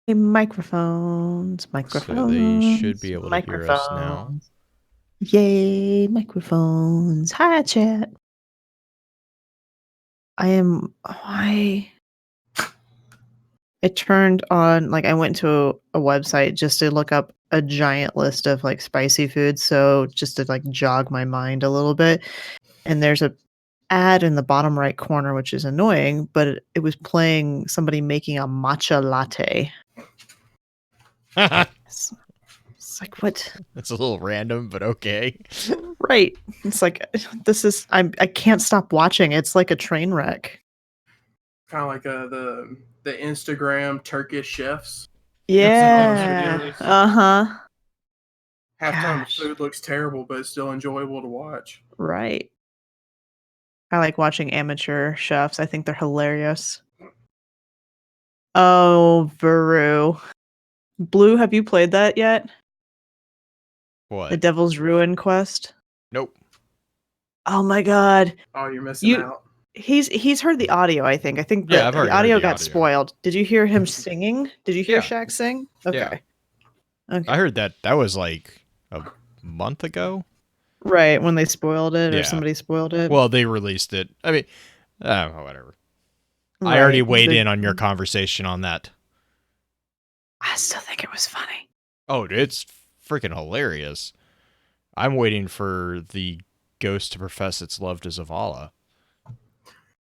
Microphones, So they should microphones, be able to hear us now. microphones. Yay, microphones. Hi, chat. I turned on, like, I went to a website just to look up a giant list of, like, spicy foods, so just to, like, jog my mind a little bit, and there's a ad in the bottom right corner, which is annoying, but it was playing somebody making a matcha latte. It's it's like, what? That's a little random, but okay. Right. It's like, I can't stop watching. It's like a train wreck. Kind of like the Instagram Turkish chefs. I've seen all those Yeah. videos. Uh-huh. Halftime the Gosh. food looks terrible, but it's still enjoyable to watch. Right. I like watching amateur chefs. I think they're hilarious. Oh, Veru. Blue, have you played that yet? What? The Devil's Ruin quest? Nope. Oh my god. Oh, you're missing out. He's heard the audio, I think. I think Yeah, I've the already heard audio the got audio. spoiled. Did you hear him singing? Did you hear Yeah. Shaq sing? Yeah. Okay. Okay. I heard that was like a month ago. Right, when they spoiled it or Yeah. somebody spoiled it. Well, they released it. I mean, whatever. I already Right, weighed in on your conversation on that. I still think it was funny. Oh, it's freaking hilarious. I'm waiting for the ghost to profess its love to Zavala.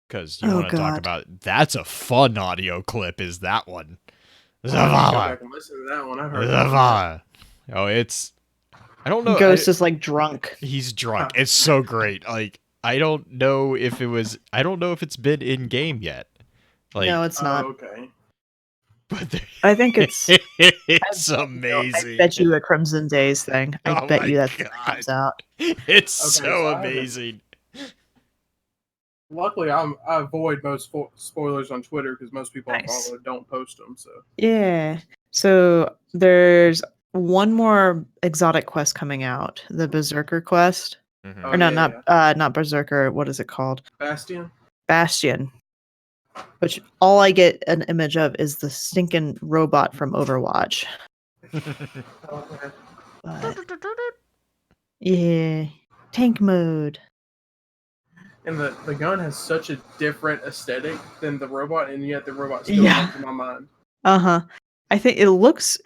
Because you want to talk about, that's a fun audio clip, is that one. Go Zavala. back and listen to that one. I've heard Zavala. Oh, it's, I don't know. Ghost is like drunk. He's drunk. It's so great. Like, I don't know if it's been in game yet. Like, No, it's not. Okay. But I think it's amazing. I bet you a Crimson Days thing. I bet you that comes out. It's so amazing. Luckily, I avoid most spoilers on Twitter because most people I follow don't post them. So yeah. So there's one more exotic quest coming out, the Berserker quest. Mm-hmm. Or not Berserker. What is it called? Bastion. Bastion. Which all I get an image of is the stinking robot from Overwatch. Okay. But, yeah, tank mode. And the gun has such a different aesthetic than the robot, and yet the robot still comes to my mind. Uh-huh. I think it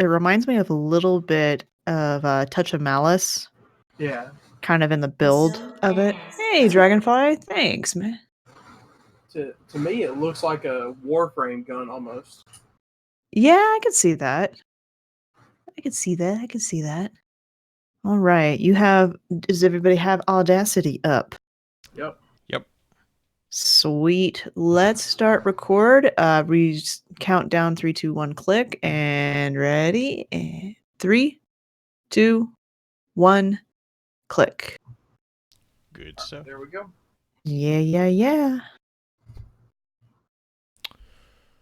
reminds me of a little bit of Touch of Malice. Yeah. Kind of in the build of it. Hey, Dragonfly. Thanks, man. To me, it looks like a Warframe gun almost. Yeah, I could see that. I could see that. All right. Does everybody have Audacity up? Yep. Sweet. Let's start record. We count down 3, 2, 1, click, and ready. And 3, 2, 1, click. Good stuff. There we go. Yeah.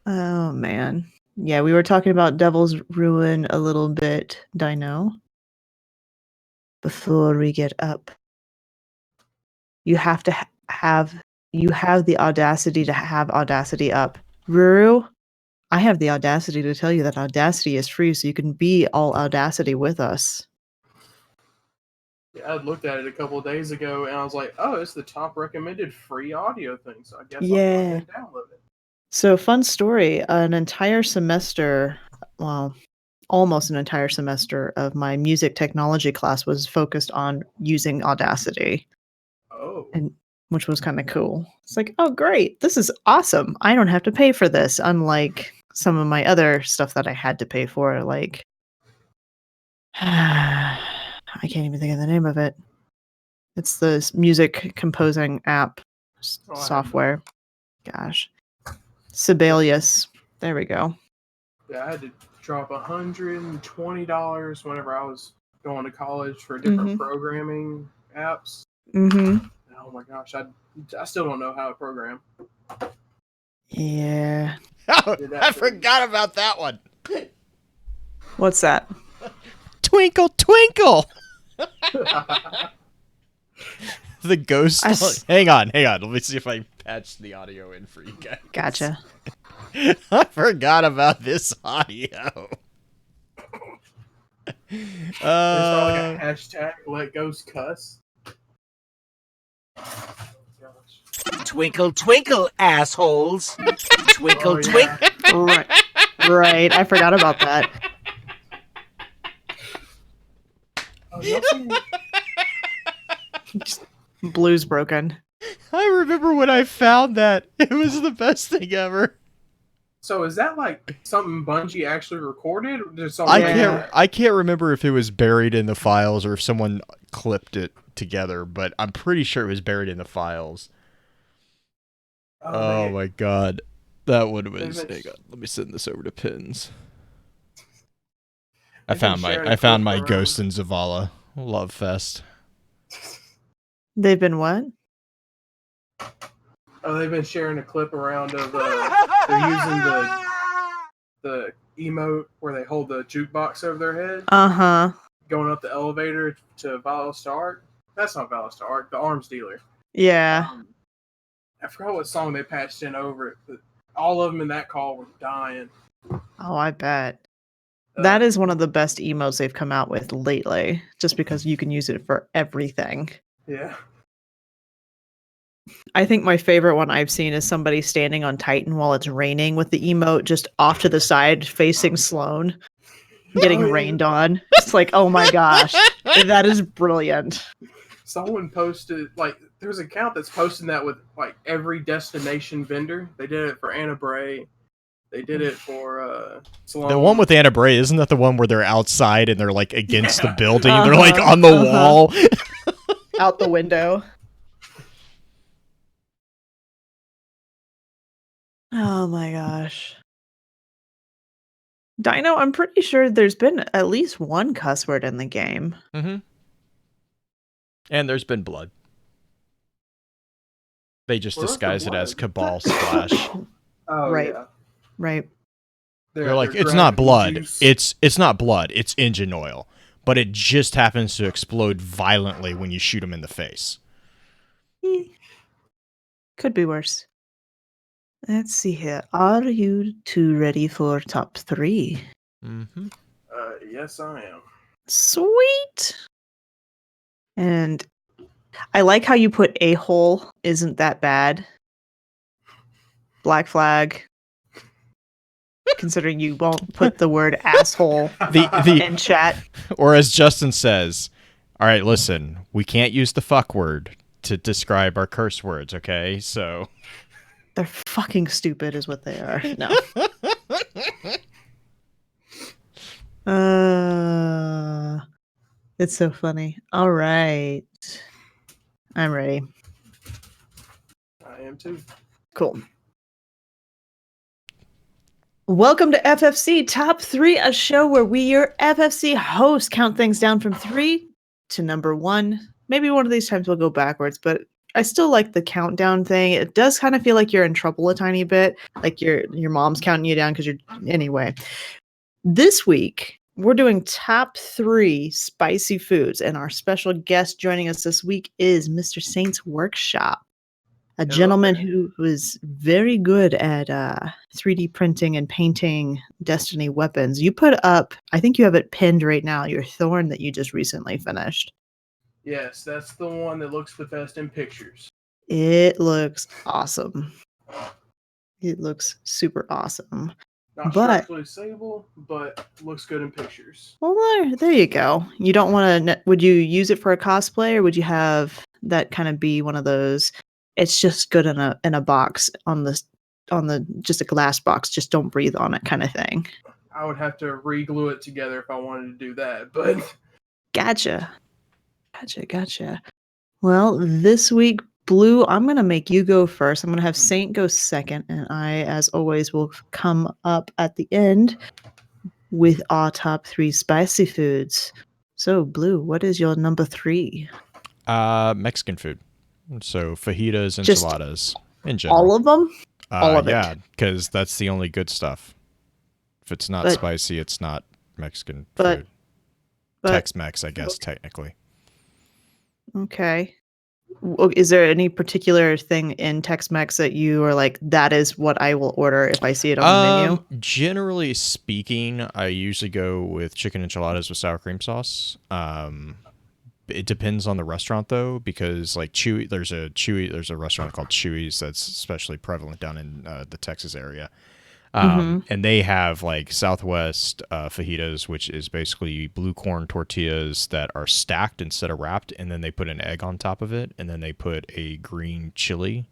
Oh man. Yeah, we were talking about Devil's Ruin a little bit, Dino. Before we get up, you have to have the audacity to have Audacity up. Ruru, I have the audacity to tell you that Audacity is free, so you can be all Audacity with us. Yeah, I looked at it a couple of days ago, and I was like, "Oh, it's the top recommended free audio thing." So I guess I'll go ahead and download it. So, fun story. An entire semester, well, almost an entire semester of my music technology class was focused on using Audacity. Oh. And which was kind of cool. It's like, oh, great. This is awesome. I don't have to pay for this, unlike some of my other stuff that I had to pay for, like I can't even think of the name of it. It's the music composing app software. Gosh. Sibelius. There we go. Yeah, I had to drop $120 whenever I was going to college for different programming apps. Mm-hmm. Oh my gosh, I still don't know how to program. Yeah. Oh, I forgot about that one. What's that? Twinkle, twinkle. The ghost. Hang on. Let me see if I can patch the audio in for you guys. Gotcha. I forgot about this audio. There's not like a hashtag let ghost cuss. Twinkle, twinkle, assholes. Twinkle, twinkle. Right. I forgot about that. Blue's broken. I remember when I found that. It was the best thing ever. So is that like something Bungie actually recorded? I can't remember if it was buried in the files or if someone clipped it together, but I'm pretty sure it was buried in the files. Oh my god. That would have been. Hang on, let me send this over to Pins. I found my Ghost in Zavala love fest. They've been what? Oh, they've been sharing a clip around of they're using the emote where they hold the jukebox over their head. Going up the elevator to Valos to Ark. That's not Valos to Ark, the arms dealer. Yeah. I forgot what song they patched in over it, but all of them in that call were dying. Oh, I bet. That is one of the best emotes they've come out with lately, just because you can use it for everything. Yeah. I think my favorite one I've seen is somebody standing on Titan while it's raining with the emote just off to the side facing Sloan, getting rained on. It's like, oh my gosh, that is brilliant. Someone posted, like, there's an account that's posting that with, like, every destination vendor. They did it for Anna Bray. They did it for Sloan. The one with Anna Bray, isn't that the one where they're outside and they're, like, against the building? They're, like, on the wall. Out the window. Oh my gosh. Dino, I'm pretty sure there's been at least one cuss word in the game. Mm-hmm. And there's been blood. They just disguise it as Cabal Splash. Oh, right. Yeah. Right. They're like, it's not blood. It's not blood. It's engine oil. But it just happens to explode violently when you shoot them in the face. Could be worse. Let's see here. Are you two ready for top 3? Mm-hmm. Yes, I am. Sweet. And I like how you put a-hole isn't that bad. Black flag. Considering you won't put the word asshole in chat. Or as Justin says, all right, listen, we can't use the fuck word to describe our curse words, okay? So they're fucking stupid is what they are. No. It's so funny. All right. I'm ready. I am too. Cool. Welcome to FFC Top 3, a show where we, your FFC hosts, count things down from 3 to number 1. Maybe one of these times we'll go backwards, but I still like the countdown thing. It does kind of feel like you're in trouble a tiny bit, like your mom's counting you down because you're... Anyway, this week, we're doing top 3 spicy foods, and our special guest joining us this week is Mr. SaintsWorkshop. A gentleman who is very good at 3D printing and painting Destiny weapons. You put up, I think you have it pinned right now, your Thorn that you just recently finished. Yes, that's the one that looks the best in pictures. It looks awesome. It looks super awesome. Not structurally stable, but looks good in pictures. Well, there you go. You don't want to... Would you use it for a cosplay, or would you have that kind of be one of those... It's just good in a box on the just a glass box. Just don't breathe on it kind of thing. I would have to re-glue it together if I wanted to do that, but Gotcha. Well, this week, Blue, I'm gonna make you go first. I'm gonna have Saint go second, and I, as always, will come up at the end with our top 3 spicy foods. So, Blue, what is your number 3? Mexican food. So fajitas, enchiladas, in general. All of them? All of it. Yeah, because that's the only good stuff. If it's not spicy, it's not Mexican food. Tex-Mex, I guess, technically. Okay. Is there any particular thing in Tex-Mex that you are like, that is what I will order if I see it on the menu? Generally speaking, I usually go with chicken enchiladas with sour cream sauce. It depends on the restaurant though, because like there's a restaurant called Chewy's that's especially prevalent down in the Texas area. And they have like Southwest fajitas, which is basically blue corn tortillas that are stacked instead of wrapped, and then they put an egg on top of it, and then they put a green chili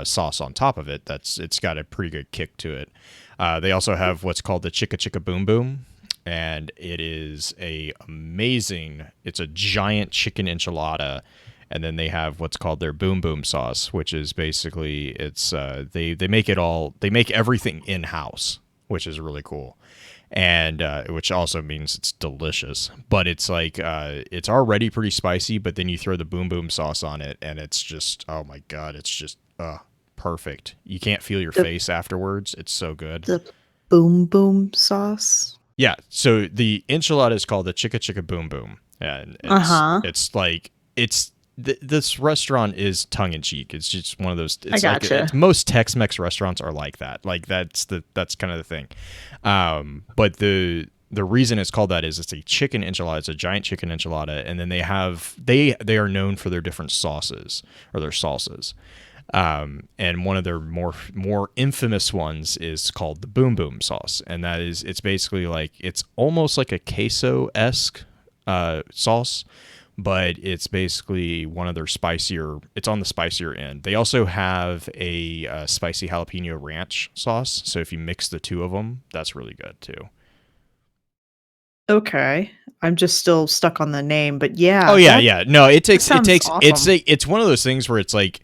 sauce on top of it. It's got a pretty good kick to it. They also have what's called the Chicka Chicka Boom Boom, and it is it's a giant chicken enchilada. And then they have what's called their Boom Boom sauce, which is basically they make everything in house, which is really cool, and which also means it's delicious. But it's like it's already pretty spicy, but then you throw the Boom Boom sauce on it, and it's just, oh my god, it's just perfect. You can't feel your face afterwards. It's so good. The Boom Boom sauce. Yeah. So the enchilada is called the Chicka Chicka Boom Boom, and it's like this restaurant is tongue in cheek. It's just one of those. It's I gotcha. Most Tex-Mex restaurants are like that. Like that's kind of the thing. But the reason it's called that is it's a chicken enchilada. It's a giant chicken enchilada, and then they are known for their different sauces or their salsas. And one of their more infamous ones is called the Boom Boom sauce, and it's basically like it's almost like a queso-esque sauce. But it's basically one of their it's on the spicier end. They also have a spicy jalapeno ranch sauce. So if you mix the two of them, that's really good too. Okay. I'm just still stuck on the name, but yeah. Oh yeah. No, it takes awesome. it's one of those things where it's like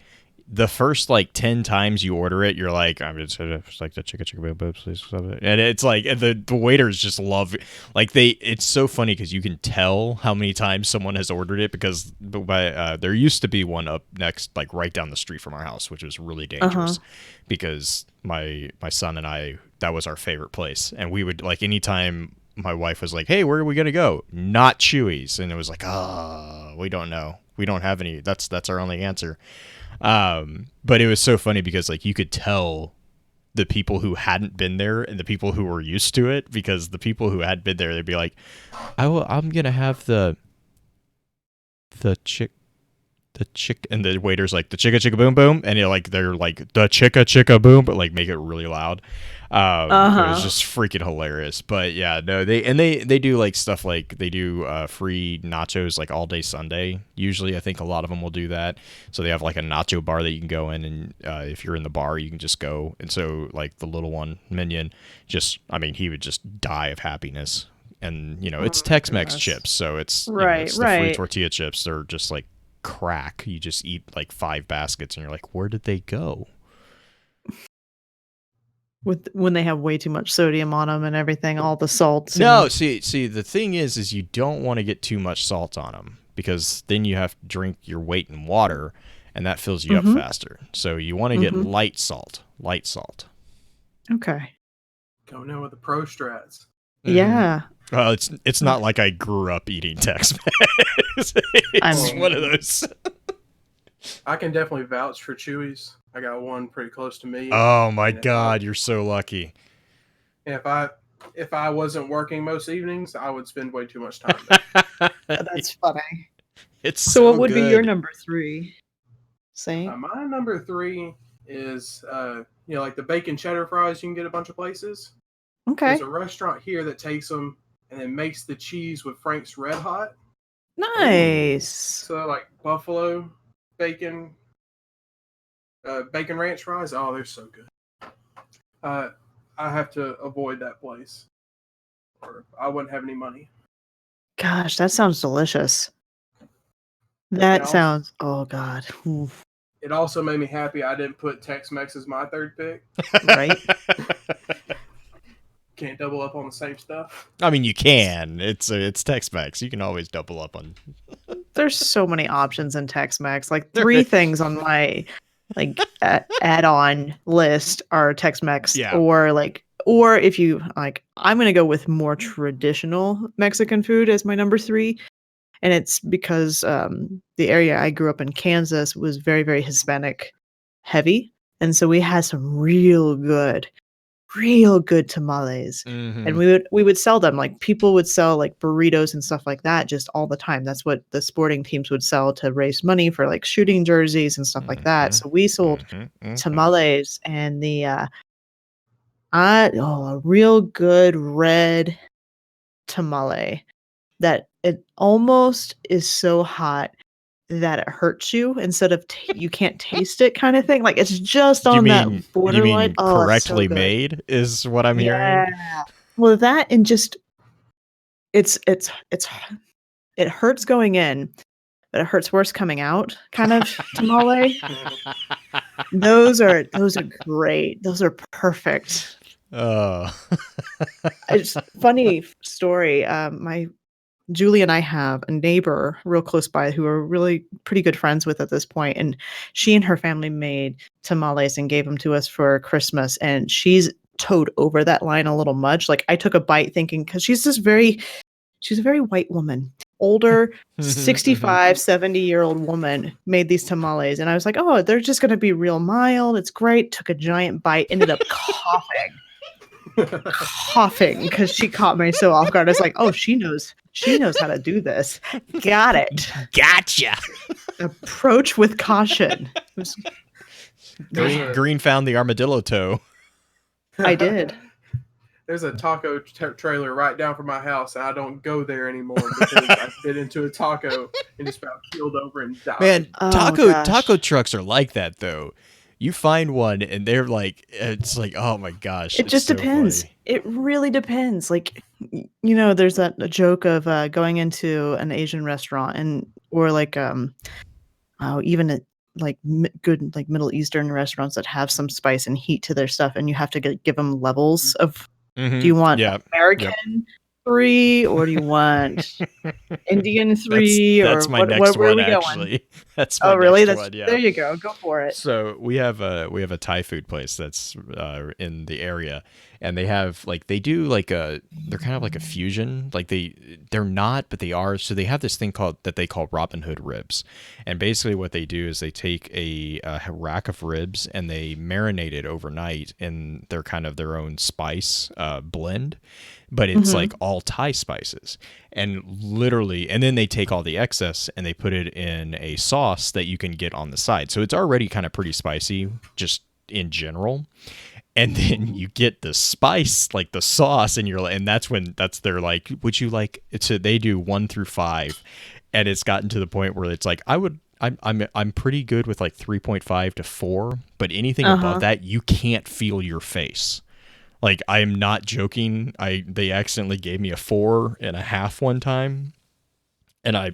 the first like 10 times you order it, you're like, I'm just like the chicka chicka boom boom, please. And it's like the waiters just love like it's so funny because you can tell how many times someone has ordered it because there used to be one up next, like right down the street from our house, which was really dangerous because my son and I, that was our favorite place. And we would like anytime my wife was like, hey, where are we going to go? Not Chewy's. And it was like, oh, we don't know. We don't have any. That's our only answer. But it was so funny because like you could tell the people who hadn't been there and the people who were used to it, because the people who had been there, they'd be like, I'm going to have the chick, and the waiter's like the chicka chicka boom boom. And they're like the chicka chicka boom, but like make it really loud. It was just freaking hilarious. But yeah, no, they do like stuff like they do free nachos like all day Sunday. Usually I think a lot of them will do that. So they have like a nacho bar that you can go in, and if you're in the bar you can just go. And so like the little one, Minion, he would just die of happiness. And it's Tex-Mex chips, so it's it's the free tortilla chips. They're just like crack. You just eat like 5 baskets and you're like, where did they go? When they have way too much sodium on them and everything, all the salts. No, see, the thing is you don't want to get too much salt on them, because then you have to drink your weight in water, and that fills you up faster. So you want to get light salt. Okay. Going in with the pro strats. Yeah. Well, it's not like I grew up eating Tex-Mex. It's one of those. I can definitely vouch for Chewy's. I got one pretty close to me. Oh my god, you're so lucky. And if I wasn't working most evenings, I would spend way too much time there. That's funny. It's so what would be your number 3? Saint? My number 3 is like the bacon cheddar fries you can get a bunch of places. Okay. There's a restaurant here that takes them and then makes the cheese with Frank's Red Hot. Nice. So like buffalo bacon ranch fries. Oh, they're so good. I have to avoid that place, or I wouldn't have any money. Gosh, that sounds delicious. That sounds. Oh God. Oof. It also made me happy I didn't put Tex-Mex as my third pick. Right. Can't double up on the same stuff. I mean, you can. It's Tex-Mex. You can always double up on. There's so many options in Tex-Mex. Like 3 things on my add-on list are Tex-Mex, or if you like, I'm gonna go with more traditional Mexican food as my number 3, And it's because, the area I grew up in, Kansas, was very, very Hispanic heavy, and so we had some real good tamales, and we would sell them, like, people would sell, like, burritos and stuff like that just all the time. That's what the sporting teams would sell to raise money for, like, shooting jerseys and stuff like that, so we sold tamales, and a real good red tamale that it almost is so hot that it hurts you instead of you can't taste it kinda thing, like, it's just on that borderline. Oh, it's so correctly good. made is what I'm hearing? Yeah. Well, that and just it's it hurts going in, but it hurts worse coming out kind of tamale. Those are great. Those are perfect. Oh. It's funny story, my Julie and I have a neighbor real close by who we're really pretty good friends with at this point, and she and her family made tamales and gave them to us for Christmas, and she's towed over that line a little much. Like, I took a bite thinking, 'cause she's a very white woman, older, 65, 70-year-old woman made these tamales, and I was like, "Oh, they're just gonna be real mild, it's great." Took a giant bite, ended up coughing because she caught me so off guard. I was like, "Oh, she knows how to do this. Got it. Gotcha." Approach with caution. Green found the armadillo toe. I did. There's a taco trailer right down from my house, and I don't go there anymore because I bit into a taco and just about keeled over and died. Man, taco trucks are like that though. You find one and they're like, it's like, oh my gosh. It just so depends. funny. It really depends. Like, there's a joke of going into an Asian restaurant or like, even at like good, like Middle Eastern restaurants that have some spice and heat to their stuff. And you have to give them levels of, do you want American 3 or do you want Indian 3 that's or my what, next where are one, we going? actually. That's my really? next one, yeah. There you go. Go for it. So we have a Thai food place that's in the area, and they have they're kind of like a fusion. Like they're not, but they are. So they have this thing that they call Robin Hood ribs, and basically what they do is they take a rack of ribs and they marinate it overnight in their own spice blend. But it's like all Thai spices, and then they take all the excess and they put it in a sauce that you can get on the side. So it's already kind of pretty spicy just in general. And then you get the spice, like the sauce, and that's their like, would you like it? So they do 1 through 5, and it's gotten to the point where it's like, I'm pretty good with like 3.5 to 4, but anything above that, you can't feel your face. Like, I am not joking. They accidentally gave me a 4.5 one time, and I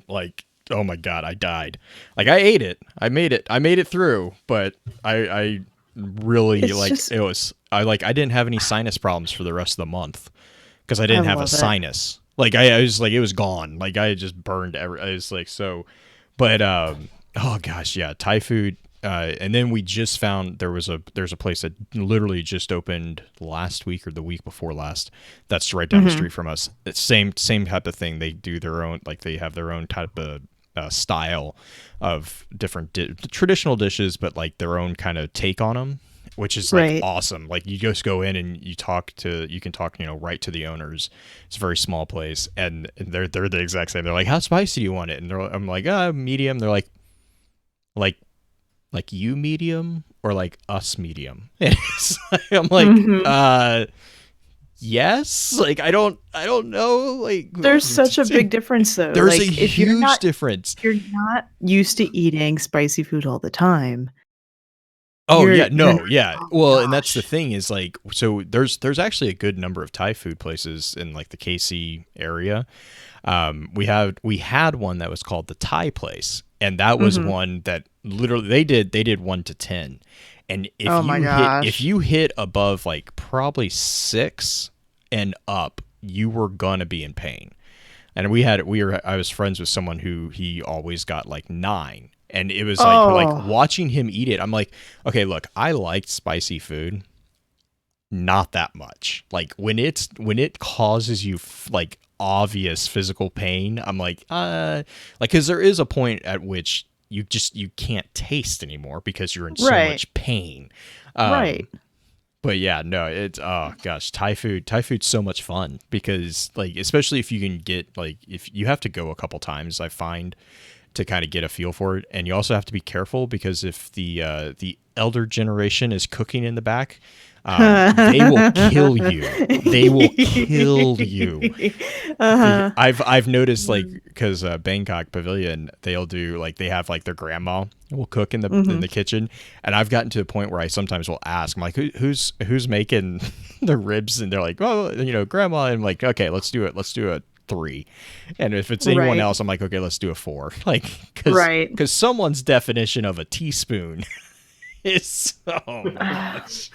oh my god, I died. Like, I ate it. I made it through, but I really I didn't have any sinus problems for the rest of the month because I didn't have a sinus. Like, I was like, it was gone. Like, I just burned I was like, so, but oh gosh, yeah, Thai food. And then we just found there's a place that literally just opened last week or the week before last. That's right down the street from us. It's same type of thing. They do their own, like they have their own type of style of different traditional dishes, but like their own kind of take on them, which is like awesome. Like, you just go in and you can talk right to the owners. It's a very small place, and they're the exact same. They're like, how spicy do you want it? And I'm like, medium. They're like you medium or like us medium? I'm like, yes. Like, I don't know. Like, there's such a big difference though. There's like, a huge difference. If you're not used to eating spicy food all the time. Oh yeah, no, yeah. Well, and that's the thing is like, so there's actually a good number of Thai food places in like the KC area. We had one that was called the Thai place, and that was one that literally they did 1 to 10, and if you hit above like probably 6 and up, you were gonna be in pain. And I was friends with someone who he always got like 9. And it was like watching him eat it. I'm like, okay, look, I liked spicy food, not that much. Like, when it causes you like obvious physical pain, I'm like because there is a point at which you can't taste anymore because you're in so much pain. Right. But yeah, no, it's Thai food's so much fun because like especially if you can get like if you have to go a couple times, I find, to kind of get a feel for it, and you also have to be careful because if the elder generation is cooking in the back, they will kill you. They will kill you. I've noticed like because Bangkok Pavilion, they'll do like they have like their grandma will cook in the kitchen, and I've gotten to the point where I sometimes will ask, I'm like, who's making the ribs, and they're like, oh, grandma, and I'm like, okay, let's do a 3, and if it's anyone else, I'm like, okay, let's do a 4, like because someone's definition of a teaspoon is so much.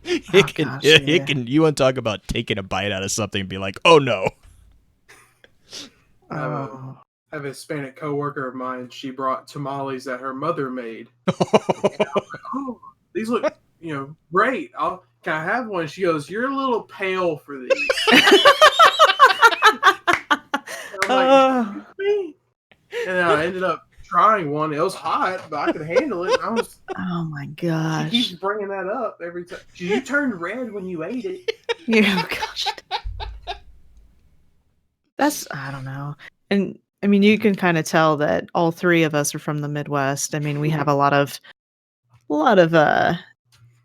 It can you want to talk about taking a bite out of something and be like, oh no. I have a Hispanic coworker of mine. She brought tamales that her mother made. And I was like, oh, these look great. Can I have one? She goes, you're a little pale for these. I'm like, me. And I ended up trying one. It was hot, but I could handle it. Oh my gosh! She keeps bringing that up every time. You turned red when you ate it. Yeah, gosh. I don't know. And I mean, you can kind of tell that all 3 of us are from the Midwest. I mean, we have a lot of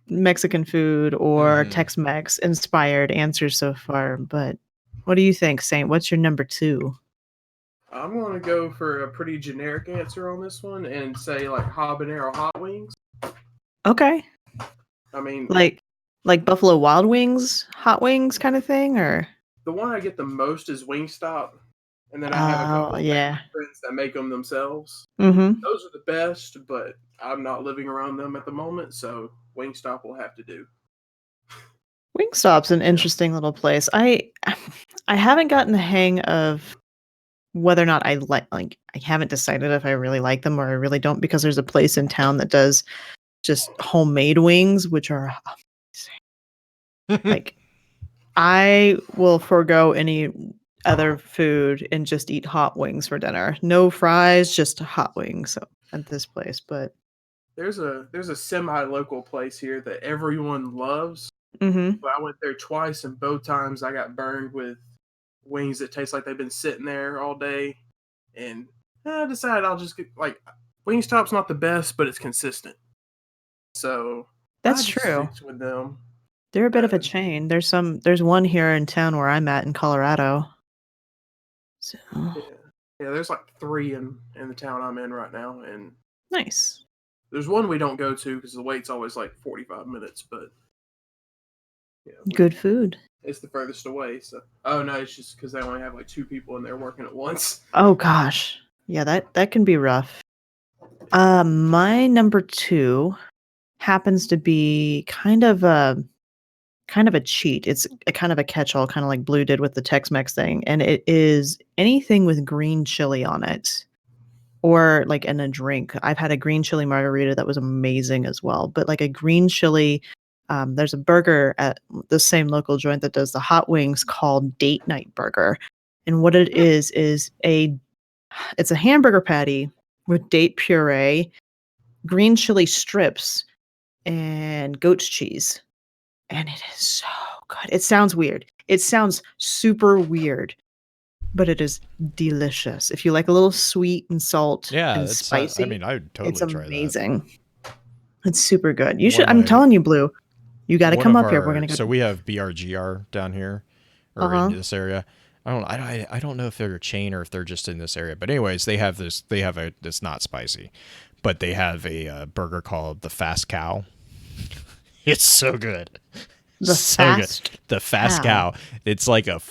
Mexican food or Tex-Mex inspired answers so far. But what do you think, Saint? What's your number 2? I'm going to go for a pretty generic answer on this one and say like habanero hot wings. Okay. I mean, like Buffalo Wild Wings hot wings kind of thing, or the one I get the most is Wingstop, and then I have a couple of friends that make them themselves. Those are the best, but I'm not living around them at the moment, so Wingstop will have to do. Wingstop's an interesting little place. I haven't gotten the hang of whether or not I I haven't decided if I really like them or I really don't, because there's a place in town that does just homemade wings, which are amazing. Like, I will forego any other food and just eat hot wings for dinner. No fries, just hot wings at this place. But there's a semi-local place here that everyone loves. But I went there twice, and both times I got burned with wings that taste like they've been sitting there all day, and I decided I'll just get like Wingstop's not the best, but it's consistent. So that's true. With them, they're a bit of a chain. There's one here in town where I'm at in Colorado. So yeah, there's like 3 in the town I'm in right now, and nice. There's one we don't go to because the wait's always like 45 minutes, but good food. It's the furthest away, so no, it's just because they only have like 2 people in there working at once. Oh gosh, yeah, that can be rough. My number 2 happens to be kind of a cheat. It's a kind of a catch-all, kind of like Blue did with the Tex-Mex thing, and it is anything with green chili on it, or like in a drink. I've had a green chili margarita that was amazing as well, but like a green chili. There's a burger at the same local joint that does the hot wings called Date Night Burger. And what it is it's a hamburger patty with date puree, green chili strips, and goat's cheese. And it is so good. It sounds weird. It sounds super weird, but it is delicious. If you like a little sweet and salt and spicy, I would totally try that. It's amazing. It's super good. You should. I'm telling you, Blue. You got to come up here. We're gonna go. So we have BRGR down here, or in this area. I don't know if they're a chain or if they're just in this area. But anyways, they have this. They have it's not spicy, but they have a burger called the Fast Cow. It's so good. The Fast Cow. It's like a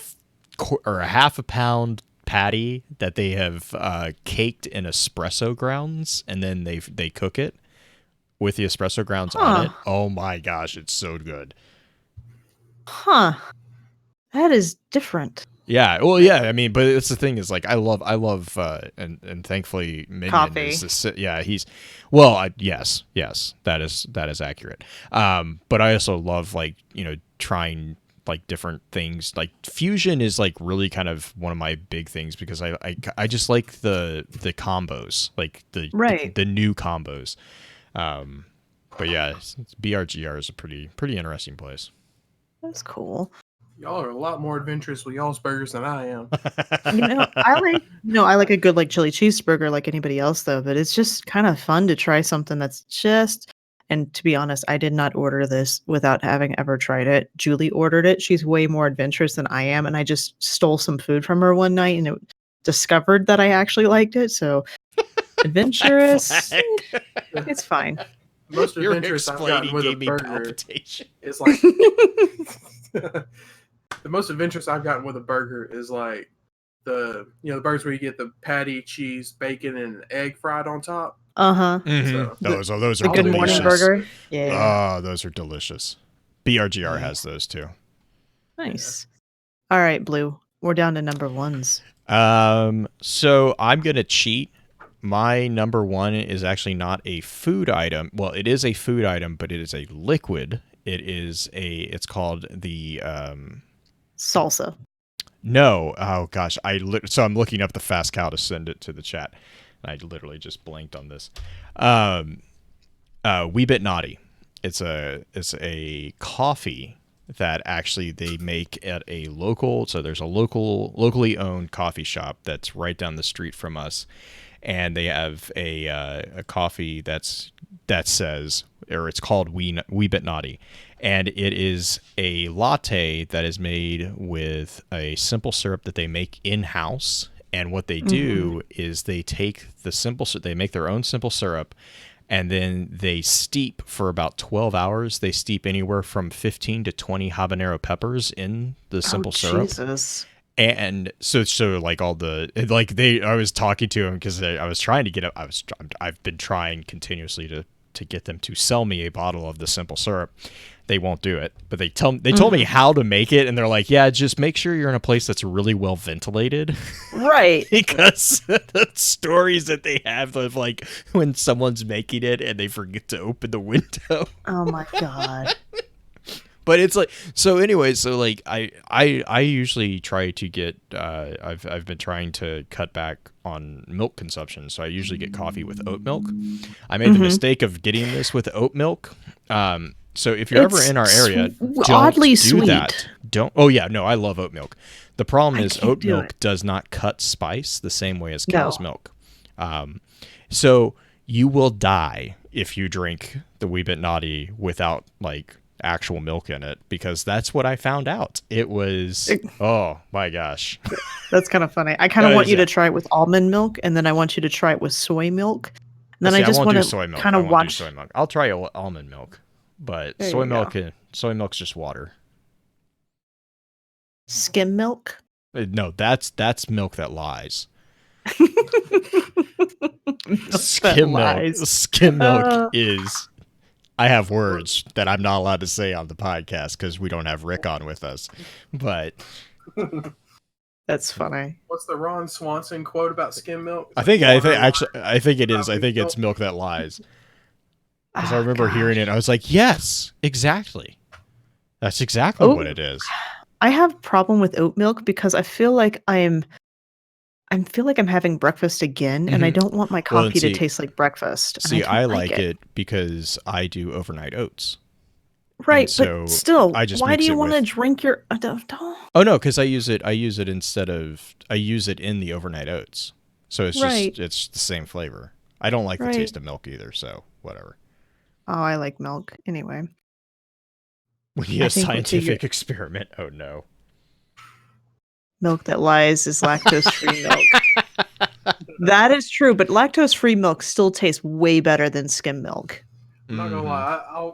half a pound patty that they have caked in espresso grounds, and then they cook it with the espresso grounds on it. Oh my gosh, it's so good. That is different. Yeah, well, yeah. I mean, but it's the thing is like I love, and thankfully Minion coffee. Is this. Yeah, he's yes, that is accurate. But I also love trying like different things. Like fusion is like really kind of one of my big things because I just like the combos, like the new combos. But yeah, BRGR is a pretty interesting place. That's cool. Y'all are a lot more adventurous with y'all's burgers than I am. I like a good like chili cheeseburger like anybody else though, but it's just kind of fun to try something that's just. And to be honest, I did not order this without having ever tried it. Julie ordered it. She's way more adventurous than I am, and I just stole some food from her one night and discovered that I actually liked it. So adventurous, it's fine. Most adventurous I've gotten with a burger is like the most adventurous I've gotten with a burger is like the burgers where you get the patty, cheese, bacon, and egg fried on top. Mm-hmm. So, those are the Good delicious. Morning burger. Yeah. Oh, those are delicious. BRGR has those too. Nice. All right, Blue. We're down to number ones. So I'm gonna cheat. My number one is actually not a food item. Well, it is a food item, but it is a liquid. It's called the salsa. No. Oh gosh. So I'm looking up the Fast Cow to send it to the chat. I literally just blanked on this. Wee Bit Naughty. It's a coffee that actually they make at a local. So there's a locally owned coffee shop that's right down the street from us, and they have a coffee that says, or it's called Wee Bit Naughty, and it is a latte that is made with a simple syrup that they make in house. And what they do is they take they make their own simple syrup, and then they steep for about 12 hours. They steep anywhere from 15 to 20 habanero peppers in the simple syrup. Jesus. And so like all the I was talking to him because I was trying to get I've been trying continuously to get them to sell me a bottle of the simple syrup. They won't do it, but they told me how to make it, and they're like, yeah, just make sure you're in a place that's really well ventilated. Right. Because the stories that they have of like when someone's making it and they forget to open the window. Oh my God. But it's like, so anyway, so like I usually try to get I've been trying to cut back on milk consumption, so I usually get coffee with oat milk. I made the mistake of getting this with oat milk. So if you're ever in our area, don't do sweet. that. Don't. Oh yeah, no, I love oat milk. The problem is oat milk does not cut spice the same way as cow's milk. So you will die if you drink the Wee Bit Naughty without like actual milk in it, because that's what I found out. It was oh my gosh. That's kind of funny. I kind of want you to try it with almond milk, and then I want you to try it with soy milk. And then I just want to kind of watch soy milk. I'll try almond milk, but soy milk's just water. Skim milk? No, that's milk that lies. Skim milk is. I have words that I'm not allowed to say on the podcast because we don't have Rick on with us. But that's funny. What's the Ron Swanson quote about skim milk? I think it is. I think it's milk that lies. Because I remember hearing it, and I was like, yes, exactly. That's exactly what it is. I have a problem with oat milk because I feel like I'm having breakfast again, and I don't want my coffee to taste like breakfast. See, I like it because I do overnight oats. Right, but still, why do you want to drink your? Oh no, because I use it in the overnight oats, so it's it's the same flavor. I don't like the taste of milk either, so whatever. Oh, I like milk anyway. We need a scientific experiment. Oh no. Milk that lies is lactose-free milk. That is true, but lactose-free milk still tastes way better than skim milk. I'm not gonna lie,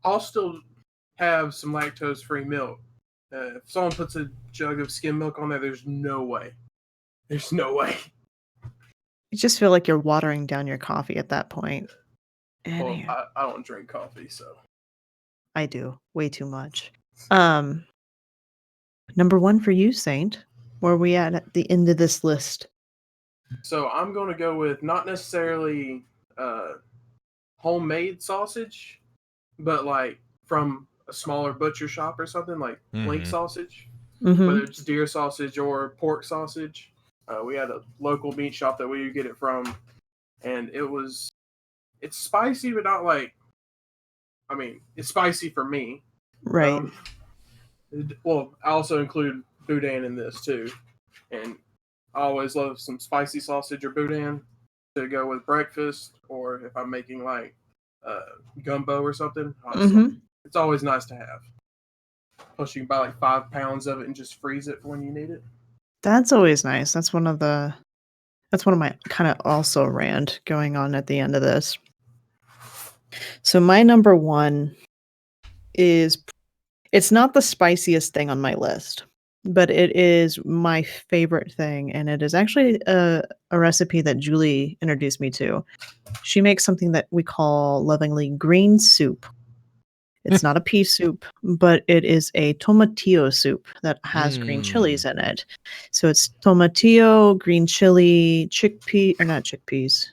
I'll still have some lactose-free milk. If someone puts a jug of skim milk on there, there's no way. There's no way. You just feel like you're watering down your coffee at that point. Well, I don't drink coffee, so. I do. Way too much. Number one for you, Saint. Where are we at the end of this list? So I'm going to go with not necessarily homemade sausage, but like from a smaller butcher shop or something like link sausage, Mm-hmm. whether it's deer sausage or pork sausage. We had a local meat shop that we would get it from, and it's spicy, but not like, I mean, it's spicy for me. Right. Well, I also include boudin in this too, and I always love some spicy sausage or boudin to go with breakfast, or if I'm making like gumbo or something. It's always nice to have. Plus, you can buy like 5 pounds of it and just freeze it for when you need it. That's always nice. That's one of my kind of also rant going on at the end of this. So my number one is, it's not the spiciest thing on my list, but it is my favorite thing. And it is actually a recipe that Julie introduced me to. She makes something that we call lovingly green soup. It's not a pea soup, but it is a tomatillo soup that has green chilies in it. So it's tomatillo, green chili, not chickpeas,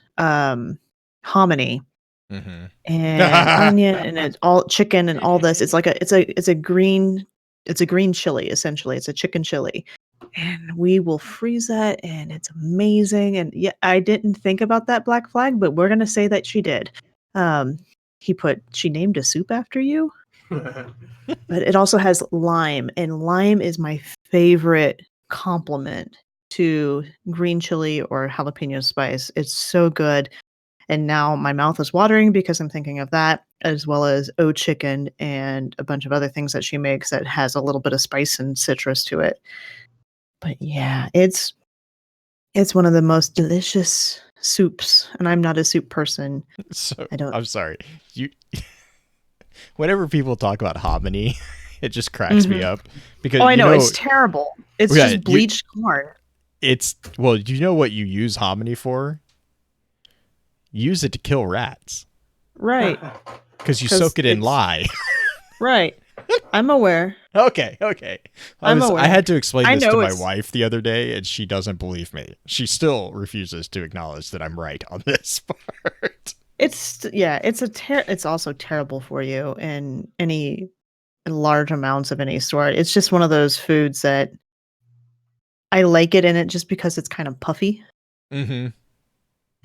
hominy, and onion, and it's all chicken and all this. It's like it's a green chili, essentially. It's a chicken chili. And we will freeze that, and it's amazing. And yeah, I didn't think about that black flag, but we're gonna say that she did. She named a soup after you. But it also has lime, and lime is my favorite complement to green chili or jalapeno spice. It's so good. And now my mouth is watering because I'm thinking of that, as well as chicken and a bunch of other things that she makes that has a little bit of spice and citrus to it. But yeah, it's one of the most delicious soups, and I'm not a soup person. So I'm sorry. Whenever people talk about hominy, it just cracks me up because I know it's terrible. It's just bleached corn. Do you know what you use hominy for? Use it to kill rats. Right. Because you soak it in lye. Right. I'm aware. Okay. I'm aware. I had to explain this to my wife the other day, and she doesn't believe me. She still refuses to acknowledge that I'm right on this part. It's also terrible for you in any large amounts of any sort. It's just one of those foods that I like it in it just because it's kind of puffy. Mm-hmm.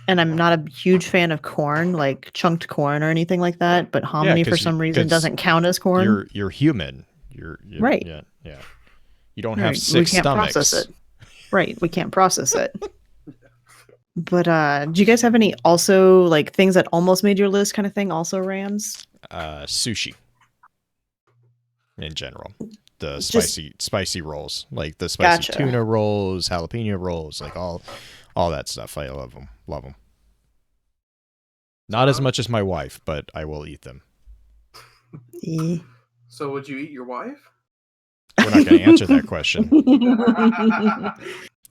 And I'm not a huge fan of corn, like chunked corn or anything like that. But hominy, for some reason, doesn't count as corn. You're human. You're right. Yeah. You don't have 6 stomachs. Process it. Right. We can't process it. But do you guys have any also like things that almost made your list kind of thing? Also rams? Sushi. In general, the spicy rolls, like the spicy tuna rolls, jalapeno rolls, like all that stuff. I love them. Not as much as my wife, but I will eat them. So would you eat your wife? We're not going to answer that question.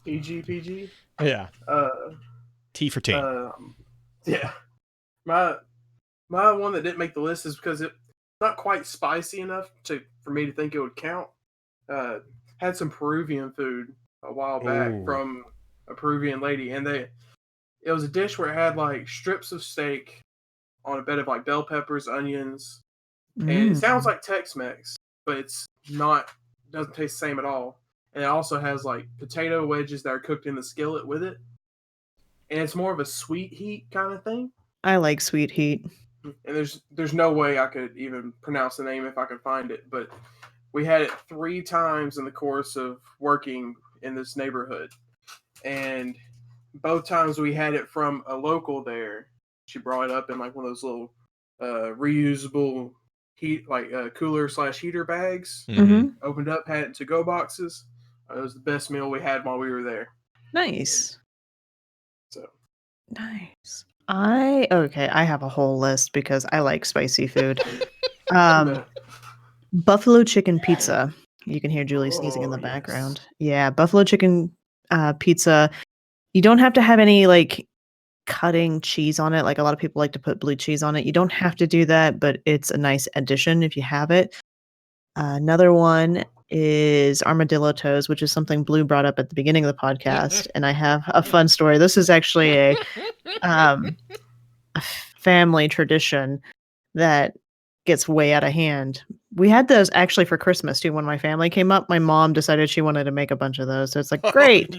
PG. Yeah. T for T. Yeah. My one that didn't make the list is because it's not quite spicy enough for me to think it would count. Had some Peruvian food a while back from a Peruvian lady, and it was a dish where it had like strips of steak on a bed of like bell peppers, onions, and it sounds like Tex-Mex, but it's not. Doesn't taste the same at all. And it also has like potato wedges that are cooked in the skillet with it, and it's more of a sweet heat kind of thing. I like sweet heat. And there's no way I could even pronounce the name if I could find it, but we had it 3 times in the course of working in this neighborhood, and both times we had it from a local there. She brought it up in like one of those little reusable cooler/heater bags. Opened up, had it in to-go boxes. It was the best meal we had while we were there. Nice. So nice. I have a whole list because I like spicy food. Buffalo chicken pizza. You can hear Julie sneezing in the background. Yeah, buffalo chicken pizza. You don't have to have any like cutting cheese on it. Like a lot of people like to put blue cheese on it. You don't have to do that, but it's a nice addition if you have it. Another one is armadillo toes, which is something Blue brought up at the beginning of the podcast, and I have a fun story. This is actually a family tradition that gets way out of hand. We had those actually for Christmas too. When my family came up, my mom decided she wanted to make a bunch of those. So it's like, great.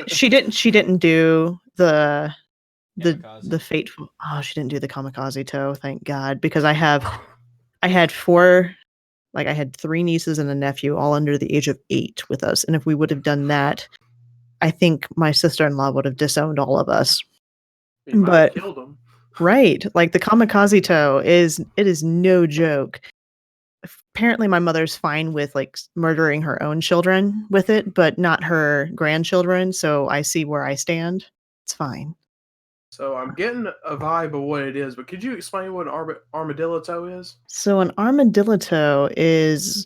She didn't do the fateful. Oh, she didn't do the kamikaze toe. Thank God, because I had 3 nieces and a nephew, all under the age of 8 with us. And if we would have done that, I think my sister-in-law would have disowned all of us. But killed them. Right. Like the kamikaze toe is no joke. Apparently my mother's fine with like murdering her own children with it, but not her grandchildren. So I see where I stand. It's fine. So I'm getting a vibe of what it is, but could you explain what an armadillo toe is? So an armadillo toe is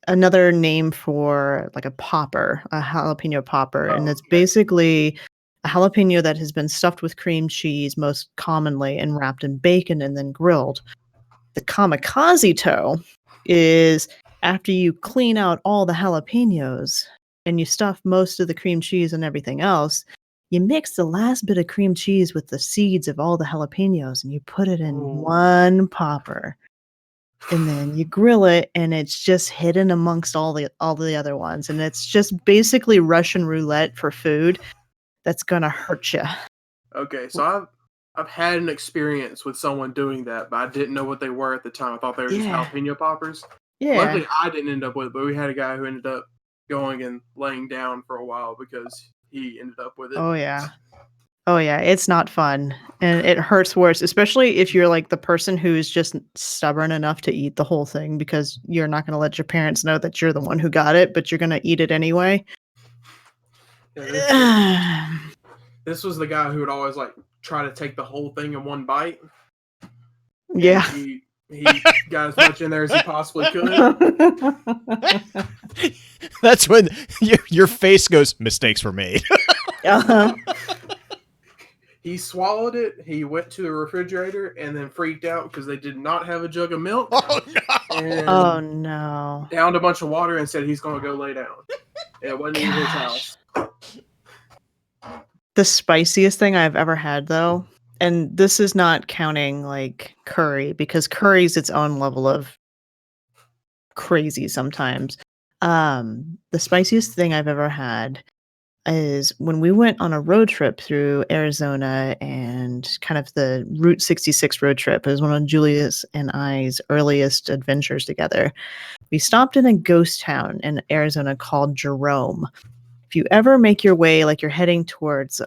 another name for like a popper, a jalapeno popper. And it's basically a jalapeno that has been stuffed with cream cheese most commonly and wrapped in bacon and then grilled. The kamikaze toe is after you clean out all the jalapenos and you stuff most of the cream cheese and everything else, you mix the last bit of cream cheese with the seeds of all the jalapenos and you put it in one popper. And then you grill it and it's just hidden amongst all the other ones. And it's just basically Russian roulette for food that's going to hurt you. Okay, so I've had an experience with someone doing that, but I didn't know what they were at the time. I thought they were just jalapeno poppers. Yeah. Luckily, I didn't end up with it, but we had a guy who ended up going and laying down for a while because he ended up with it. Oh, yeah. Oh, yeah. It's not fun. And it hurts worse, especially if you're like the person who's just stubborn enough to eat the whole thing because you're not going to let your parents know that you're the one who got it, but you're going to eat it anyway. Yeah, this was the guy who would always like try to take the whole thing in one bite. Yeah. He got as much in there as he possibly could. That's when your face goes, mistakes were made. Uh-huh. He swallowed it. He went to the refrigerator and then freaked out because they did not have a jug of milk. Oh, no. And no. Downed a bunch of water and said he's going to go lay down. It wasn't in his house. The spiciest thing I've ever had, though, and this is not counting like curry, because curry's its own level of crazy sometimes. The spiciest thing I've ever had is when we went on a road trip through Arizona and kind of the Route 66 road trip. It was one of Julia's and I's earliest adventures together. We stopped in a ghost town in Arizona called Jerome. If you ever make your way, like you're heading towards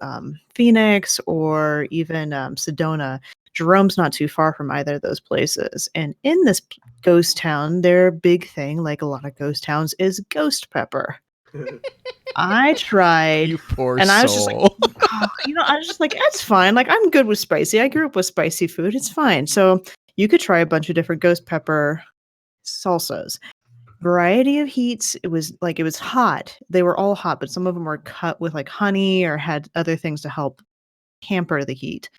Phoenix or even Sedona, Jerome's not too far from either of those places. And in this ghost town, their big thing, like a lot of ghost towns, is ghost pepper. I tried, you poor and soul. I was just like, I was just like, that's fine. Like, I'm good with spicy. I grew up with spicy food. It's fine. So you could try a bunch of different ghost pepper salsas. Variety of heats. It was hot. They were all hot, but some of them were cut with like honey or had other things to help hamper the heat.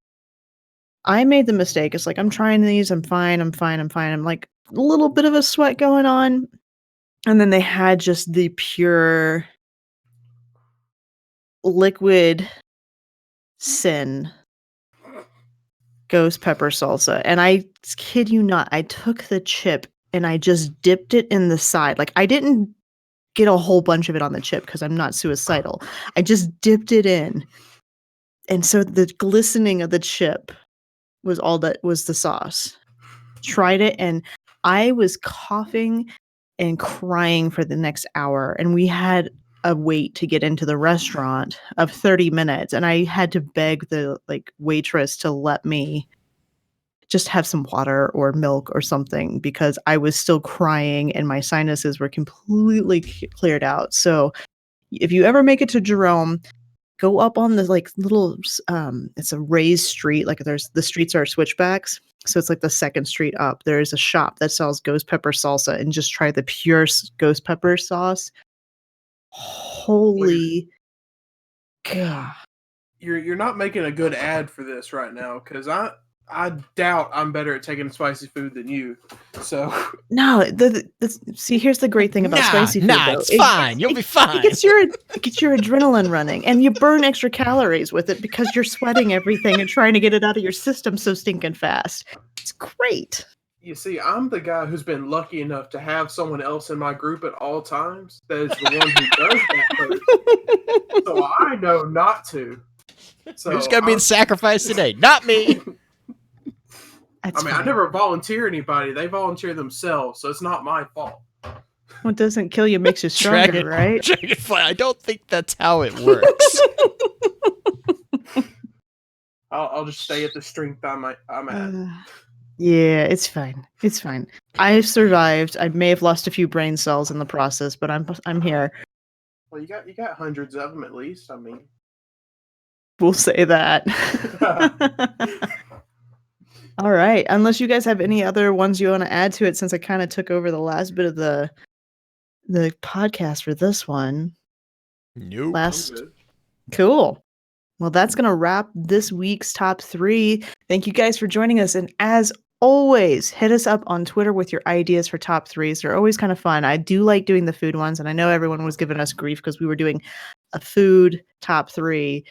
I made the mistake. It's like, I'm trying these. I'm fine. I'm like a little bit of a sweat going on. And then they had just the pure liquid sin ghost pepper salsa. And I kid you not, I took the chip and I just dipped it in the side. Like, I didn't get a whole bunch of it on the chip because I'm not suicidal. I just dipped it in. And so the glistening of the chip was all that was the sauce. Tried it and I was coughing and crying for the next hour. And we had a wait to get into the restaurant of 30 minutes. And I had to beg the waitress to let me just have some water or milk or something because I was still crying and my sinuses were completely cleared out. So if you ever make it to Jerome, go up on the little, it's a raised street. Like the streets are switchbacks. So it's like the second street up. There's a shop that sells ghost pepper salsa and just try the pure ghost pepper sauce. Holy God. You're not making a good ad for this right now because I doubt I'm better at taking spicy food than you. So no, see, here's the great thing about spicy food. Though. It's fine. You'll be fine. It gets your adrenaline running, and you burn extra calories with it because you're sweating everything and trying to get it out of your system so stinking fast. It's great. You see, I'm the guy who's been lucky enough to have someone else in my group at all times that is the one who does that first. So I know not to. So who's going to be the sacrifice today? Not me. I never volunteer anybody. They volunteer themselves, so it's not my fault. What doesn't kill you makes you stronger, right? Dragonfly, I don't think that's how it works. I'll just stay at the strength I'm at. Yeah, it's fine. It's fine. I've survived. I may have lost a few brain cells in the process, but I'm here. Well, you got hundreds of them at least. I mean, we'll say that. All right. Unless you guys have any other ones you want to add to it, since I kind of took over the last bit of the podcast for this one. Nope. Cool. Well, that's going to wrap this week's top 3. Thank you guys for joining us. And as always, hit us up on Twitter with your ideas for top 3s. They're always kind of fun. I do like doing the food ones. And I know everyone was giving us grief because we were doing a food top 3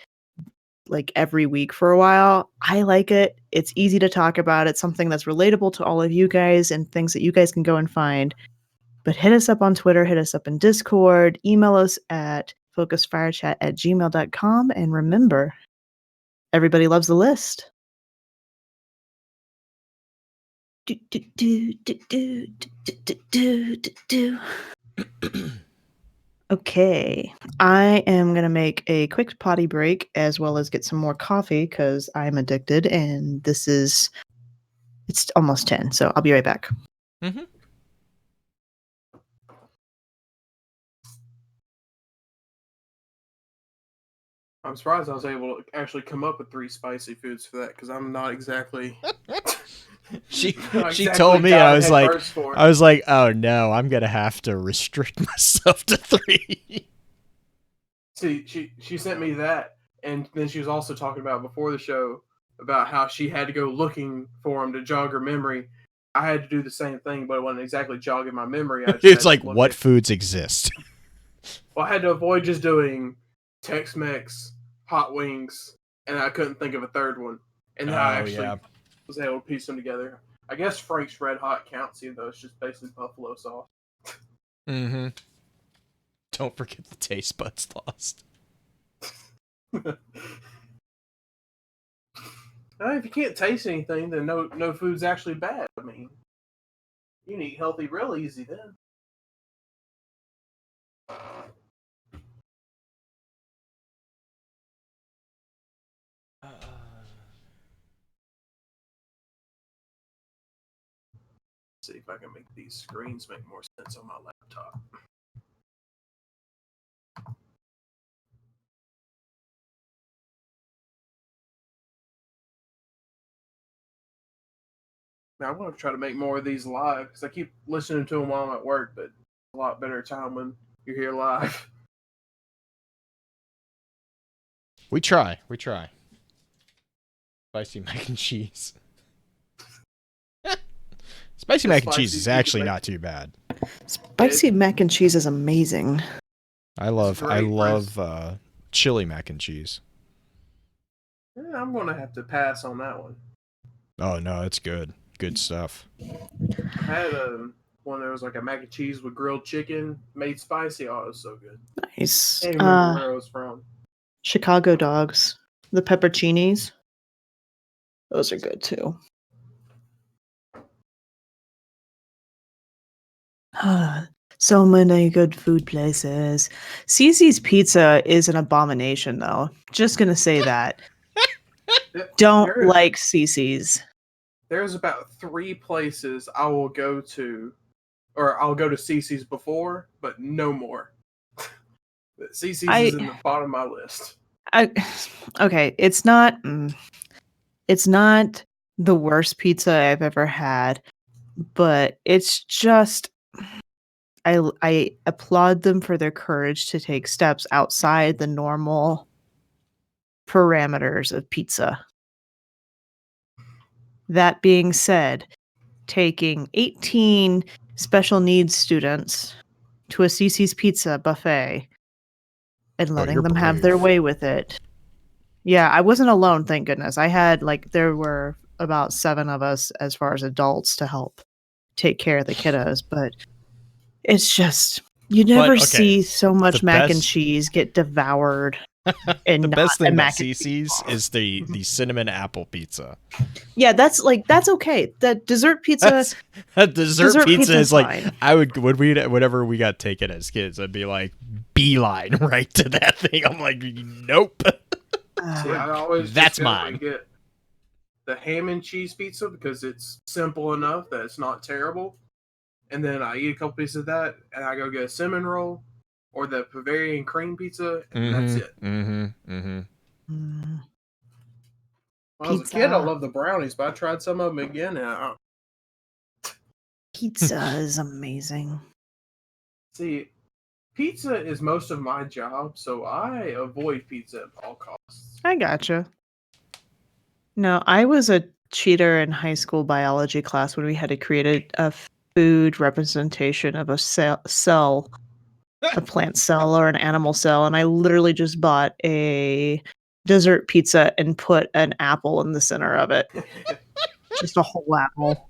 like every week for a while. I like it. It's easy to talk about. It's something that's relatable to all of you guys and things that you guys can go and find. But hit us up on Twitter, hit us up in Discord, email us at focusfirechat@gmail.com. And remember, everybody loves the list. Okay, I am going to make a quick potty break as well as get some more coffee because I'm addicted and it's almost 10, so I'll be right back. Mm-hmm. I'm surprised I was able to actually come up with 3 spicy foods for that because I'm not exactly. She told me, and I was like, oh no, I'm gonna have to restrict myself to 3. See, she sent me that, and then she was also talking about before the show about how she had to go looking for them to jog her memory. I had to do the same thing, but it wasn't exactly jogging my memory. It's like, what foods exist? Well, I had to avoid just doing Tex-Mex, hot wings, and I couldn't think of a third one. And then I actually was able to piece them together. I guess Frank's Red Hot counts, even though it's just basically buffalo sauce. Mm-hmm. Don't forget the taste buds lost. If you can't taste anything, then no food's actually bad. I mean, you can eat healthy real easy then. See if I can make these screens make more sense on my laptop. Now, I want to try to make more of these live because I keep listening to them while I'm at work, but it's a lot better time when you're here live. We try. Spicy mac and cheese. Spicy mac and cheese is actually not too bad. Spicy mac and cheese is amazing. I love chili mac and cheese. Yeah, I'm going to have to pass on that one. Oh, no, it's good. Good stuff. I had one that was like a mac and cheese with grilled chicken made spicy. Oh, it was so good. Nice. I can't remember where it was from. Chicago dogs. The pepperoncinis. Those are good too. So many good food places. Cece's Pizza is an abomination, though. Just gonna say that. Don't like Cece's. There's about 3 places I will go to, or I'll go to Cece's before, but no more. Cece's is in the bottom of my list. Okay, it's not the worst pizza I've ever had, but it's just I applaud them for their courage to take steps outside the normal parameters of pizza. That being said, taking 18 special needs students to a Cece's Pizza buffet and letting them have their way with it. Yeah, I wasn't alone, thank goodness. I had there were about 7 of us as far as adults to help take care of the kiddos, but it's just you never see so much mac and cheese get devoured. And the best thing about CC's is the cinnamon apple pizza. Yeah, that's okay. That dessert pizza. Dessert pizza is like fine. Whenever we got taken as kids, I'd be like beeline right to that thing. I'm like, nope. I always that's mine. Get the ham and cheese pizza because it's simple enough that it's not terrible, and then I eat a couple pieces of that, and I go get a cinnamon roll. Or the Bavarian cream pizza, and that's it. When I was a kid, I loved the brownies, but I tried some of them again. And Pizza is amazing. See, pizza is most of my job, so I avoid pizza at all costs. I gotcha. No, I was a cheater in high school biology class when we had to create a food representation of a cell. A plant cell or an animal cell, and I literally just bought a dessert pizza and put an apple in the center of it. Just a whole apple.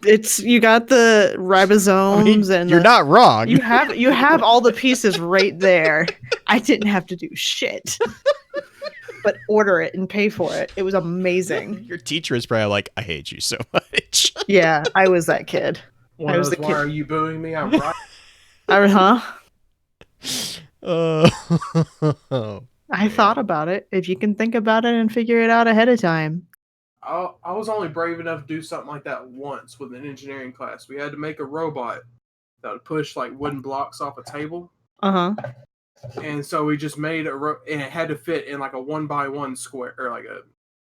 You got the ribosomes and you're not wrong. You have all the pieces right there. I didn't have to do shit. But order it and pay for it. It was amazing. Your teacher is probably like, I hate you so much. Yeah, I was that kid. Why are you booing me? I'm right. I thought about it. If you can think about it and figure it out ahead of time. I was only brave enough to do something like that once with an engineering class. We had to make a robot that would push like wooden blocks off a table. And so we just made and it had to fit in like a 1x1 square, or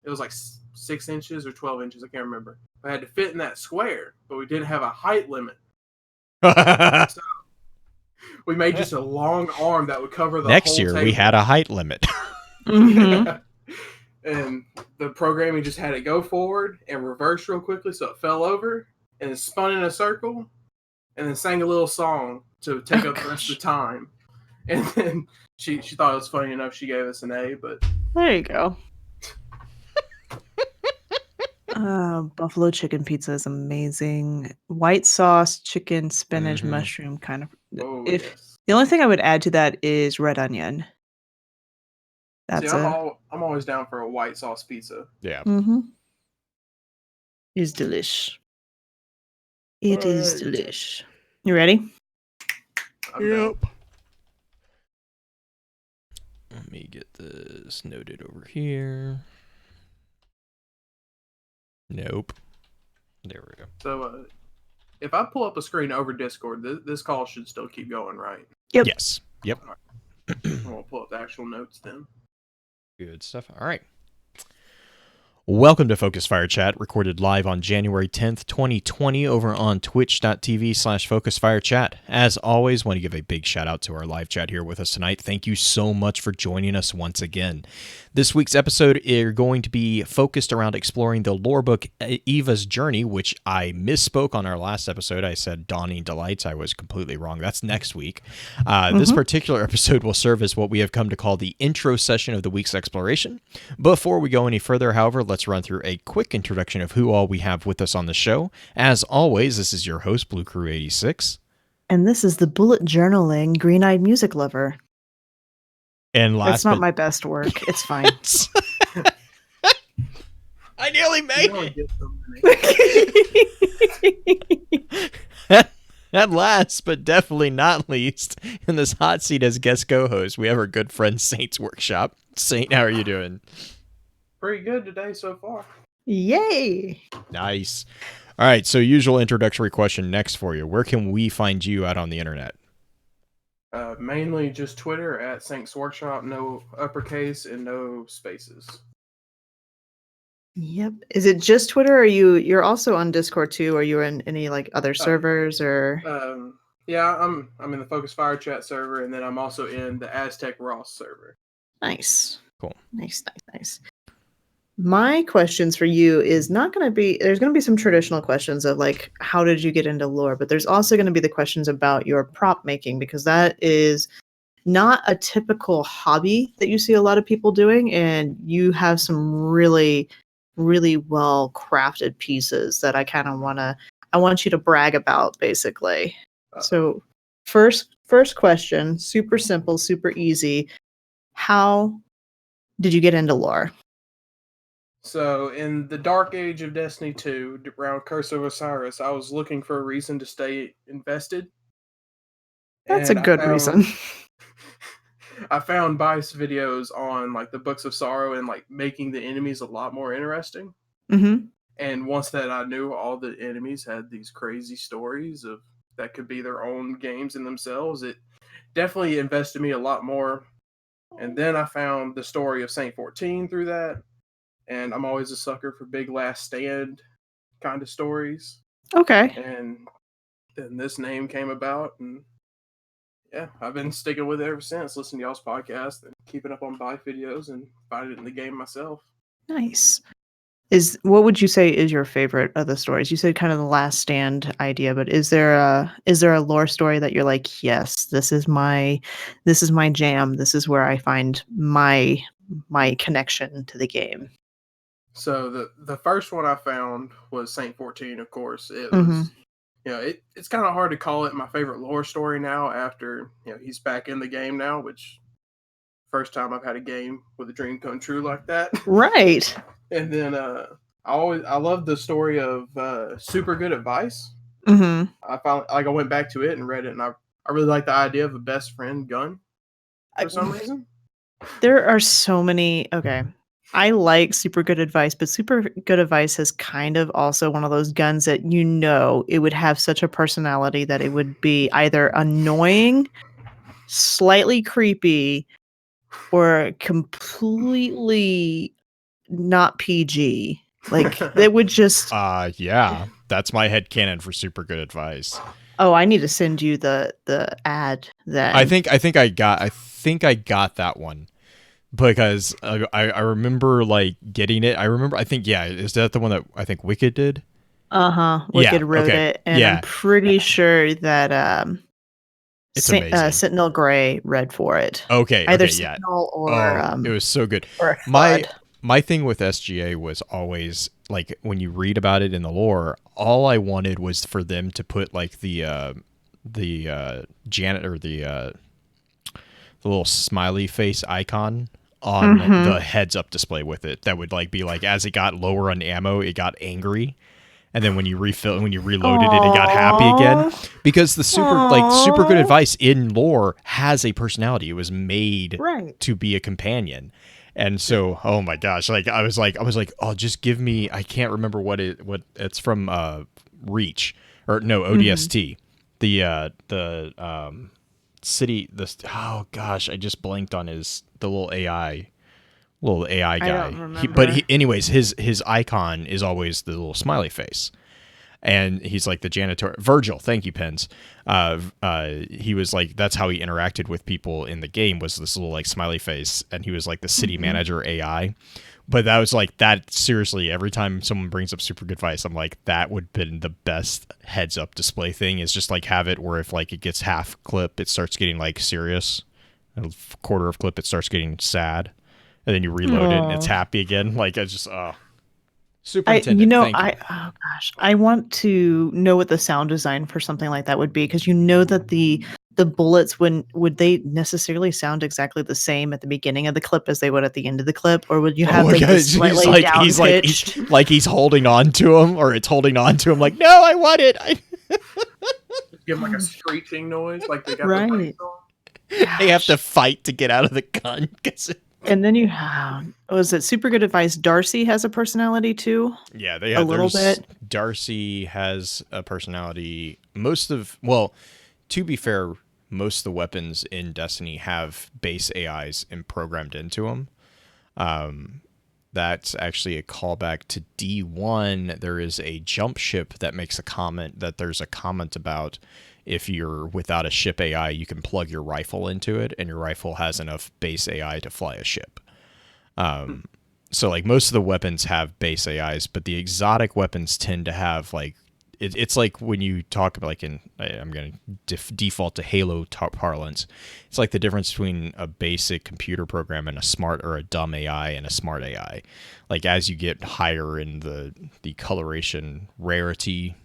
it was like 6 inches or 12 inches. I can't remember. I had to fit in that square, but we didn't have a height limit. So we made just a long arm that would cover the Next whole year, table. we had a height limit. And the programming just had it go forward and reverse real quickly, so it fell over and it spun in a circle, and then sang a little song to take up the rest of the time. And then she thought it was funny enough. She gave us an A, but there you go. Buffalo chicken pizza is amazing. White sauce, chicken, spinach, mushroom kind of. Yes. The only thing I would add to that is red onion. That's I'm always down for a white sauce pizza. Yeah. It's delish. It is delish. You ready? Yep. Let me get this noted over here. Nope. There we go. So, if I pull up a screen over Discord, this call should still keep going, right? Yep. Yes. Yep. All right. We'll pull up the actual notes then. Good stuff. All right. Welcome to Focus Fire Chat, recorded live on January 10th, 2020 over on twitch.tv/FocusFireChat. As always, want to give a big shout out to our live chat here with us tonight. Thank you so much for joining us once again. This week's episode is going to be focused around exploring the lore book Eva's Journey, which I misspoke on our last episode. I said Dawning Delights. I was completely wrong. That's next week. This particular episode will serve as what we have come to call the intro session of the week's exploration. Before we go any further, however, let's run through a quick introduction of who all we have with us on the show. As always, this is your host, Blue Crew 86. And this is the bullet journaling, green-eyed music lover. And that's not my best work. It's fine. I nearly made it. And last, but definitely not least, in this hot seat as guest co-host, we have our good friend SaintsWorkshop. Saint, how are you doing? Pretty good today so far. Yay! Nice. All right, so usual introductory question next for you. Where can we find you out on the internet? Mainly just Twitter at SaintsWorkshop, no uppercase and no spaces. Yep. Is it just Twitter, or you're also on Discord too? Are you in any like other servers or? Yeah, I'm in the Focus Fire Chat server, and then I'm also in the Aztec Ross server. Nice. Cool. Nice. My questions for you is not going to be, there's going to be some traditional questions of like, how did you get into lore? But there's also going to be the questions about your prop making, because that is not a typical hobby that you see a lot of people doing, and you have some really, really well crafted pieces that I want you to brag about, basically. So first question, super simple, super easy. How did you get into lore? So, in the dark age of Destiny 2, around Curse of Osiris, I was looking for a reason to stay invested. That's a good reason. I found Bice videos on like the Books of Sorrow and like making the enemies a lot more interesting. Mm-hmm. And once that I knew all the enemies had these crazy stories of that could be their own games in themselves, it definitely invested me a lot more. And then I found the story of Saint 14 through that. And I'm always a sucker for big last stand kind of stories. Okay. And then this name came about, and yeah, I've been sticking with it ever since, listening to y'all's podcast and keeping up on buy videos and finding it in the game myself. Nice. What would you say is your favorite of the stories? You said kind of the last stand idea, but is there a lore story that you're like, yes, this is my jam. This is where I find my connection to the game. So the first one I found was Saint 14, of course. It was it's kind of hard to call it my favorite lore story now after, he's back in the game now, which first time I've had a game with a dream come true like that. Right. And then I love the story of Super Good Advice. Mm-hmm. I went back to it and read it, and I really like the idea of a best friend gun for some reason. There are so many. Okay. I like Super Good Advice, but Super Good Advice is kind of also one of those guns that it would have such a personality that it would be either annoying, slightly creepy, or completely not PG. Like it would just yeah. That's my headcanon for Super Good Advice. Oh, I need to send you the ad then. I think I got that one. Because I remember like getting it. I think is that the one that I think Wicked did? Wicked wrote it, and I'm pretty sure that it's amazing. Sentinel Grey read for it. Okay, either Sentinel or it was so good. Or my thing with SGA was always like when you read about it in the lore, all I wanted was for them to put like the Janet or the little smiley face icon on the heads up display with it. That would like be like as it got lower on ammo, it got angry. And then when you reloaded it, it got happy again. Because the Super Good Advice in lore has a personality. It was made to be a companion. And so, oh my gosh, like I was like, oh, just give me. I can't remember what it's from. Reach or no ODST. The city. Oh gosh, I just blanked on the little AI guy. I don't remember. Anyways, his icon is always the little smiley face. And he's like the janitor. Virgil, thank you, Pens. He was like, that's how he interacted with people in the game, was this little like smiley face. And he was like the city manager AI. But that was like that. Seriously, every time someone brings up Super Good Advice, I'm like, that would have been the best heads up display thing, is just like have it where if like it gets half clip, it starts getting like serious. A quarter of clip, it starts getting sad. And then you reload it and it's happy again. Like I just Superintendent. Oh gosh, I want to know what the sound design for something like that would be, because that the bullets would they necessarily sound exactly the same at the beginning of the clip as they would at the end of the clip, or would you have slightly down pitched? He's holding on to him, or it's holding on to him. Like, no, I want it. Give him like a screeching noise, like they got right. the brakes on. They have to fight to get out of the gun. And then you have, was it Super Good Advice? Darcy has a personality too. Yeah, they have a little bit. Darcy has a personality. To be fair, most of the weapons in Destiny have base AIs programmed into them. That's actually a callback to D1. There is a jump ship that makes a comment that there's a comment about if you're without a ship AI, you can plug your rifle into it, and your rifle has enough base AI to fly a ship. So like most of the weapons have base AIs, but the exotic weapons tend to have like it's like when you talk about like I'm going to default to Halo parlance. It's like the difference between a basic computer program and a smart or a dumb AI and a smart AI. Like as you get higher in the coloration rarity,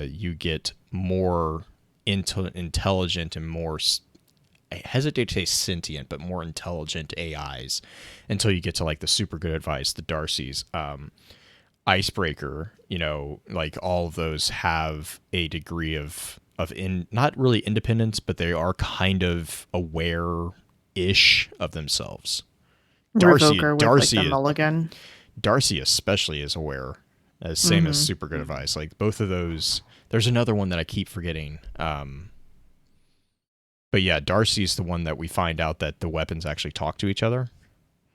you get more intelligent and more, I hesitate to say sentient, but more intelligent AIs until you get to like the super good advice, the Darcy's. Icebreaker, like all of those have a degree of not really independence, but they are kind of aware-ish of themselves. Darcy especially is aware, as same as super good advice. Like both of those. There's another one that I keep forgetting. But yeah, Darcy's the one that we find out that the weapons actually talk to each other.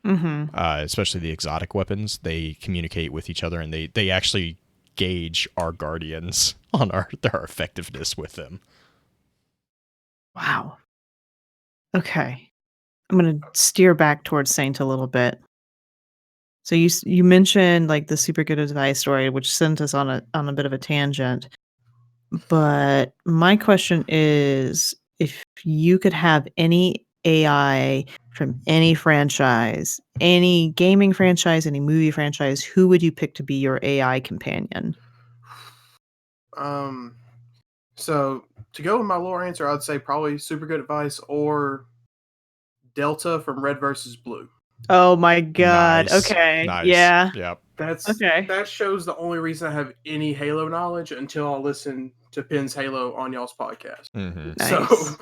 Especially the exotic weapons, they communicate with each other, and they actually gauge our guardians on their effectiveness with them. Wow. Okay, I'm gonna steer back towards Saint a little bit. So you mentioned like the super good advice story, which sent us on a bit of a tangent. But my question is, if you could have any AI from any franchise, any gaming franchise, any movie franchise, who would you pick to be your AI companion? So to go with my lore answer, I'd say probably super good advice or Delta from Red versus Blue. Oh my god. Nice. Okay. Nice. Yeah. Yep. That shows the only reason I have any Halo knowledge until I listen to Penn's Halo on y'all's podcast. Mm-hmm. Nice. So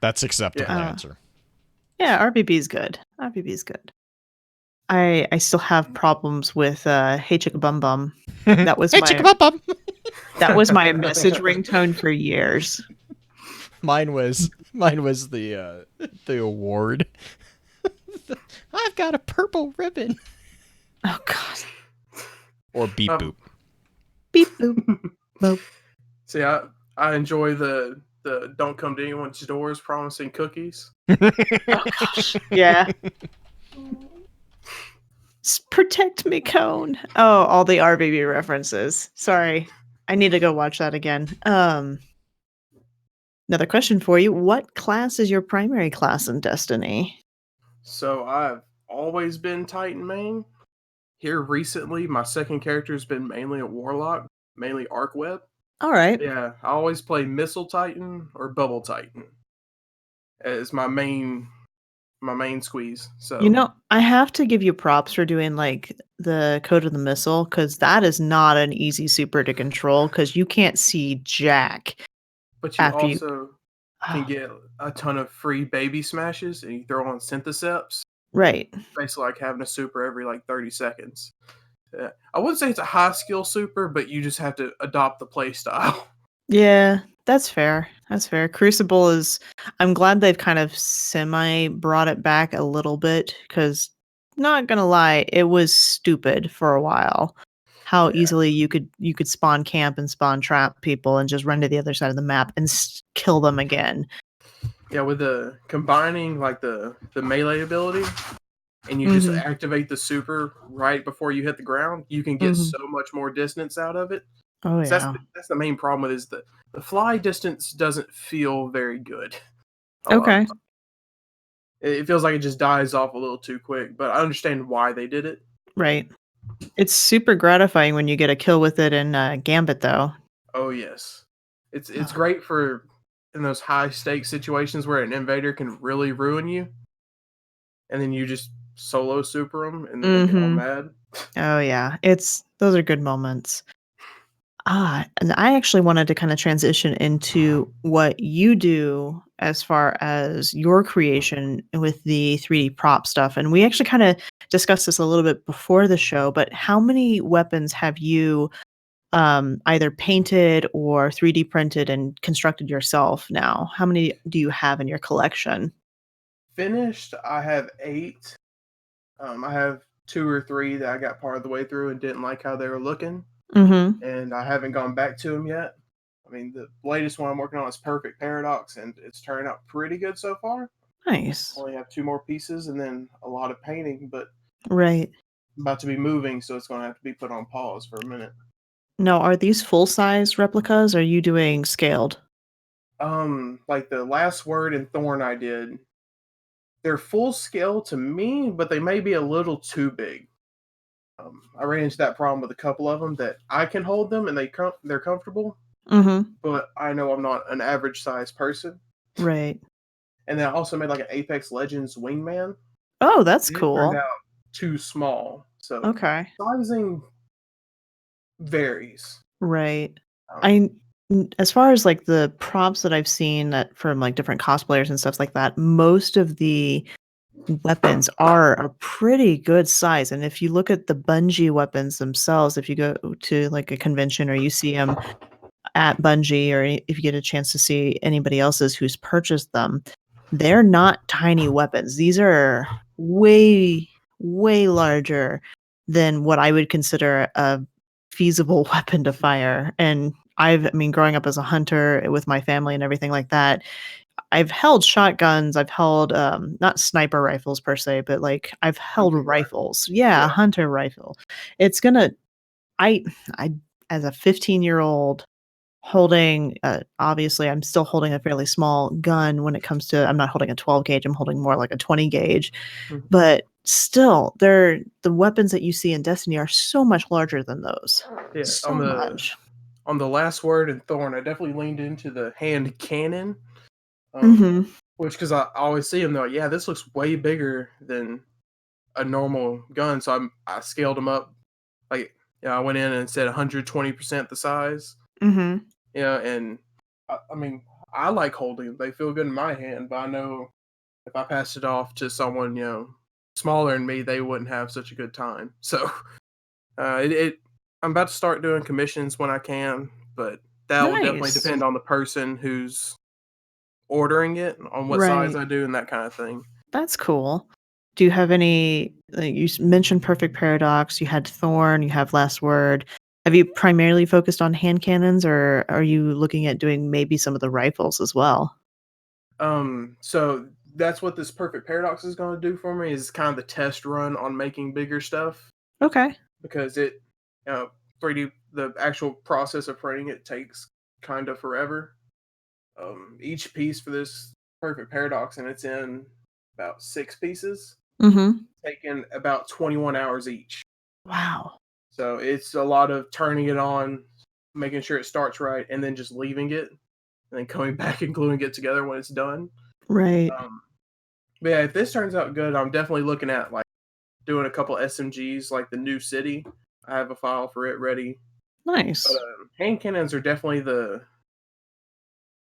that's acceptable answer. Yeah, RBB's good. RBB's good. I still have problems with Hey Chicka Bum Bum. That was Chicka Bum Bum. That was my message ringtone for years. Mine was the award. I've got a purple ribbon. Oh god. Or beep boop. Beep boop. Boop. See, I enjoy the don't come to anyone's doors promising cookies. Oh gosh. Yeah. Protect me, Cone. Oh, all the RBB references. Sorry. I need to go watch that again. Another question for you. What class is your primary class in Destiny? So I've always been Titan main. Here recently, my second character has been mainly a Warlock, mainly Arc Web. All right. Yeah, I always play Missile Titan or Bubble Titan as my main squeeze. So I have to give you props for doing like the Code of the Missile, because that is not an easy super to control because you can't see jack. But you also can get a ton of free baby smashes, and you throw on Syntheseps. Right. Basically like having a super every like 30 seconds. I wouldn't say it's a high skill super, but you just have to adopt the play style. Yeah, that's fair. That's fair. Crucible is, I'm glad they've kind of semi brought it back a little bit, because not gonna lie, it was stupid for a while. How easily you could spawn camp and spawn trap people and just run to the other side of the map and kill them again. Yeah, with the combining like the melee ability, and you just activate the super right before you hit the ground, you can get so much more distance out of it. Oh yeah. That's the main problem with it, is the fly distance doesn't feel very good. Okay. It feels like it just dies off a little too quick, but I understand why they did it. Right. It's super gratifying when you get a kill with it in Gambit, though. Oh yes, it's great for in those high stakes situations where an invader can really ruin you, and then you just solo super them and then get all mad. Oh yeah, those are good moments. And I actually wanted to kind of transition into what you do as far as your creation with the 3D prop stuff. And we actually kind of discussed this a little bit before the show, but how many weapons have you either painted or 3D printed and constructed yourself now? How many do you have in your collection? Finished, I have 8. I have 2 or 3 that I got part of the way through and didn't like how they were looking. And I haven't gone back to them yet. I mean, the latest one I'm working on is Perfect Paradox, and it's turning out pretty good so far. Nice. Only have 2 more pieces and then a lot of painting, but right. I'm about to be moving, so it's going to have to be put on pause for a minute. Now, are these full-size replicas, or are you doing scaled? Like the last word and thorn I did, they're full scale to me, but they may be a little too big. I ran into that problem with a couple of them that I can hold them and they're comfortable, Mhm. but I know I'm not an average size person. Right. And then I also made like an Apex Legends wingman. Oh, that's It turned cool. out too small, so Okay. sizing varies. Right. Um, I as far as, like, the props that I've seen that from, like, different cosplayers and stuff like that, most of the weapons are a pretty good size, and if you look at the Bungie weapons themselves, if you go to, like, a convention or you see them at Bungie or if you get a chance to see anybody else's who's purchased them, they're not tiny weapons. These are way, way larger than what I would consider a feasible weapon to fire. And I mean, growing up as a hunter with my family and everything like that, I've held shotguns. I've held not sniper rifles per se, but like I've held hunting rifle. rifles. Yeah, a Yeah. hunter rifle. It's gonna. I I as a 15-year-old holding, obviously, I'm still holding a fairly small gun when it comes to I'm not holding a 12 gauge, I'm holding more like a 20 gauge, Mhm. but still, the weapons that you see in Destiny are so much larger than those. Yeah, So much. on the last word and thorn, I definitely leaned into the hand cannon. Mhm. Which because I always see them, they're like, yeah, this looks way bigger than a normal gun. So I scaled them up. Like, I went in and said 120% the size. Mhm. And I mean, I like holding them. They feel good in my hand, but I know if I passed it off to someone, smaller than me, they wouldn't have such a good time. So I'm about to start doing commissions when I can, but that will definitely Nice. depend on the person who's ordering it, on what size Right. I do, and that kind of thing. That's cool. Do you have any like, you mentioned Perfect Paradox, you had Thorn, you have Last Word. Have you primarily focused on hand cannons, or are you looking at doing maybe some of the rifles as well? So that's what this Perfect Paradox is going to do for me, is kind of the test run on making bigger stuff, Okay. because 3D, the actual process of printing it takes kind of forever. Each piece for this Perfect Paradox, and it's in about 6 pieces, Mhm. taking about 21 hours each. Wow. So it's a lot of turning it on, making sure it starts right, and then just leaving it, and then coming back and gluing it together when it's done. Right. Um, but yeah, if this turns out good, I'm definitely looking at like doing a couple SMGs, like the New City. I have a file for it ready. But Nice. hand cannons are definitely the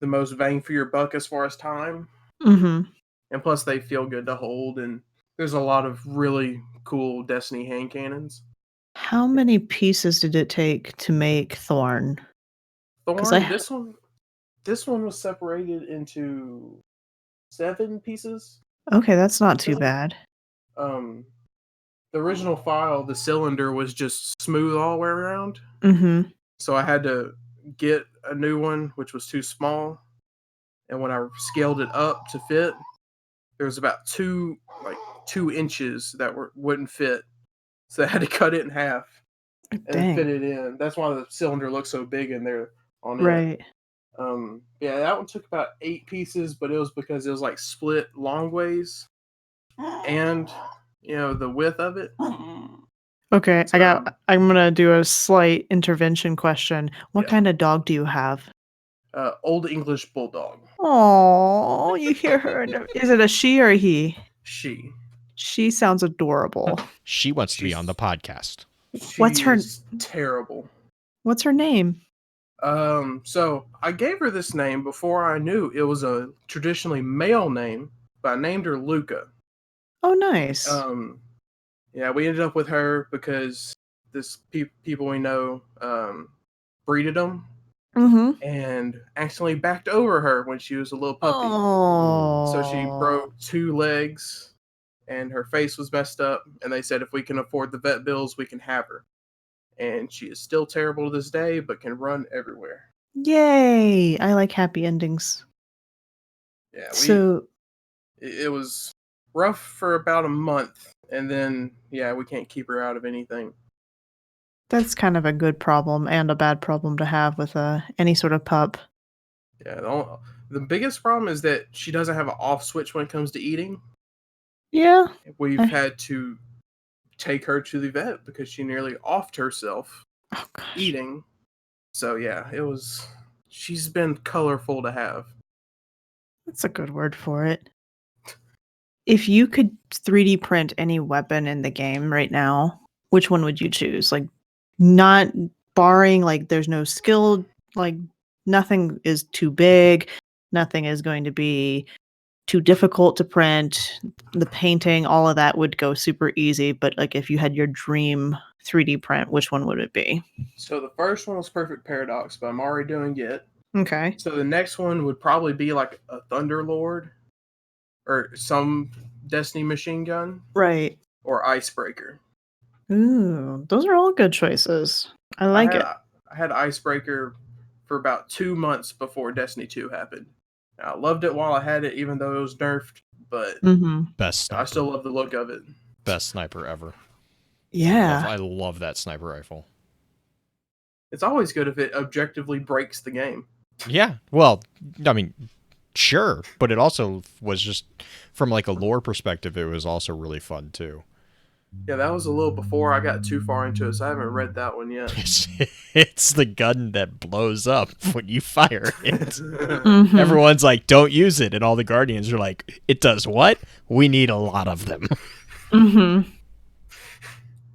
most bang for your buck as far as time, Mhm. and plus they feel good to hold. And there's a lot of really cool Destiny hand cannons. How many pieces did it take to make Thorn? 'Cause Thorn, I this one was separated into 7 pieces. okay, that's not too Really. bad. Um, the original file, the cylinder was just smooth all the way around, Mhm. so I had to get a new one, which was too small. And when I scaled it up to fit, there was about 2 inches that wouldn't fit, so I had to cut it in half and then fit Dang. it in. That's why the cylinder looks so big in there on it. Right. Yeah, that one took about 8 pieces, but it was because it was like split long ways, and the width of it. Okay, So I'm gonna do a slight intervention question. What yeah, kind of dog do you have? Old English Bulldog. Oh, you hear her is it a she or a he? She She sounds adorable. She wants to be on the she's podcast. What's she her is terrible. what's her name? So I gave her this name before I knew it was a traditionally male name, but I named her Luca. Oh, nice. Um, yeah, we ended up with her because this people we know breeded them Mhm. and accidentally backed over her when she was a little puppy. So she Oh. broke 2 legs and her face was messed up. And they said if we can afford the vet bills, we can have her. And she is still terrible to this day, but can run everywhere. Yay! I like happy endings. Yeah, So it was rough for about a month, and then yeah, we can't keep her out of anything. That's kind of a good problem and a bad problem to have with any sort of pup. Yeah, the biggest problem is that she doesn't have an off switch when it comes to eating. Yeah. We've had to take her to the vet because she nearly offed herself eating. So yeah, she's been colorful to have. That's a good word for it. If you could 3D print any weapon in the game right now, which one would you choose? Like, not barring, like, there's no skill, like, nothing is too big, nothing is going to be too difficult to print. The painting, all of that would go super easy, but, like, if you had your dream 3D print, which one would it be? So the first one was Perfect Paradox, but I'm already doing it. Okay. So the next one would probably be like a Thunderlord or some Destiny machine gun. Right. Or Icebreaker. Ooh, those are all good choices. I like it. I had Icebreaker for about 2 months before Destiny 2 happened. I loved it while I had it, even though it was nerfed, but best sniper. I still love the look of it. Best sniper ever. Yeah. I love that sniper rifle. It's always good if it objectively breaks the game. Yeah, well, I mean, sure, but it also was just, from like a lore perspective, it was also really fun too. Yeah, that was a little before I got too far into it, so I haven't read that one yet. It's the gun that blows up when you fire it. Everyone's like, don't use it, and all the Guardians are like, it does what? We need a lot of them.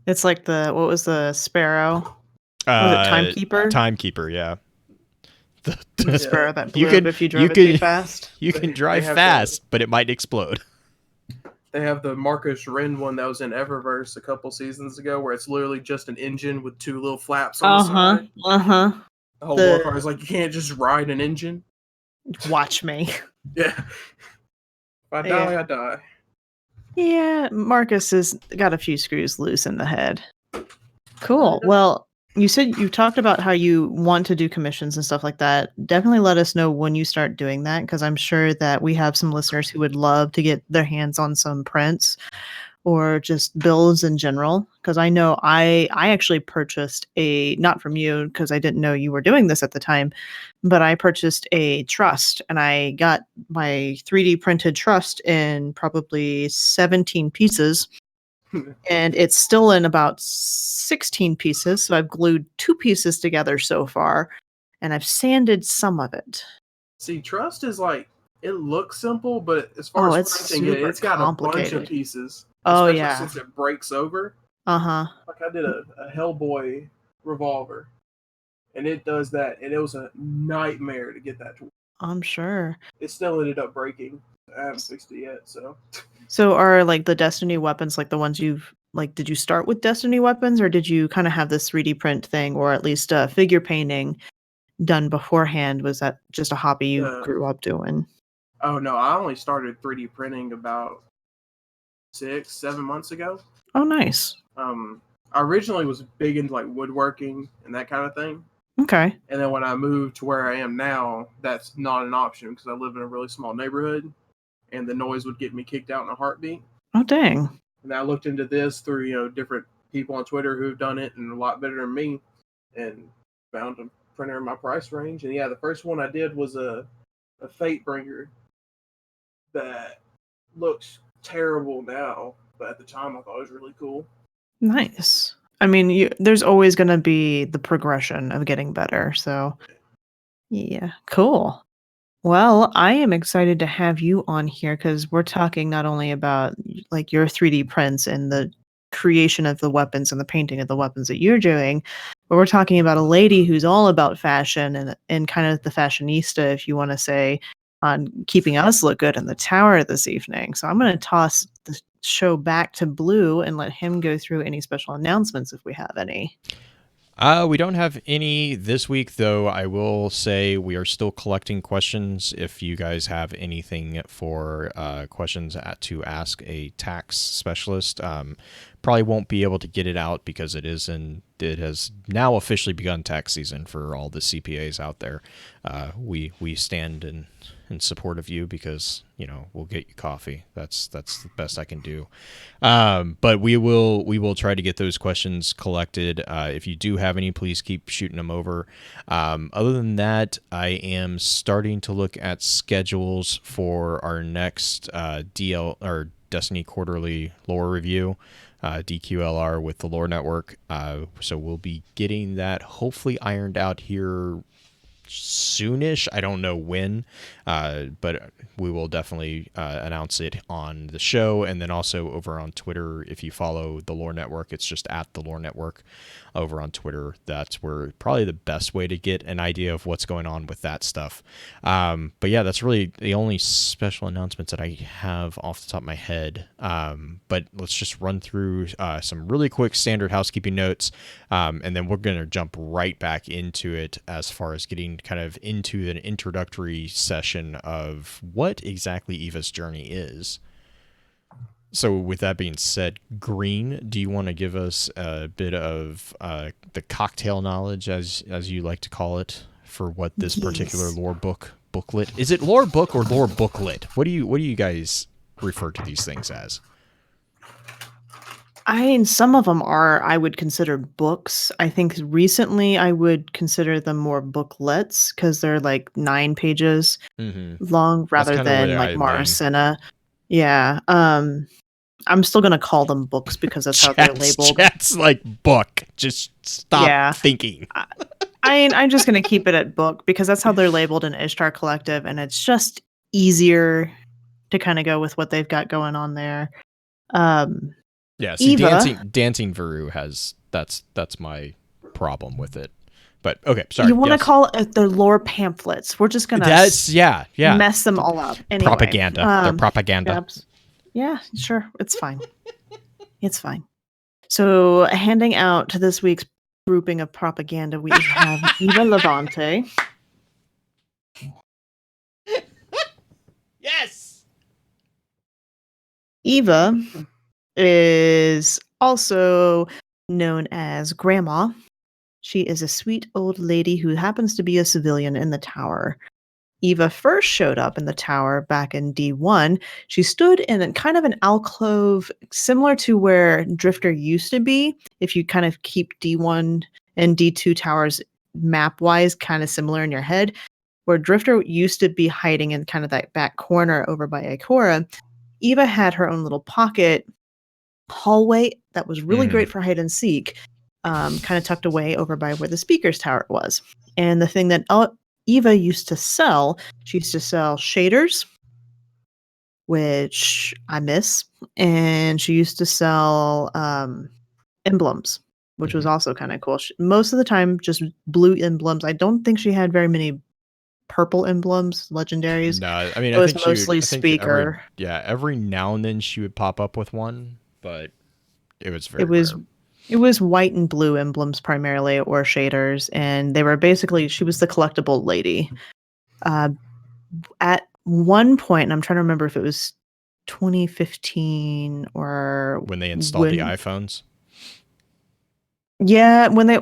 It's like what was the Sparrow? Was it Timekeeper? Timekeeper, yeah. The Sparrow that blew up if you drove it too fast? You can drive fast, but it might explode. They have the Marcus Wren one that was in Eververse a couple seasons ago, where it's literally just an engine with 2 little flaps on the side. The whole warfare is like, you can't just ride an engine. Watch me. Yeah. If I die, I die. Yeah, Marcus has got a few screws loose in the head. Cool. Well, you said you talked about how you want to do commissions and stuff like that. Definitely let us know when you start doing that, because I'm sure that we have some listeners who would love to get their hands on some prints or just builds in general. Because I know I actually purchased not from you, because I didn't know you were doing this at the time, but I purchased a trust, and I got my 3D printed trust in probably 17 pieces. And it's still in about 16 pieces. So I've glued 2 pieces together so far, and I've sanded some of it. See, trust is like, it looks simple, but as far as printing it, it's got a bunch of pieces. Especially since it breaks over. Like I did a Hellboy revolver, and it does that, and it was a nightmare to get that to work. I'm sure. It still ended up breaking. I haven't fixed it yet, so. So are like the Destiny weapons like the ones you've like? Did you start with Destiny weapons, or did you kind of have this 3D print thing, or at least figure painting done beforehand? Was that just a hobby you grew up doing? Oh no, I only started 3D printing about 6-7 months ago. Oh, nice. I originally was big into like woodworking and that kind of thing. Okay. And then when I moved to where I am now, that's not an option because I live in a really small neighborhood, and the noise would get me kicked out in a heartbeat. Oh, dang. And I looked into this through, different people on Twitter who've done it and a lot better than me, and found a printer in my price range. And yeah, the first one I did was a Fatebringer that looks terrible now, but at the time I thought it was really cool. Nice. I mean, there's always going to be the progression of getting better. So, yeah, cool. Well, I am excited to have you on here because we're talking not only about like your 3D prints and the creation of the weapons and the painting of the weapons that you're doing, but we're talking about a lady who's all about fashion and kind of the fashionista, if you want to say, on keeping us look good in the tower this evening. So I'm going to toss the show back to Blue and let him go through any special announcements if we have any. We don't have any this week, though. I will say we are still collecting questions. If you guys have anything for questions to ask a tax specialist, probably won't be able to get it out because it has now officially begun tax season for all the CPAs out there. We stand in support of you because, we'll get you coffee. That's the best I can do. But we will try to get those questions collected. If you do have any, please keep shooting them over. Other than that, I am starting to look at schedules for our next DL or Destiny Quarterly Lore Review, DQLR with the Lore Network. So we'll be getting that hopefully ironed out here soonish. I don't know when, but we will definitely announce it on the show, and then also over on Twitter. If you follow the Lore Network, it's just at the Lore Network over on Twitter. That's where probably the best way to get an idea of what's going on with that stuff. But yeah, that's really the only special announcements that I have off the top of my head. But let's just run through some really quick standard housekeeping notes, and then we're going to jump right back into it as far as getting kind of into an introductory session of what exactly Eva's journey is. So with that being said, Green, do you want to give us a bit of the cocktail knowledge, as you like to call it, for what this particular lore booklet? Is it lore book or lore booklet? What do you guys refer to these things as? I mean, some of them I would consider books. I think recently I would consider them more booklets because they're like 9 pages long rather than like Maracena. Yeah. I'm still going to call them books because that's how they're labeled. That's like book. Just stop thinking. I'm just going to keep it at book because that's how they're labeled in Ishtar Collective, and it's just easier to kind of go with what they've got going on there. Yeah, see, Dancing Veru has that's my problem with it. But okay, sorry. You want to call it the lore pamphlets? We're just gonna mess them all up. Anyway, propaganda. They're propaganda. Yeah, sure, it's fine. It's fine. So, handing out to this week's grouping of propaganda, we have Eva Levante. Yes. Eva is also known as Grandma. She is a sweet old lady who happens to be a civilian in the tower. Eva first showed up in the tower back in D1. She stood in kind of an alcove similar to where Drifter used to be. If you kind of keep D1 and D2 towers map-wise kind of similar in your head, where Drifter used to be hiding in kind of that back corner over by Ikora, Eva had her own little pocket hallway that was really great for hide and seek, kind of tucked away over by where the speaker's tower was. And the thing that Eva used to sell, she used to sell shaders, which I miss, and she used to sell emblems, which was also kind of cool. Most of the time, just blue emblems. I don't think she had very many purple emblems, legendaries. No, I mean, it was mostly speaker. Every now and then she would pop up with one, but it was very rare. It was white and blue emblems primarily, or shaders, and they were basically, she was the collectible lady. At one point, and I'm trying to remember if it was 2015 or when they installed the iPhones. Yeah, when they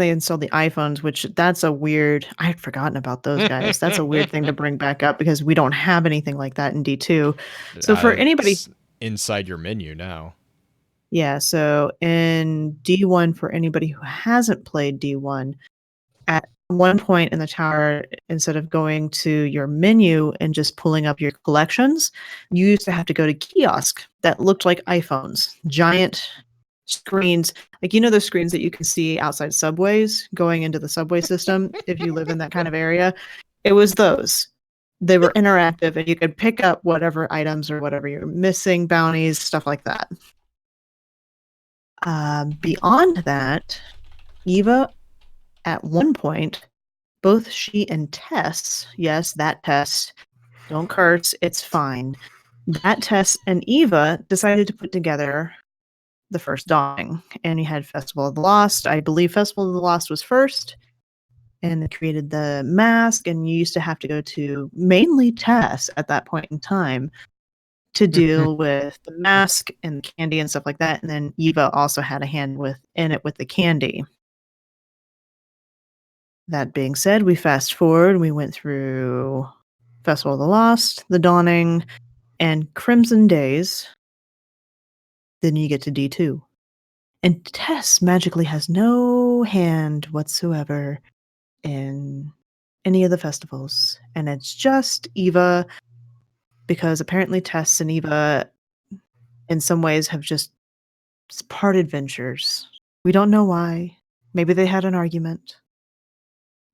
installed the iPhones, which that's a weird. I had forgotten about those guys. That's a weird thing to bring back up because we don't have anything like that in D2. So for anybody inside your menu now. Yeah, so in D1, for anybody who hasn't played D1, at one point in the tower, instead of going to your menu and just pulling up your collections, you used to have to go to kiosk that looked like iPhones, giant screens, like those screens that you can see outside subways going into the subway system if you live in that kind of area. It was those. They were interactive, and you could pick up whatever items or whatever you're missing, bounties, stuff like that. Beyond that, Eva, at one point, both she and Tess, yes, that Tess, don't curse, it's fine. That Tess and Eva decided to put together the first dawning, and you had Festival of the Lost. I believe Festival of the Lost was first, and they created the mask, and you used to have to go to mainly Tess at that point in time to deal with the mask and the candy and stuff like that. And then Eva also had a hand in it with the candy. That being said, we fast forward. We went through Festival of the Lost, The Dawning, and Crimson Days. Then you get to D2. And Tess magically has no hand whatsoever in any of the festivals. And it's just Eva, because apparently Tess and Eva, in some ways, have just parted ventures. We don't know why. Maybe they had an argument,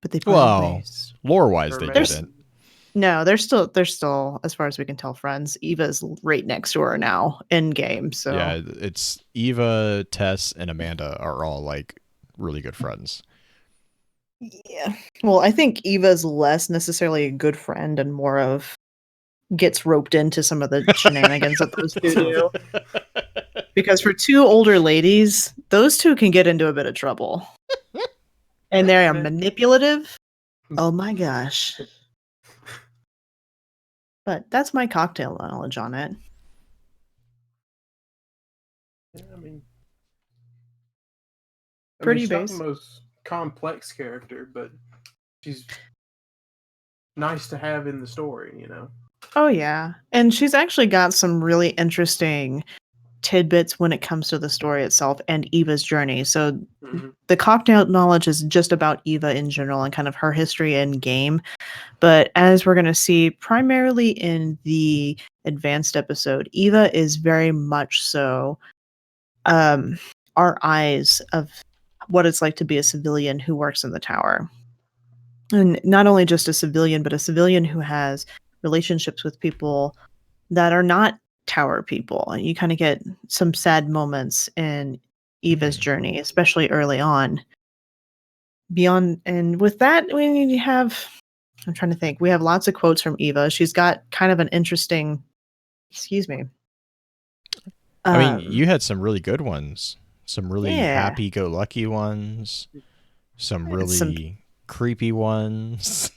but they parted ways. Lore-wise, they didn't. No, they're still, as far as we can tell, friends. Eva's right next to her now in game. So yeah, it's Eva, Tess, and Amanda are all like really good friends. Yeah. Well, I think Eva's less necessarily a good friend and more of gets roped into some of the shenanigans that those two do. Because for two older ladies, those two can get into a bit of trouble. And they are manipulative. Oh my gosh. But that's my cocktail knowledge on it. Yeah, I mean, Pretty she's not base. the most complex character, but she's nice to have in the story, you know? Oh, yeah. And she's actually got some really interesting tidbits when it comes to the story itself and Eva's journey. So the cocktail knowledge is just about Eva in general and kind of her history in game. But as we're going to see primarily in the advanced episode, Eva is very much so our eyes of what it's like to be a civilian who works in the tower. And not only just a civilian, but a civilian who has relationships with people that are not tower people. And you kind of get some sad moments in Eva's journey, especially early on. Beyond, and with that, we have, I'm trying to think, we have lots of quotes from Eva. She's got kind of an interesting, excuse me. I mean, you had some really good ones, some really happy-go-lucky ones, some really creepy ones.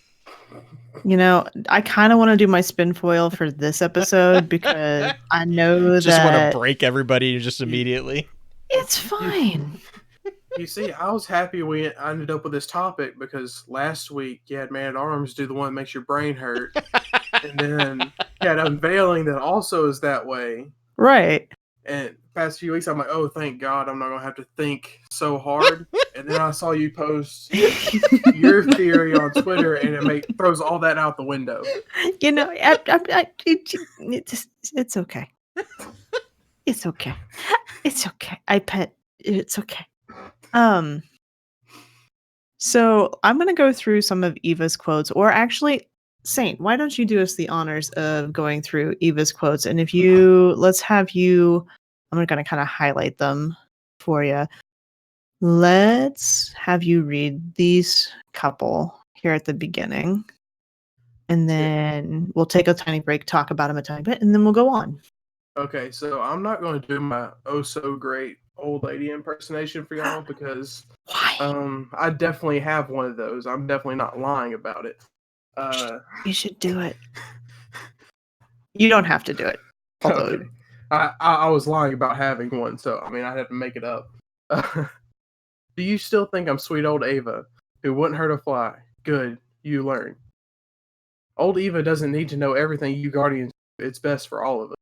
You know, I kind of want to do my spin foil for this episode because I know just want to break everybody just immediately. It's fine. You see, I was happy we ended up with this topic because last week you had Man-at-Arms do the one that makes your brain hurt. And then you had Unveiling that also is that way. Right. And past few weeks, I'm like, oh, thank God I'm not going to have to think so hard. And then I saw you post your theory on Twitter, and it throws all that out the window. You know, it's okay. It's okay. It's okay. It's okay. So I'm going to go through some of Eva's quotes, or actually, Saint, why don't you do us the honors of going through Eva's quotes? And if you, let's have you, I'm going to kind of highlight them for you. Let's have you read these couple here at the beginning. And then we'll take a tiny break, talk about them a tiny bit, and then we'll go on. Okay, so I'm not going to do my oh-so-great old lady impersonation for y'all because I definitely have one of those. I'm definitely not lying about it. You should do it. You don't have to do it. Although okay. I was lying about having one, so I mean I had to make it up. Do you still think I'm sweet old Ava, who wouldn't hurt a fly? Good, you learn. Old Eva doesn't need to know everything you guardians do. It's best for all of us.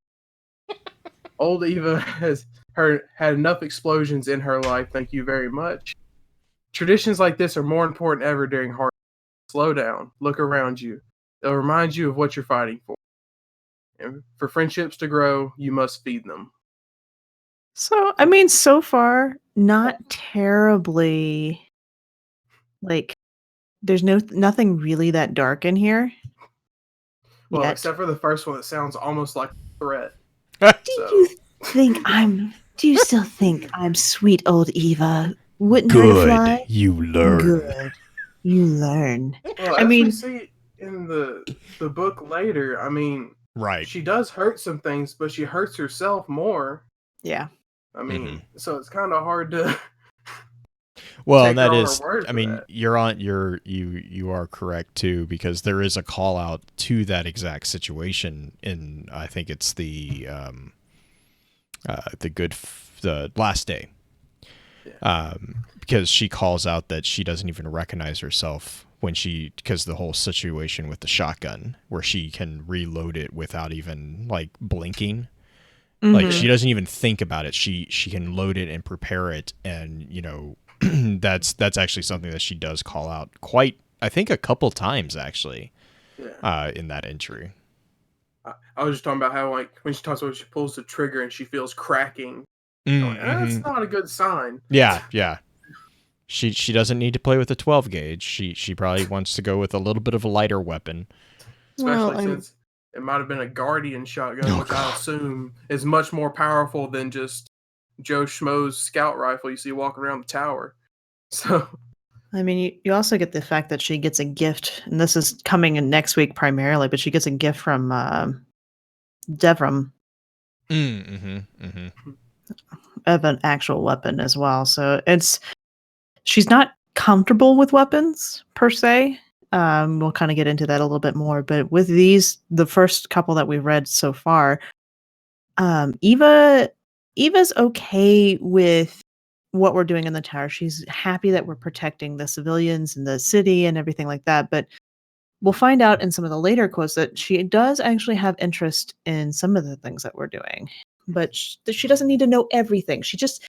Old Eva has had enough explosions in her life, thank you very much. Traditions like this are more important ever during hard. Slow down, look around you. They'll remind you of what you're fighting for. And for friendships to grow, you must feed them. So, I mean, so far, not terribly, like, there's nothing really that dark in here. Well, except for the first one that sounds almost like a threat. Do you still think I'm sweet old Eva? Wouldn't hurt a fly? You learn. Good. You learn. Well, I mean, we see in the book later, I mean, right. She does hurt some things, but she hurts herself more. Yeah. I mean, so it's kind of hard to. Well, and that is, I mean, you are correct too, because there is a call out to that exact situation in, I think it's the last day, because she calls out that she doesn't even recognize herself because the whole situation with the shotgun where she can reload it without even like blinking. Like she doesn't even think about it. She can load it and prepare it, and that's actually something that she does call out quite, I think, a couple times actually. Yeah. In that entry. I was just talking about how like when she talks about she pulls the trigger and she feels cracking. That's not a good sign. Yeah. She doesn't need to play with a 12 gauge. She probably wants to go with a little bit of a lighter weapon. Especially since it might have been a Guardian shotgun, which I assume is much more powerful than just Joe Schmo's scout rifle you see walking around the tower. So, I mean, you also get the fact that she gets a gift, and this is coming in next week primarily, but she gets a gift from Devram of an actual weapon as well. So she's not comfortable with weapons per se. We'll kind of get into that a little bit more, but with the first couple that we've read so far, Eva's okay with what we're doing in the tower. She's happy that we're protecting the civilians in the city and everything like that. But we'll find out in some of the later quotes that she does actually have interest in some of the things that we're doing, but she doesn't need to know everything. She just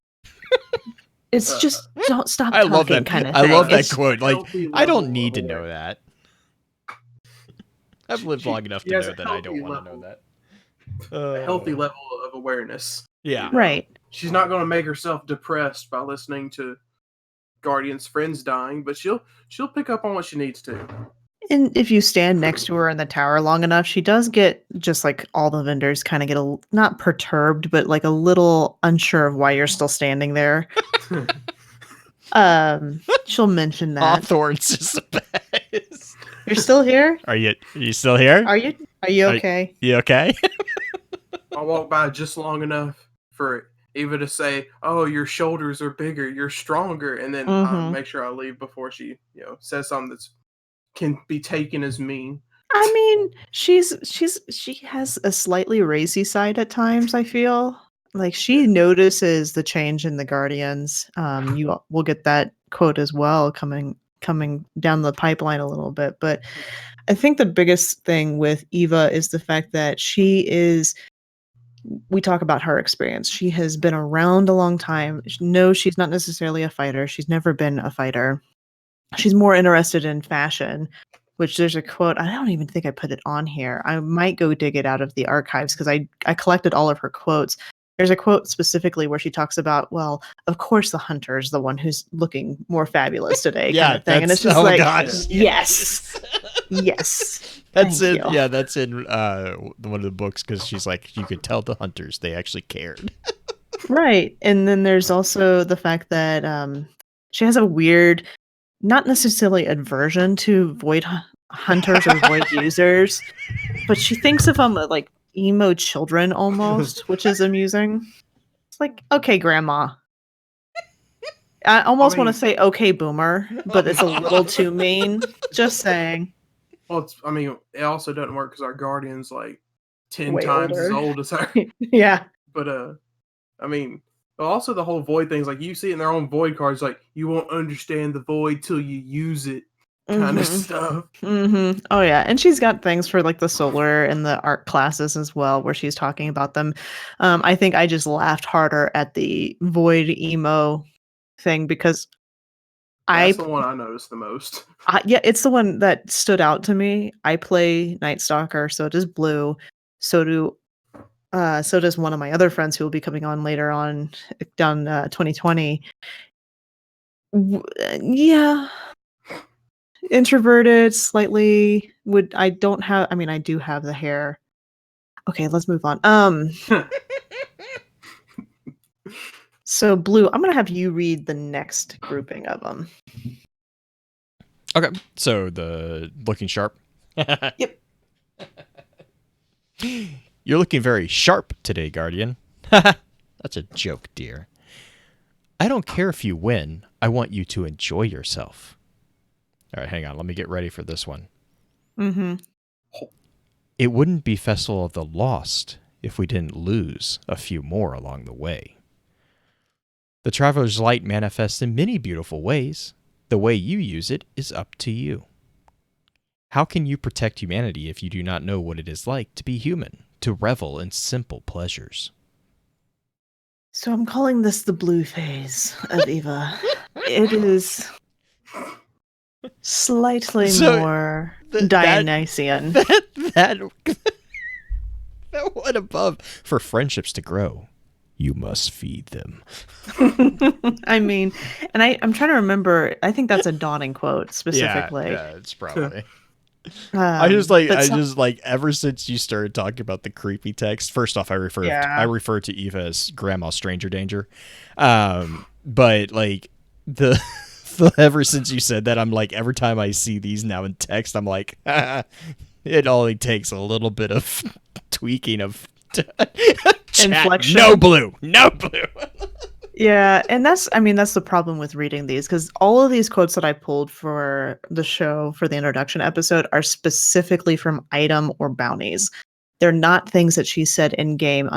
it's just don't stop talking. Love that kind of thing. I love that it's quote. Like, I don't need to know that. I've lived long enough to know that I don't want to know that. A healthy level of awareness. Yeah. Right. She's not going to make herself depressed by listening to Guardian's friends dying, but she'll pick up on what she needs to. And if you stand next to her in the tower long enough, she does get, just like all the vendors, kind of get not perturbed, but like a little unsure of why you're still standing there. She'll mention that. Hawthorne's is the best. You're still here? Are you still here? Are you okay? You okay? I'll walk by just long enough for Eva to say, "Oh, your shoulders are bigger, you're stronger," and then make sure I leave before she, says something that's can be taken as mean. I mean, she has a slightly racy side at times, I feel. Like she notices the change in the Guardians. We'll get that quote as well coming down the pipeline a little bit, but I think the biggest thing with Eva is the fact that we talk about her experience. She has been around a long time. No, she's not necessarily a fighter. She's never been a fighter. She's more interested in fashion, which there's a quote. I don't even think I put it on here. I might go dig it out of the archives because I collected all of her quotes. There's a quote specifically where she talks about, well, of course the hunter is the one who's looking more fabulous today, kind of thing. And it's just yes. Yes. That's it. Yeah, that's in one of the books because she's like, you could tell the hunters, they actually cared. Right. And then there's also the fact that she has a weird, not necessarily aversion to void hunters or void users, but she thinks of them like emo children almost, which is amusing. It's like, okay, grandma. I almost want to say okay, boomer, but it's a little too mean. Just saying. Well, it also doesn't work because our Guardian's like 10 way times older. as old as her. Yeah. But also the whole void thing's like you see it in their own void cards, like you won't understand the void till you use it, kind of stuff. Mm-hmm. Oh yeah, and she's got things for like the solar and the art classes as well, where she's talking about them. I think I just laughed harder at the void emo thing because that's the one I noticed the most. Yeah, it's the one that stood out to me. I play Night Stalker, so does Blue. So does one of my other friends who will be coming on later on down 2020. Yeah. Introverted, slightly I do have the hair. Okay, let's move on. So Blue, I'm going to have you read the next grouping of them. Okay. So the looking sharp. Yep. You're looking very sharp today, Guardian. That's a joke, dear. I don't care if you win. I want you to enjoy yourself. All right, hang on. Let me get ready for this one. Mm-hmm. It wouldn't be Festival of the Lost if we didn't lose a few more along the way. The Traveler's Light manifests in many beautiful ways. The way you use it is up to you. How can you protect humanity if you do not know what it is like to be human, to revel in simple pleasures? So I'm calling this the blue phase of Eva. It is slightly more Dionysian. That one above. For friendships to grow, you must feed them. I mean, and I'm trying to remember. I think that's a Dawning quote specifically. Yeah, it's probably. I just like ever since you started talking about the creepy text. First off, I refer to Eva as Grandma Stranger Danger, but like the ever since you said that, I'm like, every time I see these now in text, I'm like, it only takes a little bit of tweaking of inflection. No blue. Yeah, and that's the problem with reading these, because all of these quotes that I pulled for the show for the introduction episode are specifically from item or bounties. They're not things that she said in game.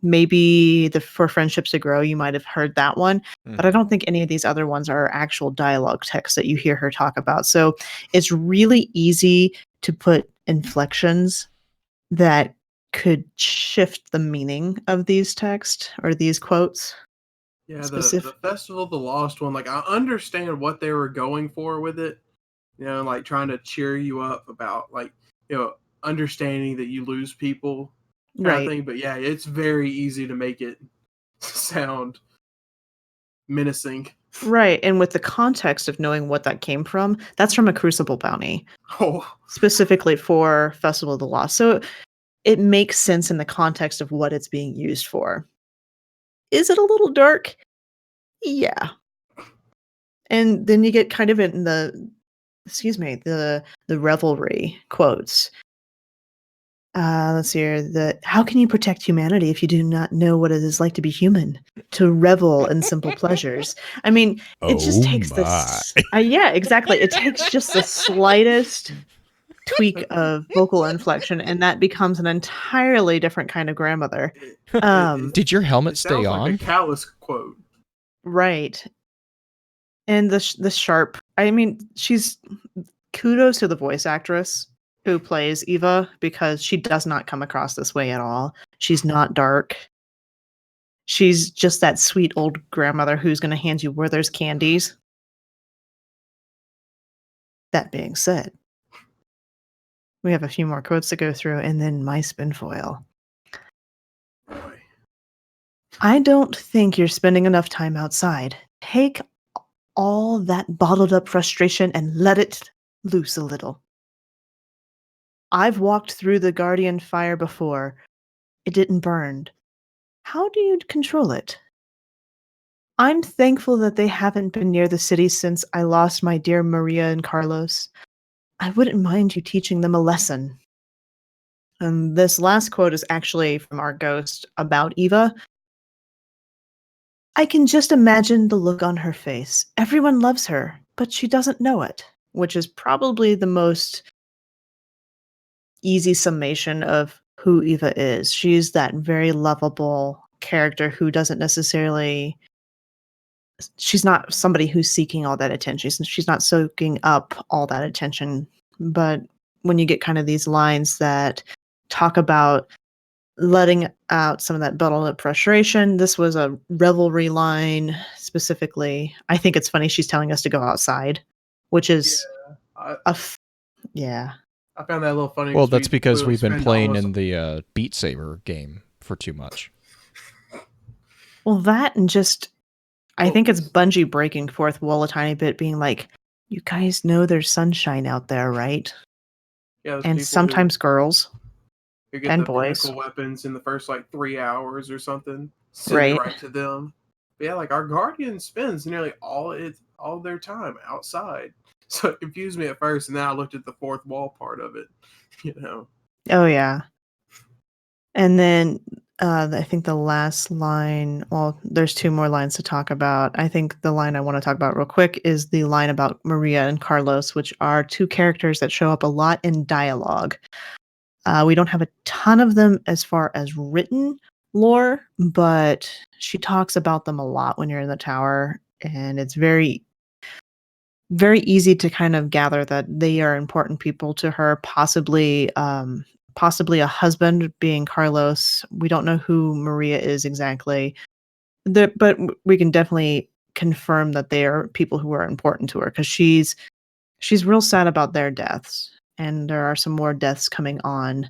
Maybe for friendships to grow, you might have heard that one, but I don't think any of these other ones are actual dialogue texts that you hear her talk about. So it's really easy to put inflections that could shift the meaning of these texts or these quotes. Yeah, the Festival of the Lost one, like, I understand what they were going for with it, like trying to cheer you up about, like, understanding that you lose people kind of thing. But yeah, it's very easy to make it sound menacing. Right, and with the context of knowing what that came from, that's from a Crucible bounty. Specifically for Festival of the Lost. So it makes sense in the context of what it's being used for. Is it a little dark? Yeah. And then you get kind of in the revelry quotes. Let's see here. How can you protect humanity if you do not know what it is like to be human? To revel in simple pleasures. I mean, it just takes this. Yeah, exactly. It takes just the slightest tweak of vocal inflection, and that becomes an entirely different kind of grandmother. Did your helmet stay on? Like a callous quote, right? And the sharp. I mean, she's kudos to the voice actress who plays Eva, because she does not come across this way at all. She's not dark. She's just that sweet old grandmother who's going to hand you Werther's candies. That being said, we have a few more quotes to go through, and then my spin foil. I don't think you're spending enough time outside. Take all that bottled up frustration and let it loose a little. I've walked through the Guardian fire before. It didn't burn. How do you control it? I'm thankful that they haven't been near the city since I lost my dear Maria and Carlos. I wouldn't mind you teaching them a lesson. And this last quote is actually from our ghost about Eva. I can just imagine the look on her face. Everyone loves her, but she doesn't know it, which is probably the most easy summation of who Eva is. She's that very lovable character who doesn't necessarily... She's not somebody who's seeking all that attention. She's not soaking up all that attention. But when you get kind of these lines that talk about letting out some of that bottled up frustration, this was a revelry line specifically. I think it's funny she's telling us to go outside, which is yeah. I found that a little funny. Well, that's because we've been playing in the Beat Saber game for too much. Well, that and just... I think it's Bungie breaking fourth wall a tiny bit, being like, you guys know there's sunshine out there, right? Yeah, and sometimes girls who get and the boys. pinnacle weapons in the first, 3 hours or something. Send it right to them. But yeah, our Guardian spends nearly all their time outside. So it confused me at first, and then I looked at the fourth wall part of it, Oh, yeah. And then... I think the last line, well, there's two more lines to talk about. I think the line I want to talk about real quick is the line about Maria and Carlos, which are two characters that show up a lot in dialogue. We don't have a ton of them as far as written lore, but she talks about them a lot when you're in the tower, and it's very... very easy to kind of gather that they are important people to her, possibly a husband being Carlos. We don't know who Maria is exactly. But we can definitely confirm that they are people who are important to her because she's real sad about their deaths, and there are some more deaths coming on.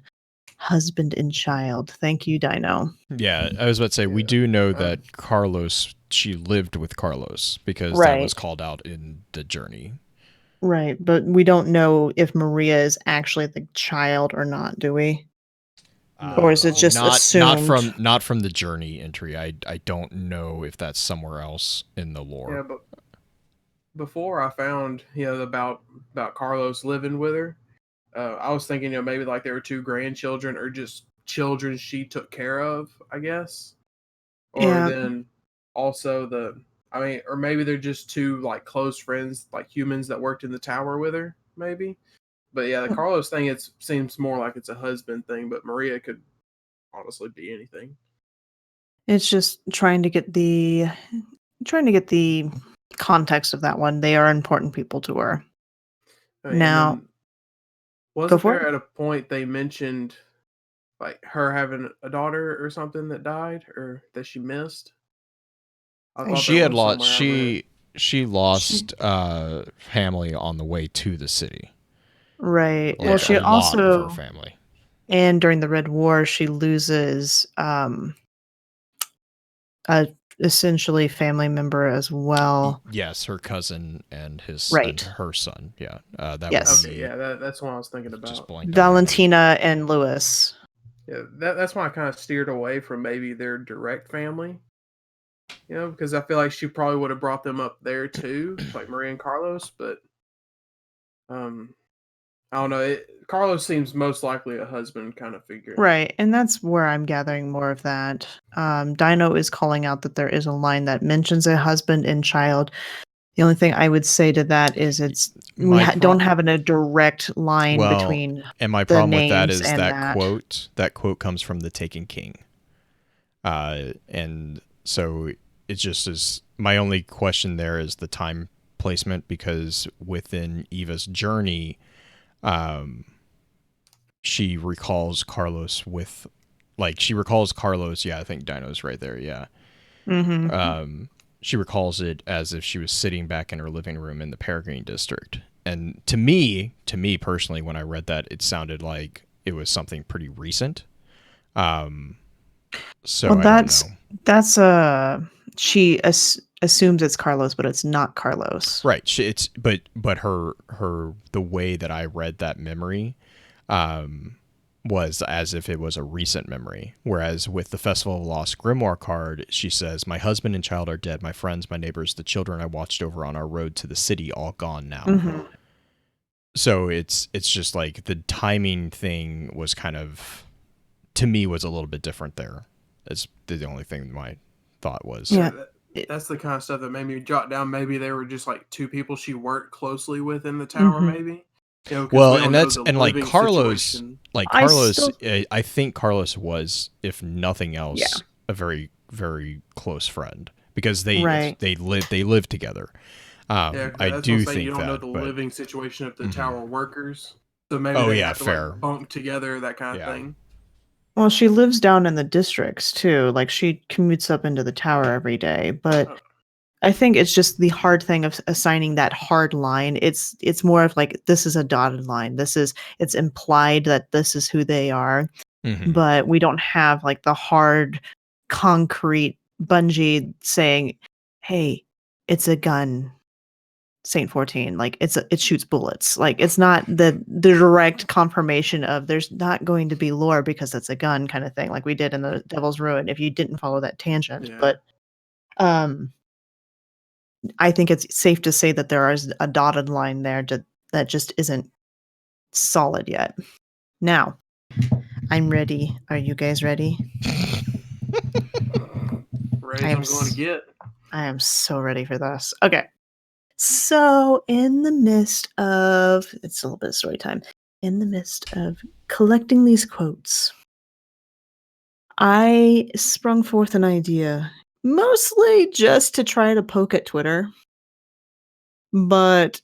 Husband and child. Thank you, Dino. Yeah, I was about to say, we do know that Carlos, she lived with Carlos because that was Right. called out in the journey. Right, but we don't know if Maria is actually the child or not, do we? Or is it just assumed? Not from the journey entry. I don't know if that's somewhere else in the lore. Yeah, but before I found about Carlos living with her, I was thinking maybe like there were 2 grandchildren or just children she took care of, I guess. Or then also or maybe they're just 2 like close friends, like humans that worked in the tower with her, maybe. But yeah, the Carlos thing, it seems more like it's a husband thing, but Maria could honestly be anything. It's just trying to get the context of that one. They are important people to her. Now, wasn't there at a point they mentioned like her having a daughter or something that died or that she missed? She had lost. She lost family on the way to the city. Right. Like, well, she also lot of her family. And during the Red War, she loses a essentially family member as well. Yes, her cousin and and her son. Yeah, that yes. Okay, yeah, that's what I was thinking about. Just Valentina and Louis. Yeah, that's why I kind of steered away from maybe their direct family. Because I feel like she probably would have brought them up there too, like Maria and Carlos. But I don't know. Carlos seems most likely a husband kind of figure. Right, and that's where I'm gathering more of that. Dino is calling out that there is a line that mentions a husband and child. The only thing I would say to that is we don't have a direct line between and my problem with that is that quote comes from the Taken King. And so it just is, my only question there is the time placement, because within Eva's journey, she recalls Carlos with, like, yeah, I think Dino's right there, yeah. Mm-hmm. She recalls it as if she was sitting back in her living room in the Peregrine district. And to me personally, when I read that, it sounded like it was something pretty recent. So well, I don't know. She assumes it's Carlos, but it's not Carlos. Right. But her the way that I read that memory was as if it was a recent memory. Whereas with the Festival of Lost Grimoire card, she says, "My husband and child are dead. My friends, my neighbors, the children I watched over on our road to the city, all gone now." Mm-hmm. So it's just like the timing thing was kind of, to me, was a little bit different there. That's the only thing my thought was. Yeah. That's the kind of stuff that made me jot down. Maybe they were just like 2 people she worked closely with in the tower, maybe. Well, and like Carlos, I think Carlos was, if nothing else, a very, very close friend, because they lived together. I do think you don't know the living situation of the tower workers, so maybe they have to like bunk together, that kind of thing. Well, she lives down in the districts too. Like, she commutes up into the tower every day, but I think it's just the hard thing of assigning that hard line. It's more of like, this is a dotted line. It's implied that this is who they are, but we don't have like the hard, concrete Bungie saying, "Hey, it's a gun, Saint 14. Like, it shoots bullets." Like, it's not the direct confirmation of there's not going to be lore because it's a gun kind of thing, like we did in the Devil's Ruin. If you didn't follow that tangent, but I think it's safe to say that there is a dotted line there that just isn't solid yet. Now, I'm ready. Are you guys ready? Ready as I'm going to get. I am so ready for this. Okay. So, in the midst of, it's a little bit of story time. In the midst of collecting these quotes, I sprung forth an idea, mostly just to try to poke at Twitter. But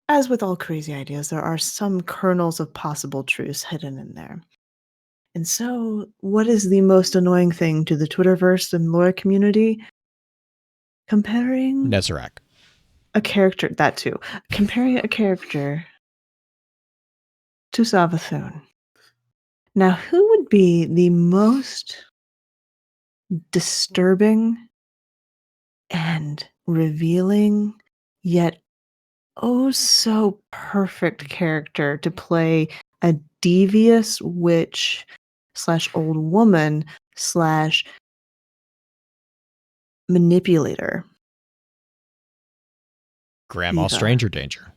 as with all crazy ideas, there are some kernels of possible truths hidden in there. And so, what is the most annoying thing to the Twitterverse and lore community? Comparing Nezarec. a character, that too. Comparing a character to Savathun. Now, who would be the most disturbing and revealing, yet oh so perfect character to play a devious witch / old woman / manipulator? Grandma Eva. Stranger Danger.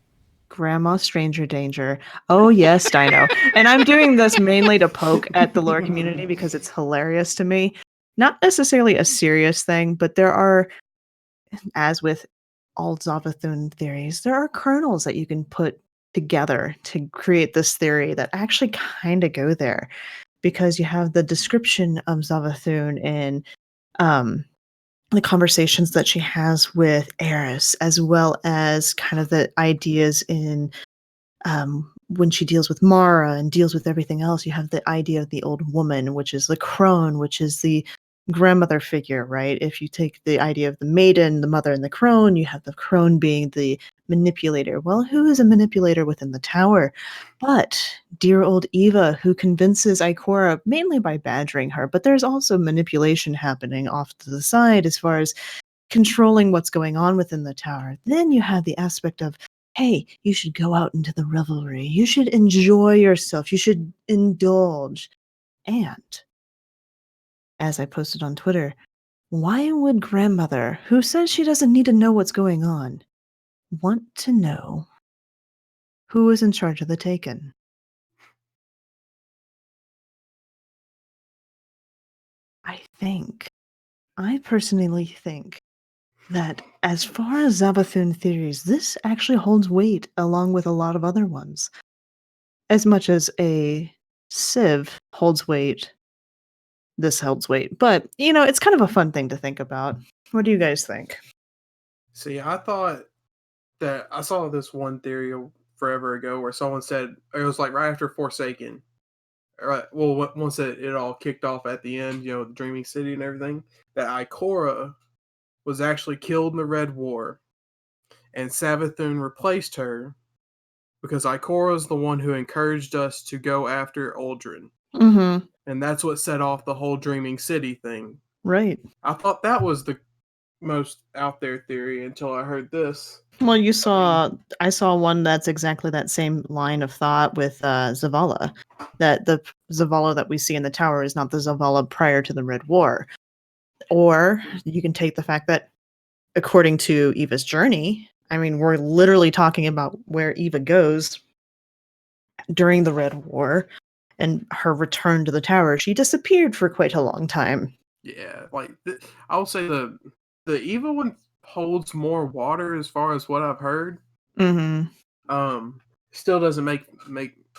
Grandma Stranger Danger. Oh, yes, Dino. And I'm doing this mainly to poke at the lore community because it's hilarious to me. Not necessarily a serious thing, but there are, as with all Zavathun theories, there are kernels that you can put together to create this theory that actually kind of go there. Because you have the description of Zavathun in the conversations that she has with Eris, as well as kind of the ideas in when she deals with Mara and deals with everything else. You have the idea of the old woman, which is the crone, which is the grandmother figure, right? If you take the idea of the maiden, the mother, and the crone, you have the crone being the manipulator. Well, who is a manipulator within the tower? But dear old Eva, who convinces Ikora mainly by badgering her, but there's also manipulation happening off to the side as far as controlling what's going on within the tower. Then you have the aspect of, hey, you should go out into the revelry. You should enjoy yourself. You should indulge. And as I posted on Twitter, why would grandmother, who says she doesn't need to know what's going on, want to know who is in charge of the Taken? I personally think that as far as Zavathun theories, this actually holds weight along with a lot of other ones. As much as a sieve holds weight, this holds weight. But, it's kind of a fun thing to think about. What do you guys think? See, I thought that I saw this one theory forever ago where someone said it was like right after Forsaken. Right. Well, once it all kicked off at the end, the Dreaming City and everything, that Ikora was actually killed in the Red War, and Savathun replaced her because Ikora is the one who encouraged us to go after Uldren. Mm-hmm. And that's what set off the whole Dreaming City thing. Right. I thought that was the most out there theory until I heard this. Well, I saw one that's exactly that same line of thought with Zavala, that the Zavala that we see in the tower is not the Zavala prior to the Red War. Or you can take the fact that, according to Eva's journey, I mean, we're literally talking about where Eva goes during the Red War and her return to the tower. She disappeared for quite a long time. Yeah, I will say the Eva one holds more water as far as what I've heard. Mm-hmm. Still doesn't make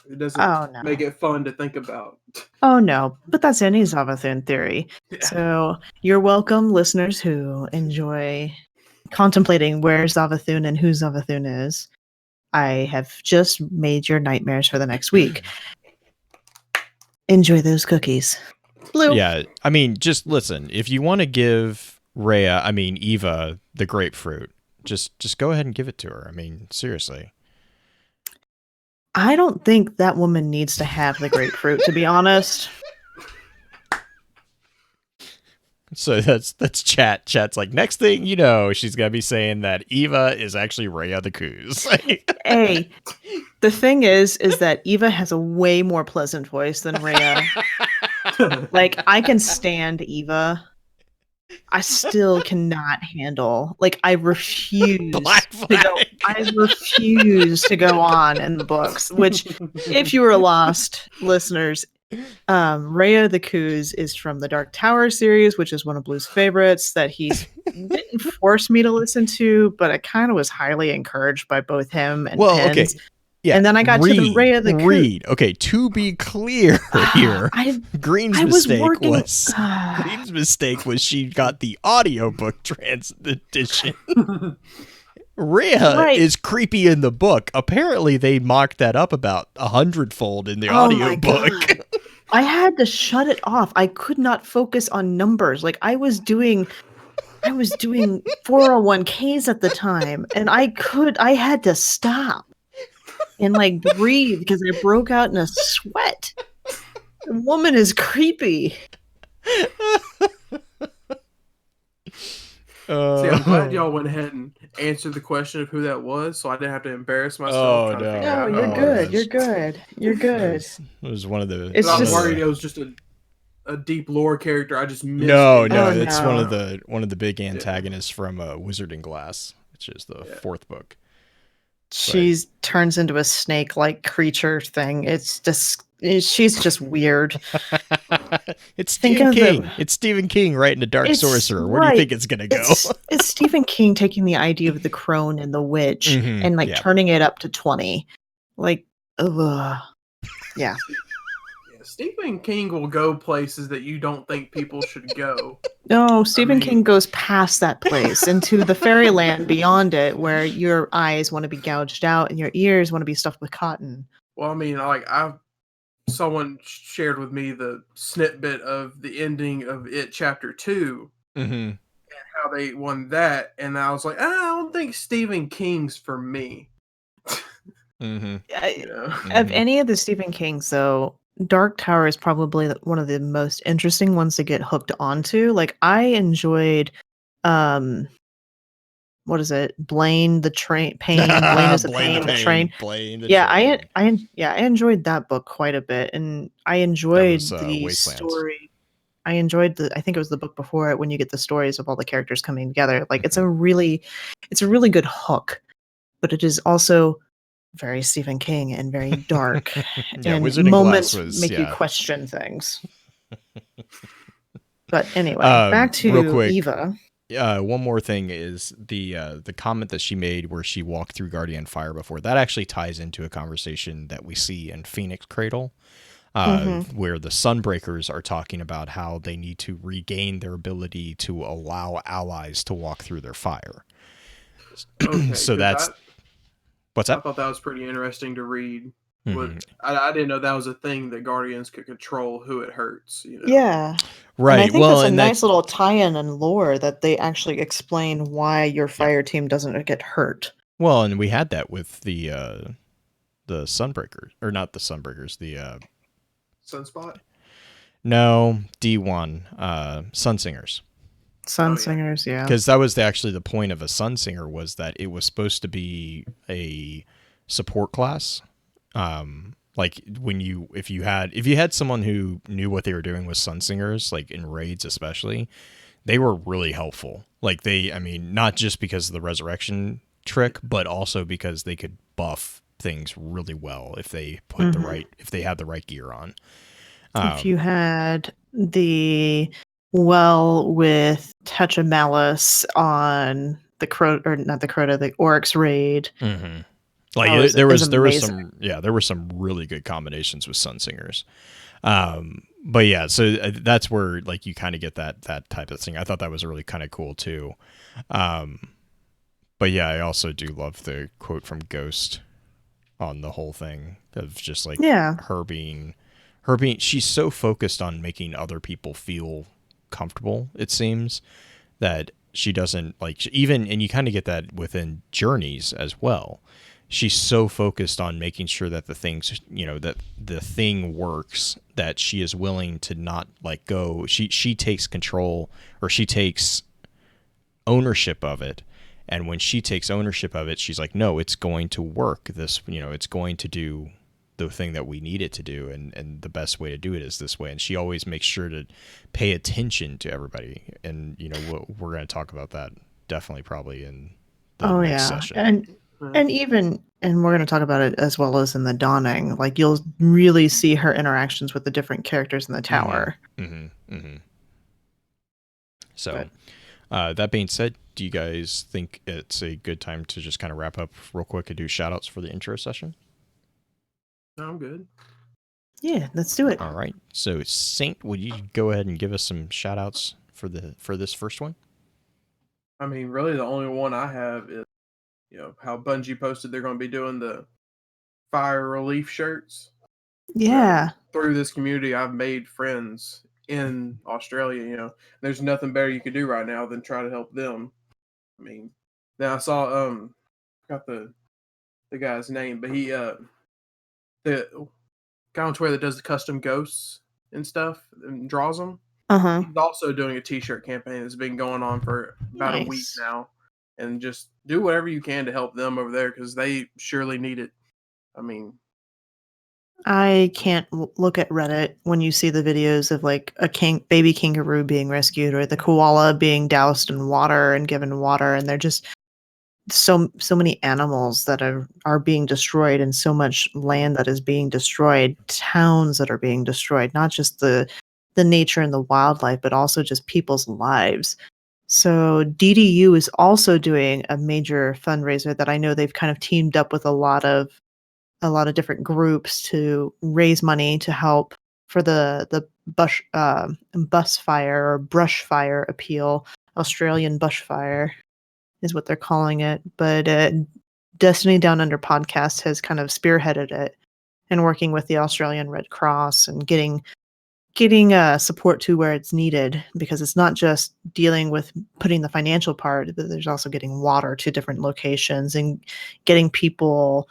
it doesn't make it fun to think about. Oh no, but that's any Zavathun theory. Yeah. So you're welcome, listeners who enjoy contemplating where Zavathun and who Zavathun is. I have just made your nightmares for the next week. Enjoy those cookies. Blue. Yeah, I mean, just listen. If you want to give Eva, the grapefruit, just go ahead and give it to her. I mean, seriously. I don't think that woman needs to have the grapefruit, to be honest. So that's chat. Chat's like, next thing you know, she's gonna be saying that Eva is actually Rhea the Coos. Hey, the thing is that Eva has a way more pleasant voice than Rhea. Like, I can stand Eva. I still cannot handle. Like, I refuse to go on in the books. Which, if you were lost, listeners, Rhea the Coos is from the Dark Tower series, which is one of Blue's favorites that he didn't force me to listen to, but I kind of was highly encouraged by both him and Pens. Okay. Yeah, and then I got to the Rhea the Coos. Okay, to be clear here, Green's mistake was she got the audiobook edition. Rhea is creepy in the book. Apparently, they mocked that up about 100-fold in the audiobook. I had to shut it off. I could not focus on numbers. Like I was doing 401ks at the time, and I had to stop and like breathe because I broke out in a sweat. The woman is creepy. See, I'm glad y'all went ahead and answered the question of who that was, so I didn't have to embarrass myself trying to figure out. No, you're good. You're good. You're good. It was one of the. I'm worried it was just a deep lore character. I just missed. No, it's one of the big antagonists from Wizarding Glass, which is the fourth book. She turns into a snake-like creature thing. It's just she's just weird. It's Stephen King. It's Stephen King writing a Dark Sorcerer. Where do you think it's gonna go? It's Stephen King taking the idea of the crone and the witch and like turning it up to 20. Like, yeah. Stephen King will go places that you don't think people should go. No, Stephen King goes past that place into the fairyland beyond it, where your eyes want to be gouged out and your ears want to be stuffed with cotton. Well, I mean, like someone shared with me the snippet of the ending of It Chapter 2 and how they won that, and I was like, I don't think Stephen King's for me. Of any of the Stephen Kings, though, Dark Tower is probably one of the most interesting ones to get hooked onto. Like I enjoyed, what is it? Blaine the Train. Blaine is a Pain. The Train. I enjoyed that book quite a bit, and I enjoyed the story. I enjoyed I think it was the book before it when you get the stories of all the characters coming together. Like it's a really good hook, but it is also very Stephen King and very dark. And Wizarding moments Glass make you question things. But anyway, back to real quick, Eva. One more thing is the comment that she made where she walked through Guardian Fire before. That actually ties into a conversation that we see in Phoenix Cradle, where the Sunbreakers are talking about how they need to regain their ability to allow allies to walk through their fire. Okay, so that's... What's that? I thought that was pretty interesting to read. I didn't know that was a thing that Guardians could control who it hurts. You know? Yeah. Right. And I think that's a nice little tie-in and lore that they actually explain why your fire team doesn't get hurt. Well, and we had that with the Sunbreakers, or not the Sunbreakers, the Sunspot. No, D1, Sunsingers. Sunsingers, yeah. Because that was actually the point of a Sunsinger, was that it was supposed to be a support class. Like if you had someone who knew what they were doing with Sunsingers, like in raids especially, they were really helpful. Like not just because of the resurrection trick, but also because they could buff things really well if they put if they had the right gear on. If you had the with Touch of Malice on the the Oryx raid. Like there were some really good combinations with Sunsingers. But yeah, so that's where like you kind of get that type of thing. I thought that was really kind of cool too. But yeah, I also do love the quote from Ghost on the whole thing of just like her being she's so focused on making other people feel comfortable, it seems, that she doesn't like and you kind of get that within Journeys as well. She's so focused on making sure that the things, that the thing works, that she is willing to not let go. She takes control, or she takes ownership of it. And when she takes ownership of it, she's like, no, it's going to work. It's going to do the thing that we need it to do, and the best way to do it is this way. And she always makes sure to pay attention to everybody. And we're going to talk about that definitely probably in the next session. And we're going to talk about it as well as in the Dawning. Like you'll really see her interactions with the different characters in the tower. So that being said, do you guys think it's a good time to just kind of wrap up real quick and do shout outs for the intro session? No, I'm good. Yeah, let's do it. All right. So Saint, would you go ahead and give us some shout outs for this first one? I mean, really the only one I have is, how Bungie posted they're going to be doing the fire relief shirts. Yeah. So through this community, I've made friends in Australia. There's nothing better you could do right now than try to help them. I mean, then I saw got the guy's name, but he the guy on Twitter that does the custom ghosts and stuff and draws them. He's also doing a t-shirt campaign that's been going on for about a week now, and just do whatever you can to help them over there because they surely need it. I mean, I can't look at Reddit when you see the videos of like a baby kangaroo being rescued or the koala being doused in water and given water, and they're just so many animals that are being destroyed and so much land that is being destroyed, towns that are being destroyed, not just the nature and the wildlife, but also just people's lives. So DDU is also doing a major fundraiser that I know they've kind of teamed up with a lot of different groups to raise money to help for the bus fire or brush fire appeal. Australian bushfire is what they're calling it. But Destiny Down Under podcast has kind of spearheaded it and working with the Australian Red Cross and getting support to where it's needed, because it's not just dealing with putting the financial part, but there's also getting water to different locations and getting people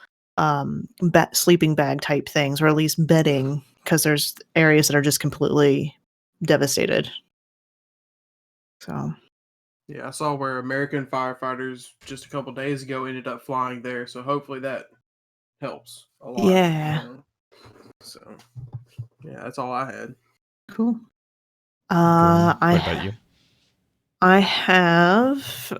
sleeping bag type things, or at least bedding, because there's areas that are just completely devastated. So yeah, I saw where American firefighters just a couple days ago ended up flying there, so hopefully that helps a lot. Yeah. So yeah, that's all I had. Cool. What about you? I have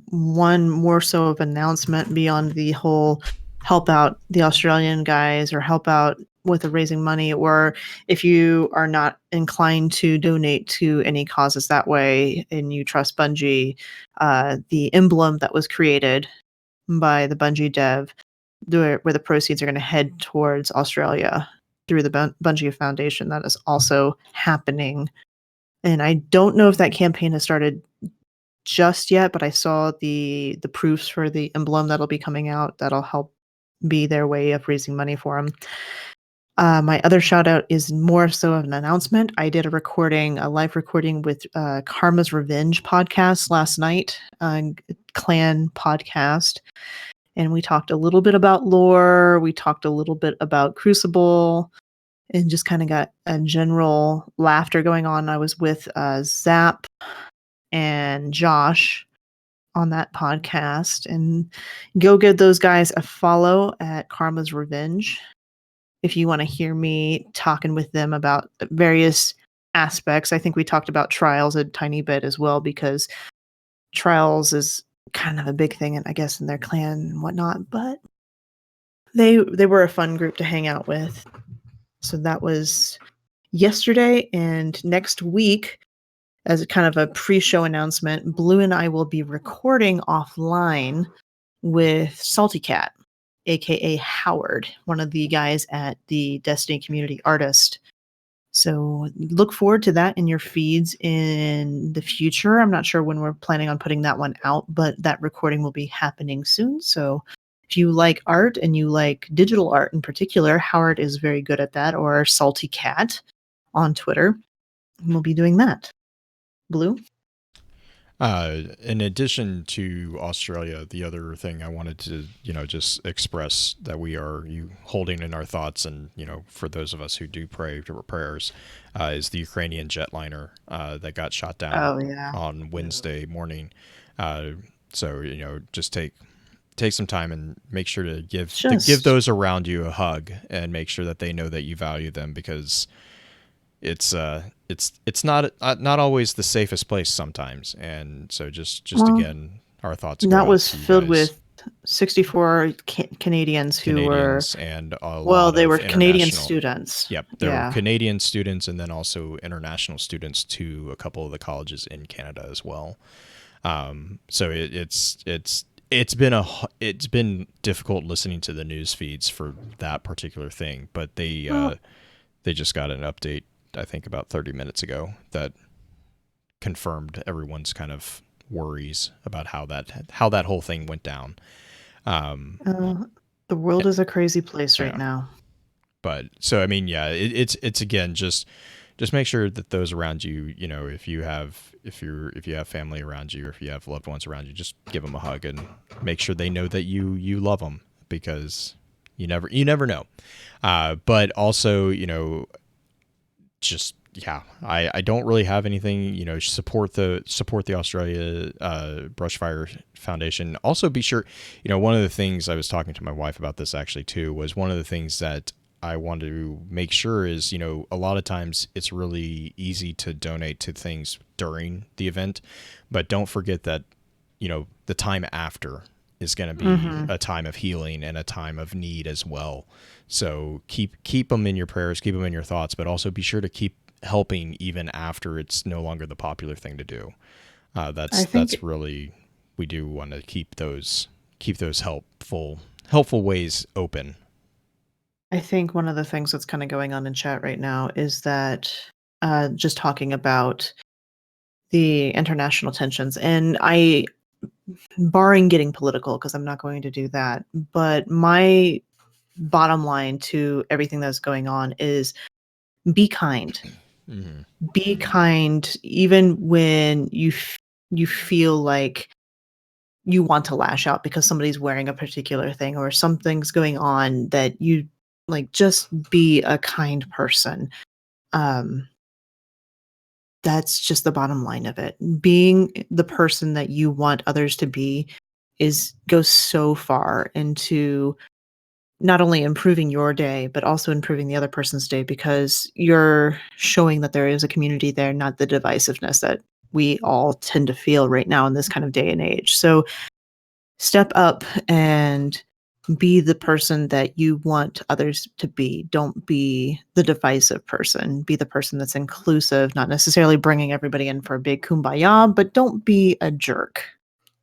one more so of announcement beyond the whole help out the Australian guys or help out with the raising money, or if you are not inclined to donate to any causes that way and you trust Bungie, the emblem that was created by the Bungie dev, where the proceeds are going to head towards Australia through the Bungie Foundation, that is also happening. And I don't know if that campaign has started just yet, but I saw the proofs for the emblem that'll be coming out that'll help be their way of raising money for them. My other shout out is more so of an announcement. I did a live recording with Karma's Revenge podcast last night, clan podcast. And we talked a little bit about lore. We talked a little bit about Crucible and just kind of got a general laughter going on. I was with Zap and Josh on that podcast, and go give those guys a follow at Karma's Revenge if you want to hear me talking with them about various aspects. I think we talked about Trials a tiny bit as well, because Trials is kind of a big thing, I guess, in their clan and whatnot, but they were a fun group to hang out with. So that was yesterday, and next week, as a kind of a pre-show announcement, Blue and I will be recording offline with Salty Cat, aka Howard, one of the guys at the Destiny Community Artist. So look forward to that in your feeds in the future. I'm not sure when we're planning on putting that one out, but that recording will be happening soon. So if you like art and you like digital art in particular, Howard is very good at that, or Salty Cat on Twitter. We'll be doing that. Blue? In addition to Australia, the other thing I wanted to, just express that we are holding in our thoughts, and, for those of us who do pray to our prayers, is the Ukrainian jetliner that got shot down on Wednesday morning. So, just take some time and make sure to give those around you a hug and make sure that they know that you value them, because it's not always the safest place sometimes. And so just again, our thoughts. That was filled with 64 Canadians who were, and they were Canadian students. Yep, there were Canadian students, and then also international students to a couple of the colleges in Canada as well. So it's been difficult listening to the news feeds for that particular thing, but they just got an update, I think about 30 minutes ago, that confirmed everyone's kind of worries about how that whole thing went down. The world is a crazy place right now. But so I mean, yeah, it's again just make sure that those around you, if you have family around you or if you have loved ones around you, just give them a hug and make sure they know that you love them, because you never know. But also, just I don't really have anything. Support the Australia Brushfire Foundation. Also, be sure, one of the things I was talking to my wife about this actually too was one of the things that I want to make sure is, a lot of times it's really easy to donate to things during the event, but don't forget that, the time after is going to be a time of healing and a time of need as well. So keep them in your prayers, keep them in your thoughts, but also be sure to keep helping even after it's no longer the popular thing to do. That's really, we do want to keep those helpful ways open. I think one of the things that's kind of going on in chat right now is that just talking about the international tensions, and barring getting political, because I'm not going to do that, but my bottom line to everything that's going on is be kind. Mm-hmm. Be kind, even when you feel like you want to lash out because somebody's wearing a particular thing or something's going on that you like. Just be a kind person. That's just the bottom line of it. Being the person that you want others to be goes so far into not only improving your day, but also improving the other person's day, because you're showing that there is a community there, not the divisiveness that we all tend to feel right now in this kind of day and age. So step up and be the person that you want others to be. Don't be the divisive person. Be the person that's inclusive, not necessarily bringing everybody in for a big kumbaya, but don't be a jerk.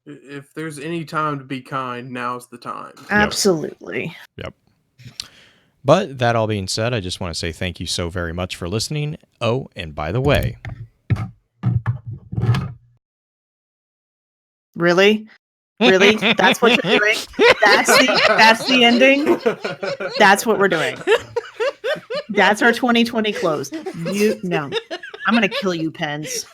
If there's any time to be kind, now's the time. Absolutely. Yep. But that all being said, I just want to say thank you so very much for listening. Oh, and by the way. Really? Really? That's what you're doing? That's the ending? That's what we're doing. That's our 2020 close. No. I'm going to kill you, Pens.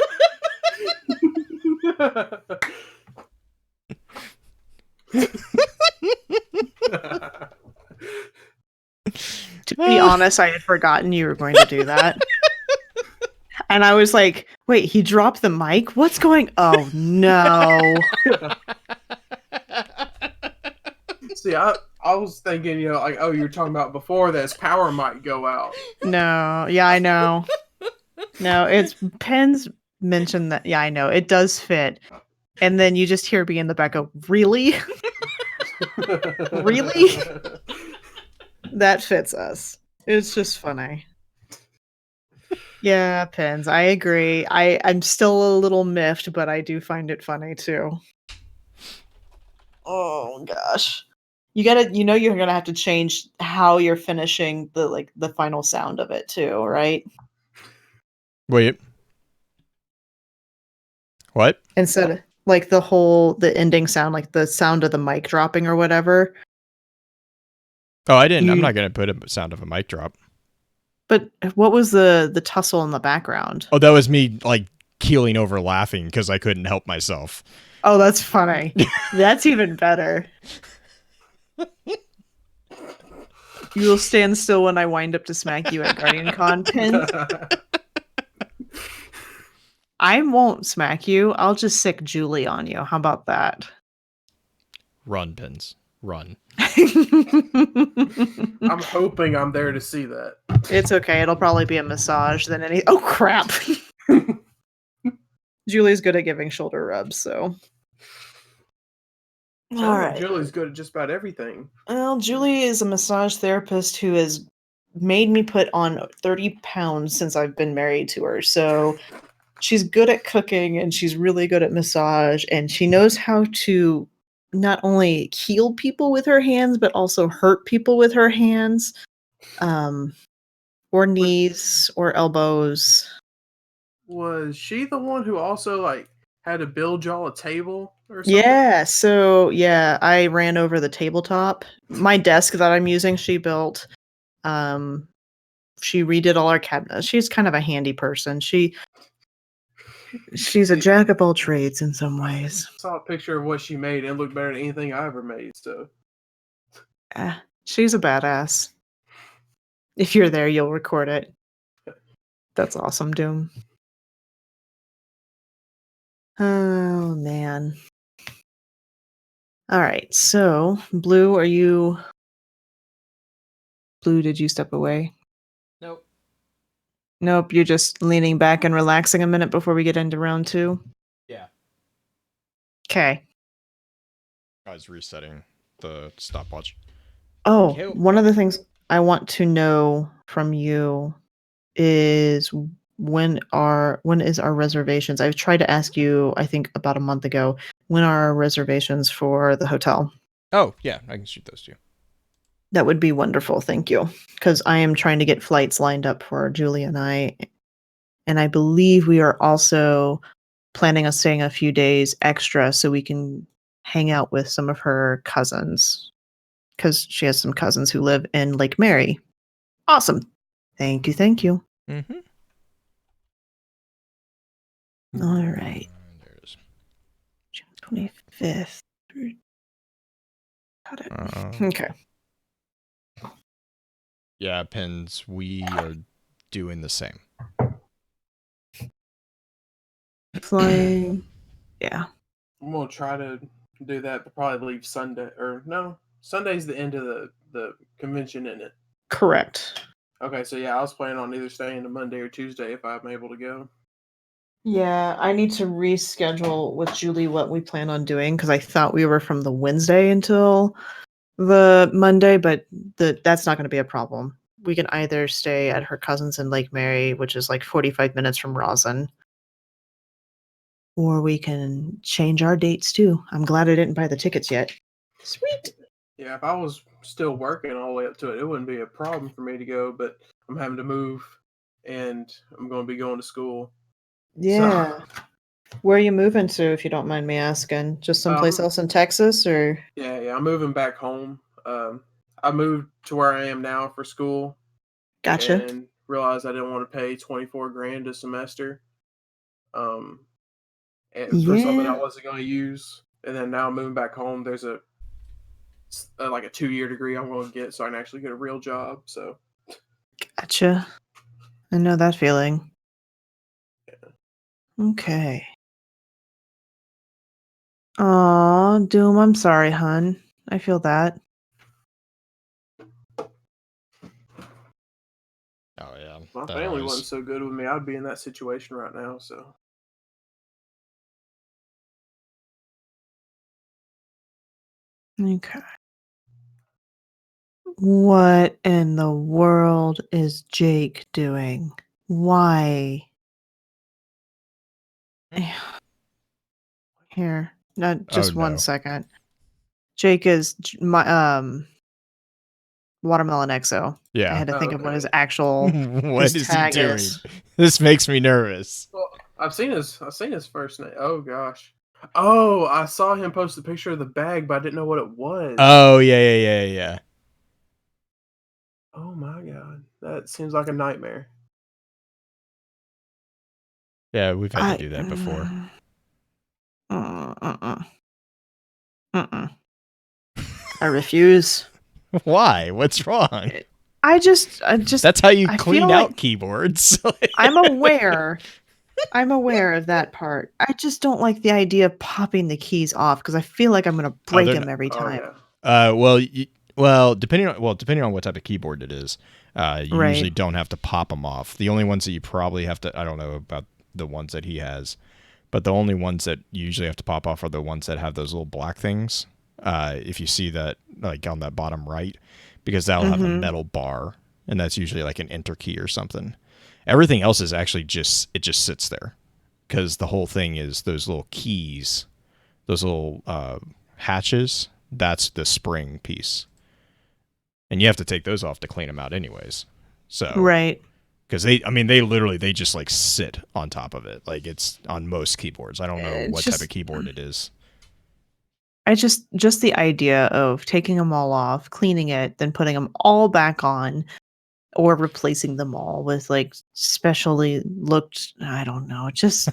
To be honest, I had forgotten you were going to do that. And I was like, wait, he dropped the mic? What's going? Oh, no. See, I was thinking, like, oh, you're talking about before this power might go out. No. Yeah, I know. No, it's Pens mentioned that. Yeah, I know. It does fit. And then you just hear me in the back go, really? Really? That fits us. It's just funny. Yeah, Pens, I agree. I'm still a little miffed, but I do find it funny too. Oh gosh. You're gonna have to change how you're finishing the final sound of it too, right? Wait. What? Instead of like the ending sound, like the sound of the mic dropping or whatever. Oh, I didn't. I'm not gonna put a sound of a mic drop. But what was the tussle in the background? Oh, that was me like keeling over laughing because I couldn't help myself. Oh, that's funny. That's even better. You will stand still when I wind up to smack you at GuardianCon, Pins. I won't smack you. I'll just sick Julie on you. How about that? Run, Pins. Run. I'm hoping I'm there to see that. It's okay. It'll probably be a massage than any. Oh, crap. Julie's good at giving shoulder rubs, so. All right. Julie's good at just about everything. Well, Julie is a massage therapist who has made me put on 30 pounds since I've been married to her. So she's good at cooking and she's really good at massage, and she knows how to not only heal people with her hands, but also hurt people with her hands, or knees or elbows. Was she the one who also had to build y'all a table or something? Yeah, so yeah, I ran over the tabletop. My desk that I'm using, she built. She redid all our cabinets. She's kind of a handy person. She's a jack of all trades in some ways. I saw a picture of what she made and it looked better than anything I ever made, so. She's a badass. If you're there, you'll record it. That's awesome, Doom. Oh, man. All right, so, Blue, Blue, did you step away? Nope. Nope, you're just leaning back and relaxing a minute before we get into round 2? Yeah. Okay. I was resetting the stopwatch. Oh, one of the things I want to know from you is when is our reservations? I've tried to ask you, I think about a month ago, when are our reservations for the hotel? Oh, yeah, I can shoot those too. That would be wonderful, thank you. Because I am trying to get flights lined up for Julie and I. And I believe we are also planning on staying a few days extra so we can hang out with some of her cousins. Because she has some cousins who live in Lake Mary. Awesome. Thank you, thank you. Mm-hmm. All right. There it is. June 25th. Got it. Okay. Yeah, Pins, we are doing the same. Flying. Yeah. I'm going to try to do that, but probably leave Sunday. Or no, Sunday's the end of the convention, isn't it? Correct. Okay, so yeah, I was planning on either staying to Monday or Tuesday if I'm able to go. Yeah, I need to reschedule with Julie what we plan on doing because I thought we were from the Wednesday until the Monday, but that's not going to be a problem. We can either stay at her cousin's in Lake Mary, which is like 45 minutes from Roslyn, or we can change our dates too. I'm glad I didn't buy the tickets yet. Sweet. Yeah, if I was still working all the way up to it, it wouldn't be a problem for me to go, but I'm having to move and I'm going to be going to school. Yeah. So, where are you moving to, if you don't mind me asking? Just someplace else in Texas, or? Yeah, I'm moving back home. I moved to where I am now for school. Gotcha. And realized I didn't want to pay $24,000 a semester. For something I wasn't going to use. And then now I'm moving back home. There's like a 2-year degree I'm going to get so I can actually get a real job. So. Gotcha. I know that feeling. Yeah. Okay. Aw, Doom, I'm sorry, hun. I feel that. Oh, yeah. My family wasn't so good with me. I'd be in that situation right now, so. Okay. What in the world is Jake doing? Why? Here, just 1 second. Jake is my Watermelon XO. Yeah. I had to think of what his actual what is he doing? This makes me nervous. Well, I've seen his first name. Oh gosh. Oh, I saw him post a picture of the bag, but I didn't know what it was. Oh yeah. Oh my god, that seems like a nightmare. Yeah, we've had to do that before. I refuse. Why? What's wrong? I just. That's how you clean out keyboards. I'm aware of that part. I just don't like the idea of popping the keys off because I feel like I'm going to break them every time. Well, depending on what type of keyboard it is, you usually don't have to pop them off. The only ones that you probably have to, I don't know about the ones that he has, but the only ones that you usually have to pop off are the ones that have those little black things. If you see that, like on that bottom right, because that'll have a metal bar, and that's usually like an enter key or something. Everything else is actually just sits there, because the whole thing is those little keys, those little hatches. That's the spring piece, and you have to take those off to clean them out, anyways. So Because they just like sit on top of it. Like it's on most keyboards. I don't know what type of keyboard it is. I just the idea of taking them all off, cleaning it, then putting them all back on, or replacing them all with like specially looked. I don't know. Just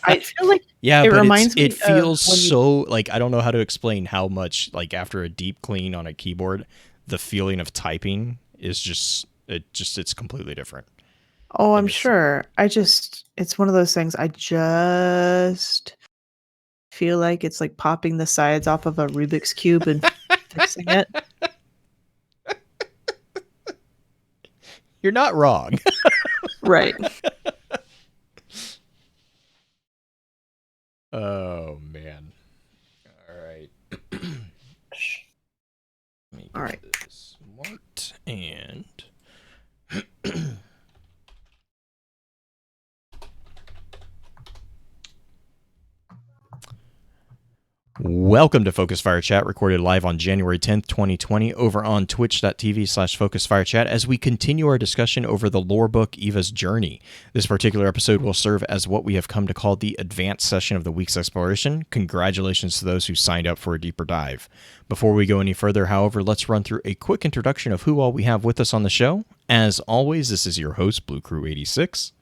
I feel like it reminds me. It feels so like I don't know how to explain how much like after a deep clean on a keyboard, the feeling of typing is it's completely different. Oh, I'm sure. It's one of those things. I just feel like it's like popping the sides off of a Rubik's Cube and fixing it. You're not wrong. Right. Oh, man. All right. All right. This marked and... Welcome to Focus Fire Chat, recorded live on January 10th, 2020, over on twitch.tv/FocusFireChat as we continue our discussion over the lore book Eva's Journey. This particular episode will serve as what we have come to call the advanced session of the week's exploration. Congratulations to those who signed up for a deeper dive. Before we go any further, however, let's run through a quick introduction of who all we have with us on the show. As always, this is your host, Blue Crew 86.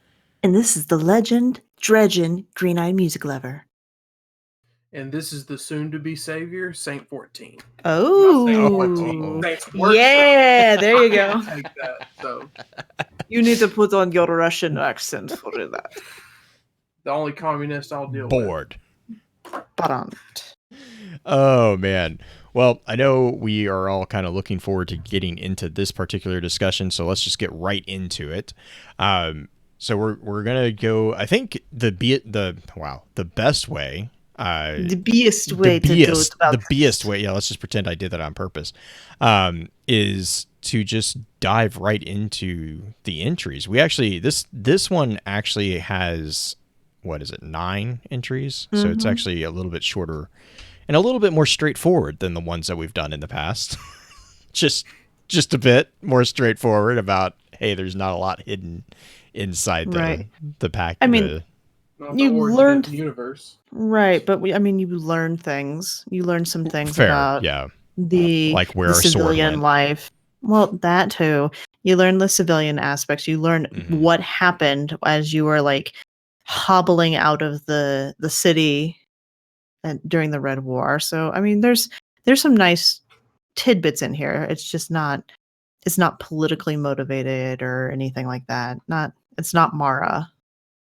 And this is the legend, dredgin', green-eyed music lover. And this is the soon-to-be savior, Saint 14. Oh, SaintsWorkshop. Yeah, there you go. Take that. So you need to put on your Russian accent for that. The only communist I'll deal Bored. With. Oh, man. Well, I know we are all kind of looking forward to getting into this particular discussion, so let's just get right into it. So we're gonna go. I think the best way. The beest way to do it. The beest way. Yeah, let's just pretend I did that on purpose. Is to just dive right into the entries. We actually this one actually has 9 entries, so it's actually a little bit shorter and a little bit more straightforward than the ones that we've done in the past. just a bit more straightforward about there's not a lot hidden inside the pack. I mean. You learned the universe, right? But you learn things. You learn some things about like where the civilian life. Well, that too. You learn the civilian aspects. You learn what happened as you were like hobbling out of the city during the Red War. So there's some nice tidbits in here. It's just not. It's not politically motivated or anything like that. It's not Mara.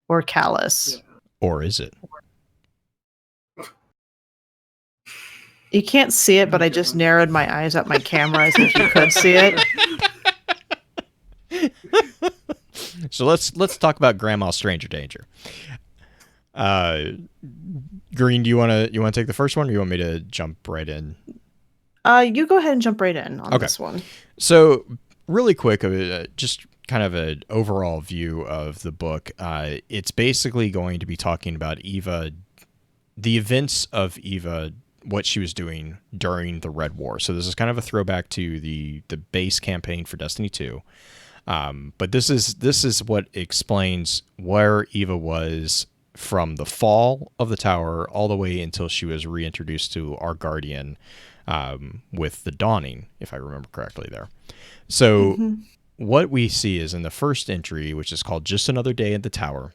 Or Callus. Yeah. Or is it? You can't see it, but I just narrowed my eyes at my camera as if you could see it. So let's talk about Grandma Stranger Danger. Green, do you want to take the first one, or you want me to jump right in? You go ahead and jump right in on this one. So really quick, just kind of an overall view of the book. It's basically going to be talking about Eva, the events of Eva, what she was doing during the Red War. So this is kind of a throwback to the base campaign for Destiny 2. But this is what explains where Eva was from the fall of the tower all the way until she was reintroduced to our Guardian with the Dawning, if I remember correctly there. So what we see is in the first entry, which is called Just Another Day at the Tower,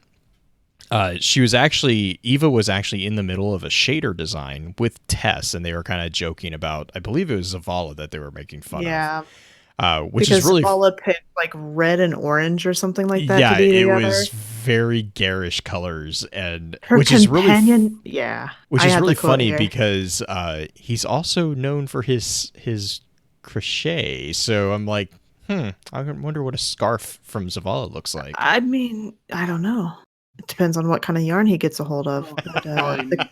Eva was actually in the middle of a shader design with Tess, and they were kind of joking about, I believe it was Zavala that they were making fun of. Yeah. Which because is really Zavala picked like red and orange or something like that. Yeah, to be together. It was very garish colors, and her which companion, which is really funny because he's also known for his crochet. So I'm like, I wonder what a scarf from Zavala looks like. I don't know. It depends on what kind of yarn he gets a hold of. But,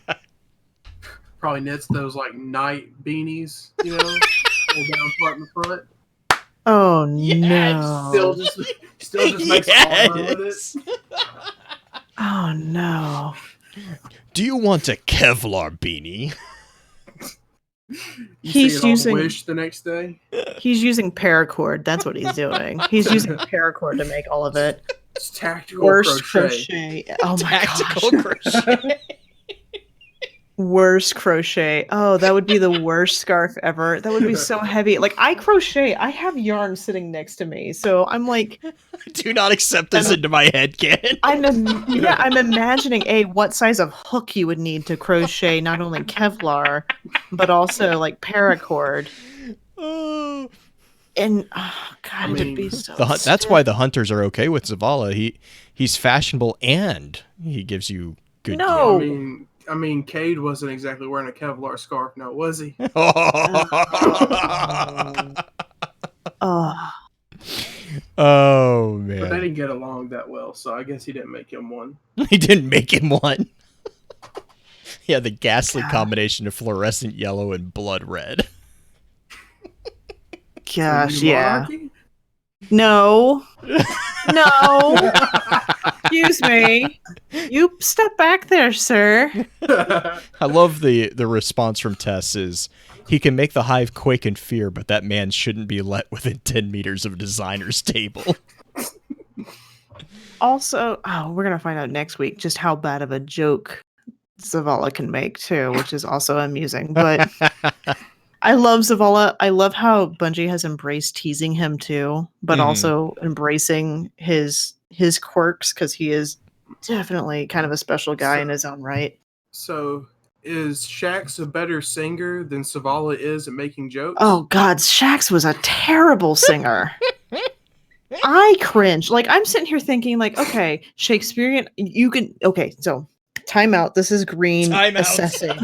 probably knits those like night beanies, pull down part in the front. Oh no! Still just makes armor with it. Oh no! Do you want a Kevlar beanie? He's using Wish the next day. He's using paracord. That's what he's doing. He's using paracord to make all of it. It's tactical Worst crochet. Oh my Tactical gosh. crochet. Worst crochet. Oh, that would be the worst scarf ever. That would be so heavy. Like, I crochet. I have yarn sitting next to me. So I'm like, do not accept this into my head, Ken. I'm imagining what size of hook you would need to crochet not only Kevlar, but also like paracord. Oh. And God, it would be so. That's why the hunters are okay with Zavala. He's fashionable and he gives you good. No. Gear. I mean, Cade wasn't exactly wearing a Kevlar scarf, now was he? Oh man! But they didn't get along that well, so I guess he didn't make him one. He didn't make him one. Yeah, the ghastly combination of fluorescent yellow and blood red. Gosh, yeah. No. No. Excuse me. You step back there, sir. I love the response from Tess is, he can make the hive quake in fear, but that man shouldn't be let within 10 meters of a designer's table. Also, we're going to find out next week just how bad of a joke Zavala can make, too, which is also amusing. But I love Zavala. I love how Bungie has embraced teasing him, too, but also embracing his quirks, because he is definitely kind of a special guy in his own right. So, is Shaxx a better singer than Zavala is at making jokes? Oh, God, Shaxx was a terrible singer. I cringe. Like, I'm sitting here thinking, like, okay, Shakespearean, you can, okay, so, time out. This is Green assessing.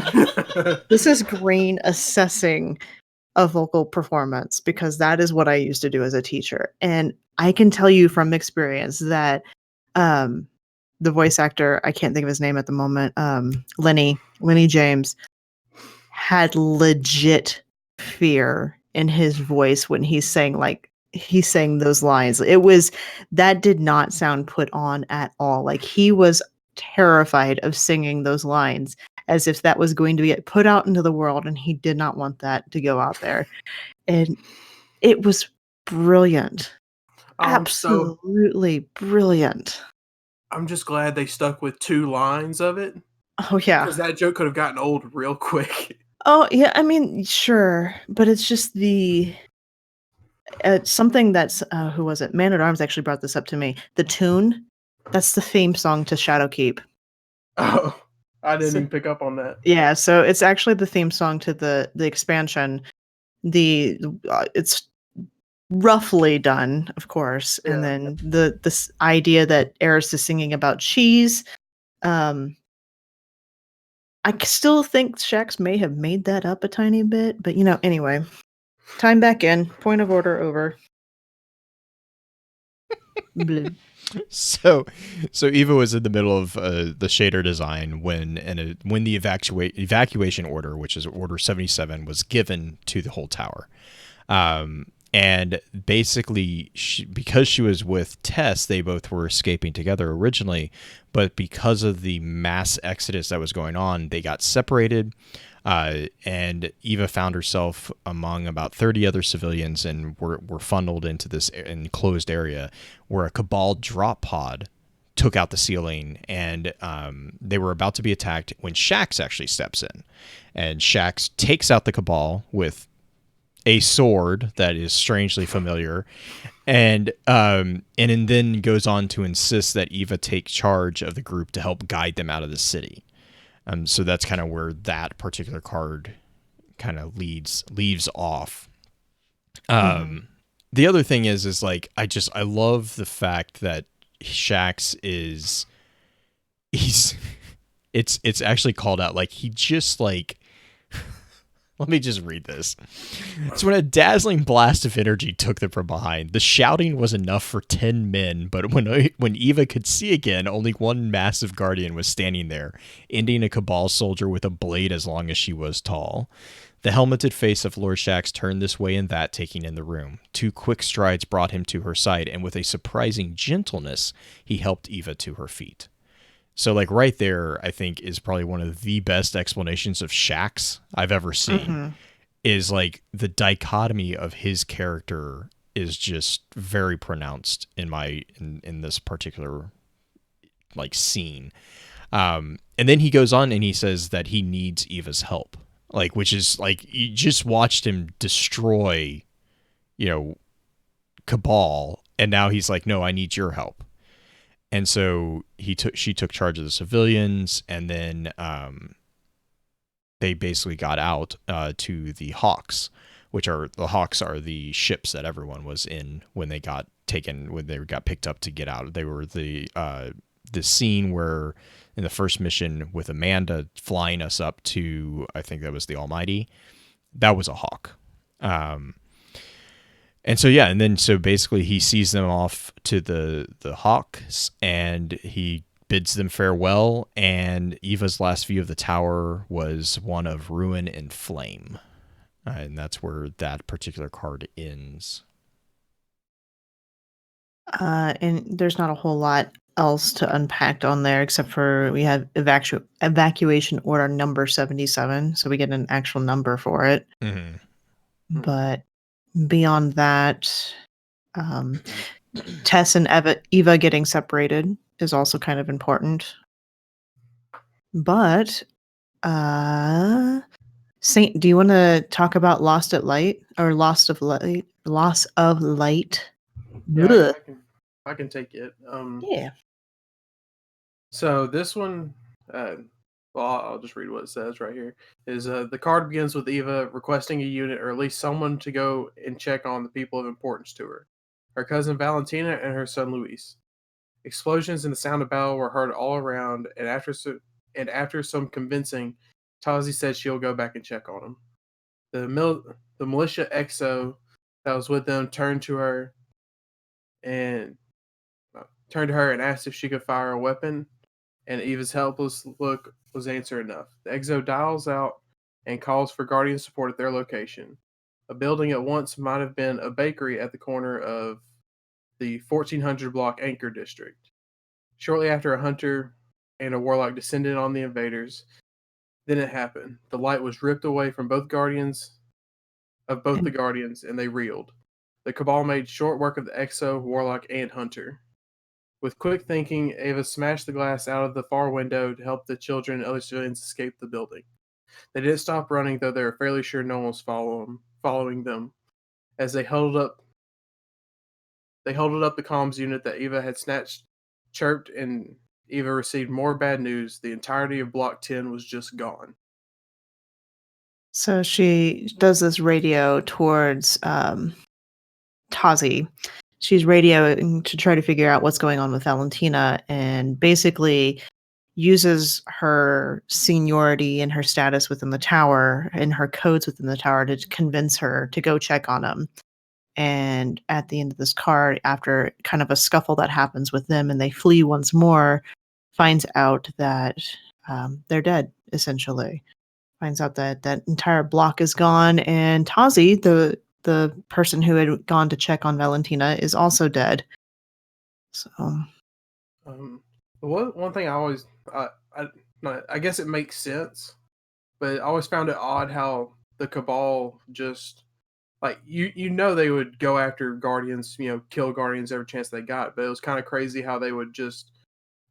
This is Green assessing a vocal performance, because that is what I used to do as a teacher. And I can tell you from experience that the voice actor, I can't think of his name at the moment, Lenny James, had legit fear in his voice when he sang those lines. That did not sound put on at all. Like, he was terrified of singing those lines as if that was going to get put out into the world, and he did not want that to go out there. And it was brilliant. Absolutely brilliant. I'm just glad they stuck with 2 lines of it. Oh, yeah. Because that joke could have gotten old real quick. Oh, yeah, I mean, sure. But it's just something that's, who was it? Man at Arms actually brought this up to me. The tune, that's the theme song to Shadowkeep. Oh, I didn't even pick up on that. Yeah, so it's actually the theme song to the expansion. It's roughly done, of course, and then this idea that Eris is singing about cheese. I still think Shaxx may have made that up a tiny bit, but anyway. Time back in. Point of order over. So Eva was in the middle of the shader design when the evacuation order, which is Order 77, was given to the whole tower. And basically, because she was with Tess, they both were escaping together originally, but because of the mass exodus that was going on, they got separated. And Eva found herself among about 30 other civilians and were funneled into this enclosed area where a Cabal drop pod took out the ceiling, and they were about to be attacked when Shaxx actually steps in. And Shaxx takes out the Cabal with a sword that is strangely familiar, and then goes on to insist that Eva take charge of the group to help guide them out of the city. So that's kind of where that particular card kind of leaves off. The other thing is like, I love the fact that Shaxx it's actually called out. Like, he just like, let me just read this. So when a dazzling blast of energy took them from behind, the shouting was enough for 10 men, but when Eva could see again, only one massive guardian was standing there, ending a Cabal soldier with a blade as long as she was tall. The helmeted face of Lord Shaxx turned this way and that, taking in the room. 2 quick strides brought him to her side, and with a surprising gentleness, he helped Eva to her feet. So, like, right there, I think, is probably one of the best explanations of Shaxx I've ever seen. Is like the dichotomy of his character is just very pronounced in this particular like scene. And then he goes on and he says that he needs Eva's help, like, which is like, you just watched him destroy, Cabal, and now he's like, no, I need your help. And so she took charge of the civilians, and then they basically got out to the Hawks, the Hawks are the ships that everyone was in when they got picked up to get out. They were the scene where in the first mission with Amanda flying us up to, I think that was the Almighty, that was a Hawk. And so, yeah, and then so basically he sees them off to the Hawks, and he bids them farewell, and Eva's last view of the tower was one of ruin and flame. And that's where that particular card ends. And there's not a whole lot else to unpack on there, except for we have evacuation order number 77, so we get an actual number for it. Mm-hmm. But beyond that, Tess and Eva getting separated is also kind of important. But Saint, do you want to talk about Lost of Light? Loss of Light. Yeah, I can take it. Yeah. So this one, I'll just read what it says right here. Is the card begins with Eva requesting a unit or at least someone to go and check on the people of importance to her. Her cousin Valentina and her son Luis. Explosions and the sound of battle were heard all around, and after some convincing, Tazi said she'll go back and check on him. The militia XO that was with them turned to her and asked if she could fire a weapon, and Eva's helpless look was answer enough. The XO dials out and calls for Guardian support at their location. A building at once might have been a bakery at the corner of the 1400 block Anchor District. Shortly after, a hunter and a warlock descended on the invaders. Then it happened. The light was ripped away from both the Guardians, and they reeled. The Cabal made short work of the XO, warlock, and hunter. With quick thinking, Ava smashed the glass out of the far window to help the children and other civilians escape the building. They didn't stop running, though they were fairly sure no one was following them. As they huddled up the comms unit that Eva had chirped, and Eva received more bad news. The entirety of Block 10 was just gone. So she does this radio towards Tazi. She's radioing to try to figure out what's going on with Valentina, and basically uses her seniority and her status within the tower and her codes within the tower to convince her to go check on him. And at the end of this card, after kind of a scuffle that happens with them and they flee once more, finds out that they're dead, essentially. Finds out that that entire block is gone, and Tazi, the person who had gone to check on Valentina, is also dead. So, one thing I always, I guess it makes sense, but I always found it odd how the Cabal just, like, you know they would go after Guardians, kill Guardians every chance they got, but it was kind of crazy how they would just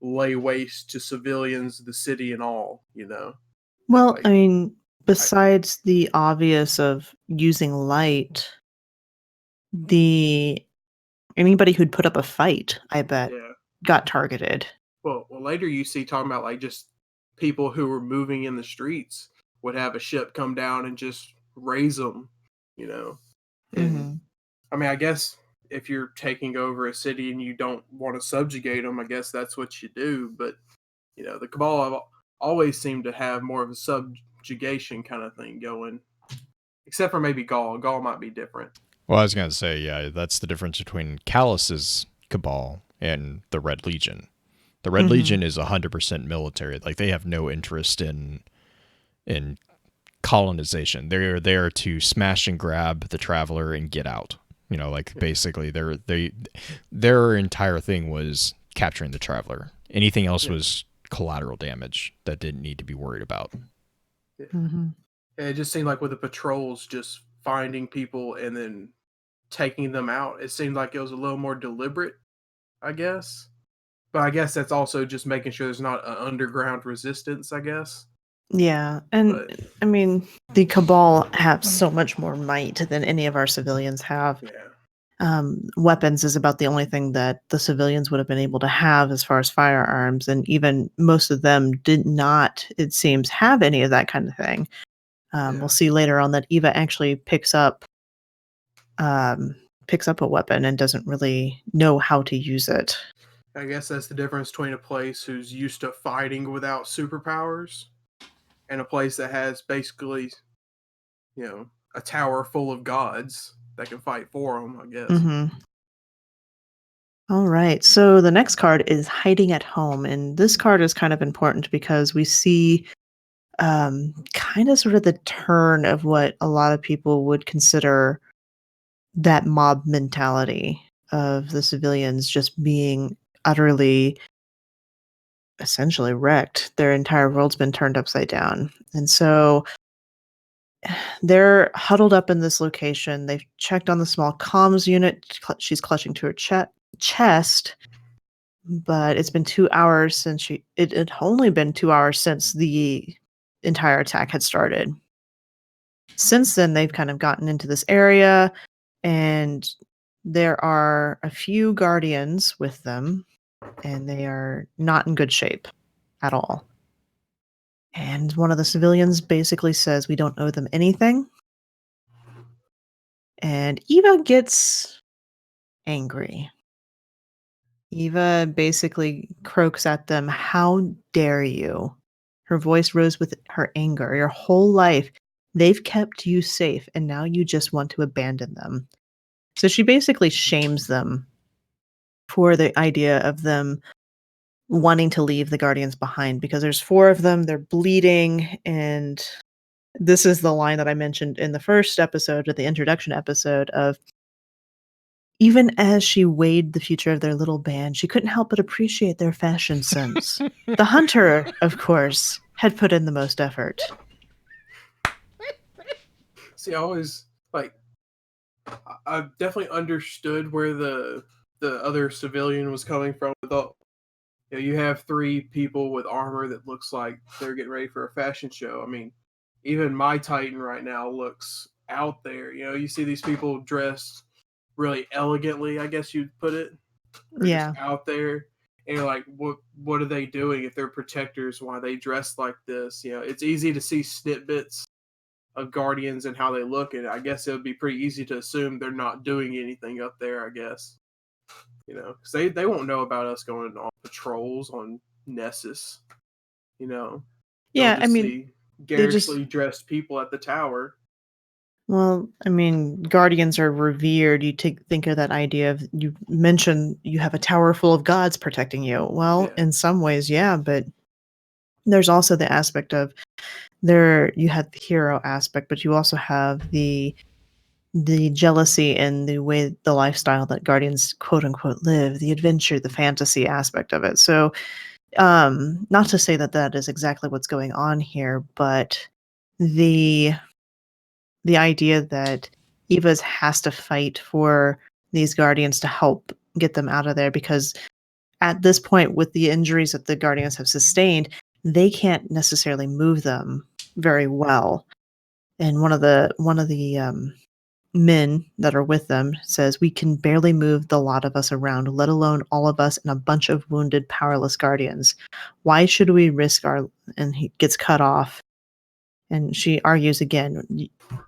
lay waste to civilians, the city, and all, Well, like, I mean, besides the obvious of using light, anybody who'd put up a fight, I bet, got targeted. Well, later you see talking about like just people who were moving in the streets would have a ship come down and just raise them, And, I mean, I guess if you're taking over a city and you don't want to subjugate them, I guess that's what you do. But, the Cabal have always seemed to have more of a subjugation kind of thing going, except for maybe Gaul. Gaul might be different. Well, I was going to say, yeah, that's the difference between Callus's Cabal and the Red Legion. The Red Legion is 100% military. Like, they have no interest in colonization. They're there to smash and grab the traveler and get out. Basically their entire thing was capturing the traveler. Anything else was collateral damage that didn't need to be worried about. It just seemed like with the patrols, just finding people and then taking them out. It seemed like it was a little more deliberate, I guess. But I guess that's also just making sure there's not an underground resistance, I guess. Yeah, and But I mean, the Cabal have so much more might than any of our civilians have. yeah. Weapons is about the only thing that the civilians would have been able to have as far as firearms, and even most of them did not, it seems, have any of that kind of thing. We'll see later on that Eva actually picks up a weapon and doesn't really know how to use it. I guess that's the difference between a place who's used to fighting without superpowers and a place that has basically, a tower full of gods that can fight for them, I guess. Mm-hmm. All right, so the next card is Hiding at Home, and this card is kind of important because we see kind of sort of the turn of what a lot of people would consider that mob mentality of the civilians just being utterly, essentially wrecked. Their entire world's been turned upside down. And so they're huddled up in this location. They've checked on the small comms unit. She's clutching to her chest. But it's been 2 hours since it had only been 2 hours since the entire attack had started. Since then, they've kind of gotten into this area, and there are a few guardians with them, and they are not in good shape at all. And one of the civilians basically says, "We don't owe them anything." And Eva gets angry. Eva basically croaks at them, "How dare you?" Her voice rose with her anger. "Your whole life, they've kept you safe, and now you just want to abandon them." So she basically shames them for the idea of them wanting to leave the Guardians behind, because there's 4 of them, they're bleeding, and this is the line that I mentioned in the first episode, or the introduction episode, of even as she weighed the future of their little band, she couldn't help but appreciate their fashion sense. The hunter, of course, had put in the most effort. See, I always, I definitely understood where the other civilian was coming from. You have 3 people with armor that looks like they're getting ready for a fashion show. I mean, even my Titan right now looks out there. You see these people dressed really elegantly, I guess you'd put it. Yeah. Just out there. And you're like, what are they doing if they're protectors? Why they dress like this? It's easy to see snippets of Guardians and how they look, and I guess it would be pretty easy to assume they're not doing anything up there, I guess. Because they won't know about us going on patrols on Nessus. Yeah, I mean, see garishly dressed people at the tower. Well, I mean, Guardians are revered. You think of that idea of, you mentioned you have a tower full of gods protecting you. Well, in some ways, yeah, but there's also the aspect of you had the hero aspect, but you also have the jealousy and the lifestyle that Guardians quote unquote live, the adventure, the fantasy aspect of it. So, not to say that that is exactly what's going on here, but the idea that Eva's has to fight for these Guardians to help get them out of there, because at this point, with the injuries that the Guardians have sustained, they can't necessarily move them very well. And one of the men that are with them says, "We can barely move the lot of us around, let alone all of us and a bunch of wounded, powerless Guardians. Why should we risk our..." And he gets cut off. And she argues again,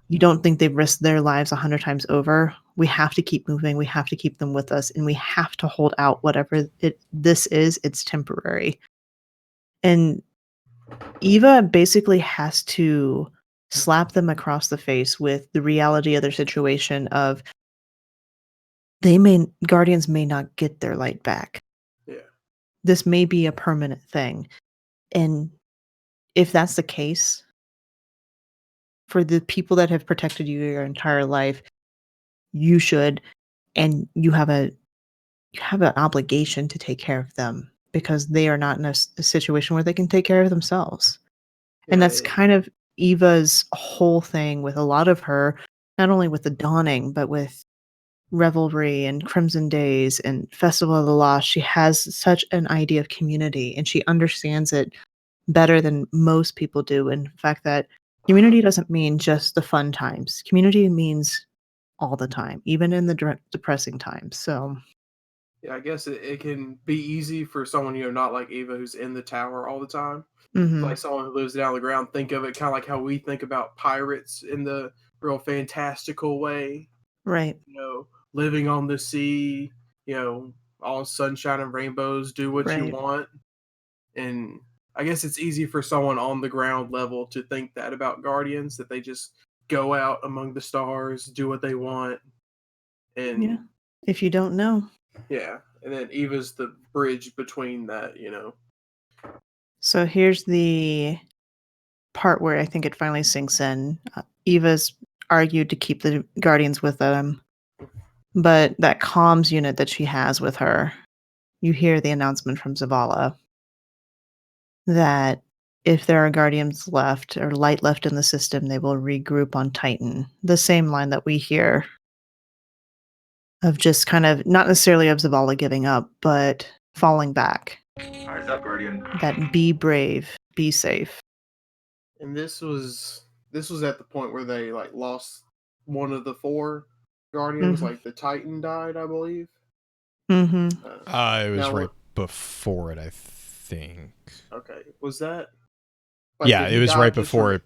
"You don't think they've risked their lives 100 times over? We have to keep moving. We have to keep them with us, and we have to hold out whatever this is. It's temporary." And Eva basically has to slap them across the face with the reality of their situation of Guardians may not get their light back. Yeah. This may be a permanent thing. And if that's the case, for the people that have protected you your entire life, you should, and you have an obligation to take care of them, because they are not in a situation where they can take care of themselves. And that's kind of Eva's whole thing with a lot of her, not only with the Dawning, but with Revelry and Crimson Days and Festival of the Lost. She has such an idea of community, and she understands it better than most people do. In fact, that community doesn't mean just the fun times. Community means all the time, even in the depressing times. So, yeah, I guess it can be easy for someone, not like Eva, who's in the tower all the time. Like someone who lives down the ground, think of it kind of like how we think about pirates in the real fantastical way. Right. Living on the sea, all sunshine and rainbows, do what you want. And I guess it's easy for someone on the ground level to think that about Guardians, that they just go out among the stars, do what they want. And yeah, if you don't know. Yeah, and then Eva's the bridge between that, So here's the part where I think it finally sinks in. Eva's argued to keep the Guardians with them, but that comms unit that she has with her, you hear the announcement from Zavala that if there are Guardians left or light left in the system, they will regroup on Titan. The same line that we hear of just kind of, not necessarily of Zavala giving up, but falling back. Eyes up, Guardian. That be brave, be safe. And this was at the point where they lost one of the 4 Guardians, like the Titan died, I believe. Mm-hmm. It was right before it, I think. Okay, was that? Yeah, it was right before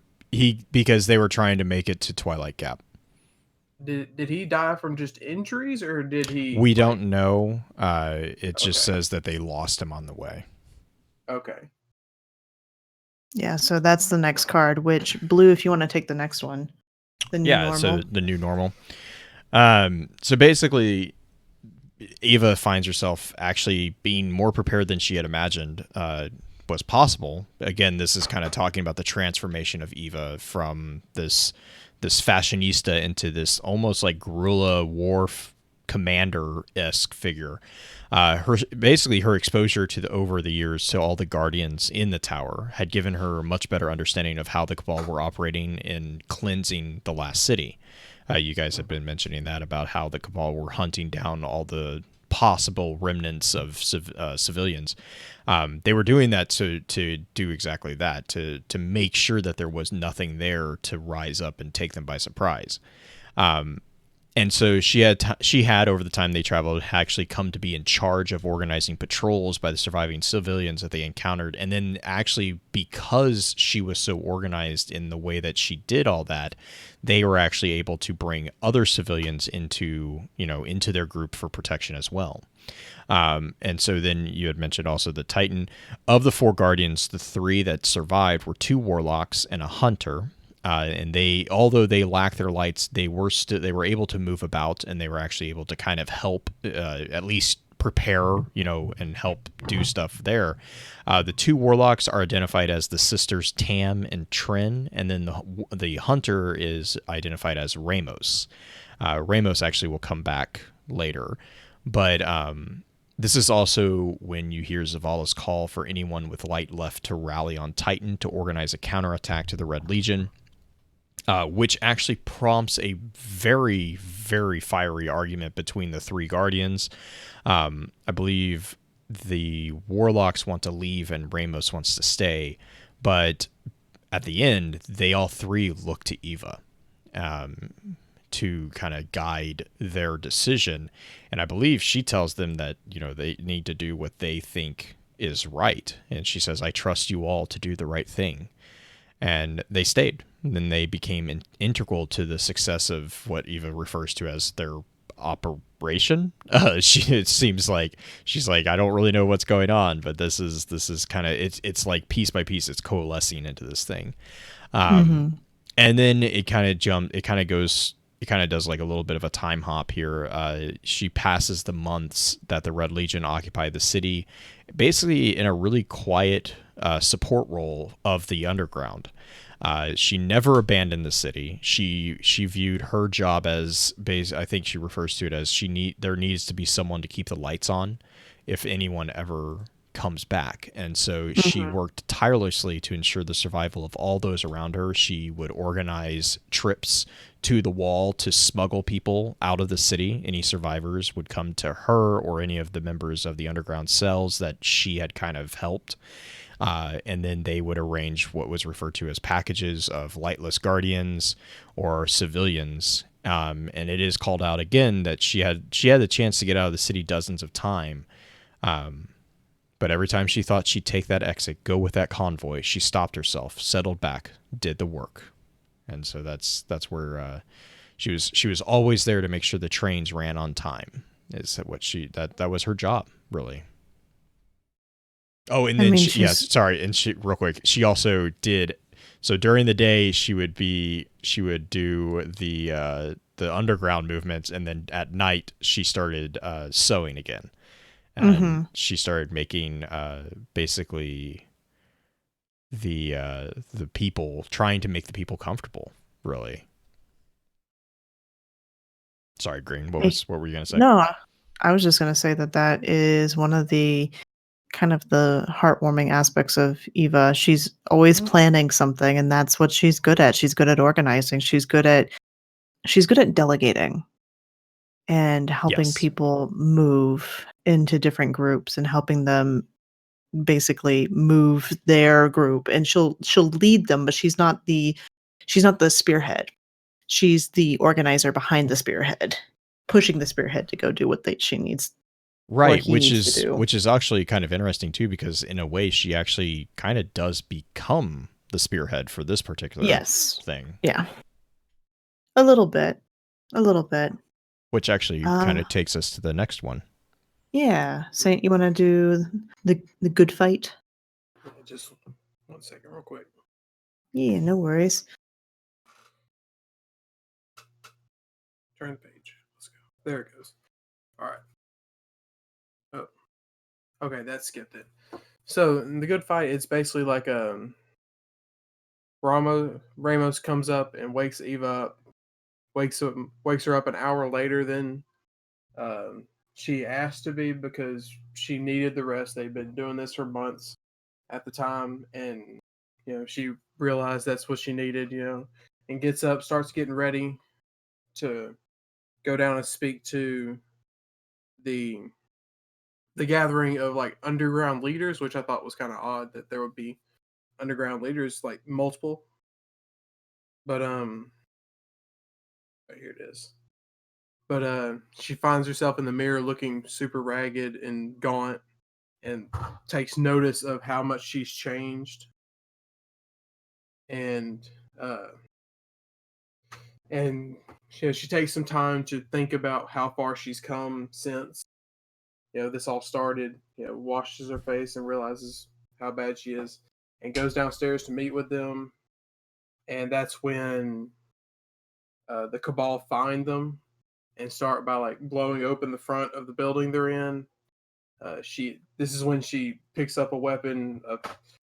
because they were trying to make it to Twilight Gap. Did he die from just injuries, or did he? We don't know. It just says that they lost him on the way. Okay. Yeah, so that's the next card, which, Blue, if you want to take the next one. The new normal. So the new normal. So basically, Eva finds herself actually being more prepared than she had imagined was possible. Again, this is kind of talking about the transformation of Eva from this fashionista into this almost like guerrilla war commander-esque figure. Her exposure over the years to all the Guardians in the tower had given her a much better understanding of how the Cabal were operating in cleansing the last city. You guys have been mentioning that about how the Cabal were hunting down all the possible remnants of civilians. They were doing that to do exactly that, to make sure that there was nothing there to rise up and take them by surprise. And so she had over the time they traveled actually come to be in charge of organizing patrols by the surviving civilians that they encountered. And then actually, because she was so organized in the way that she did all that, they were actually able to bring other civilians into their group for protection as well. And so then you had mentioned also the Titan. Of the 4 Guardians, the 3 that survived were 2 Warlocks and a Hunter. And although they lacked their lights, they were able to move about, and they were actually able to kind of help, at least prepare, and help do stuff there. The 2 Warlocks are identified as the sisters Tam and Trin, and then the Hunter is identified as Ramos. Ramos actually will come back later, but this is also when you hear Zavala's call for anyone with light left to rally on Titan to organize a counterattack to the Red Legion. Which actually prompts a very, very fiery argument between the 3 Guardians. I believe the Warlocks want to leave and Ramos wants to stay, but at the end, they all 3 look to Eva to kind of guide their decision. And I believe she tells them that, they need to do what they think is right. And she says, "I trust you all to do the right thing." And they stayed. And then they became integral to the success of what Eva refers to as their operation. It seems like she's like, I don't really know what's going on, but this is kind of it's like piece by piece, it's coalescing into this thing. And then it kind of does like a little bit of a time hop here. She passes the months that the Red Legion occupied the city, basically in a really quiet support role of the underground. She never abandoned the city. She viewed her job as I think she refers to it as there needs to be someone to keep the lights on if anyone ever comes back. And so she worked tirelessly to ensure the survival of all those around her. She would organize trips to the wall to smuggle people out of the city. Any survivors would come to her or any of the members of the underground cells that she had kind of helped. And then they would arrange what was referred to as packages of lightless guardians or civilians. And it is called out again that she had the chance to get out of the city dozens of times. But every time she thought she'd take that exit, go with that convoy, she stopped herself, settled back, did the work. And so that's where she was always there to make sure the trains ran on time. Is what that was her job, really. Oh, and then and she real quick, she also did. So during the day, she would do the underground movements, and then at night she started sewing again. And she started making basically the people, trying to make the people comfortable, really. Sorry, Green. What were you gonna say? No, I was just gonna say that is one of the kind of the heartwarming aspects of Eva. She's always planning something, and that's what she's good at. She's good at organizing. She's good at delegating and helping people move into different groups and helping them basically move their group. And she'll lead them, but she's not the spearhead. She's the organizer behind the spearhead, pushing the spearhead to go do what she needs. Right, which is actually kind of interesting too, because in a way she actually kind of does become the spearhead for this particular thing. Yeah. A little bit. Which actually kind of takes us to the next one. Yeah. Saint, you want to do the good fight? Just 1 second, real quick. Yeah, no worries. Turn the page. Let's go. There it goes. All right. Oh, okay, that skipped it. So the good fight, it's basically like Ramos comes up and wakes Eva up, wakes her up an hour later than she asked to be, because she needed the rest. They've been doing this for months at the time, and she realized that's what she needed, and gets up, starts getting ready to go down and speak to the gathering of like underground leaders, which I thought was kind of odd that there would be underground leaders, like multiple. But right here it is. But she finds herself in the mirror looking super ragged and gaunt, and takes notice of how much she's changed. And she takes some time to think about how far she's come since this all started. Washes her face and realizes how bad she is, and goes downstairs to meet with them. And that's when the Cabal find them and start by like blowing open the front of the building they're in. This is when she picks up a weapon,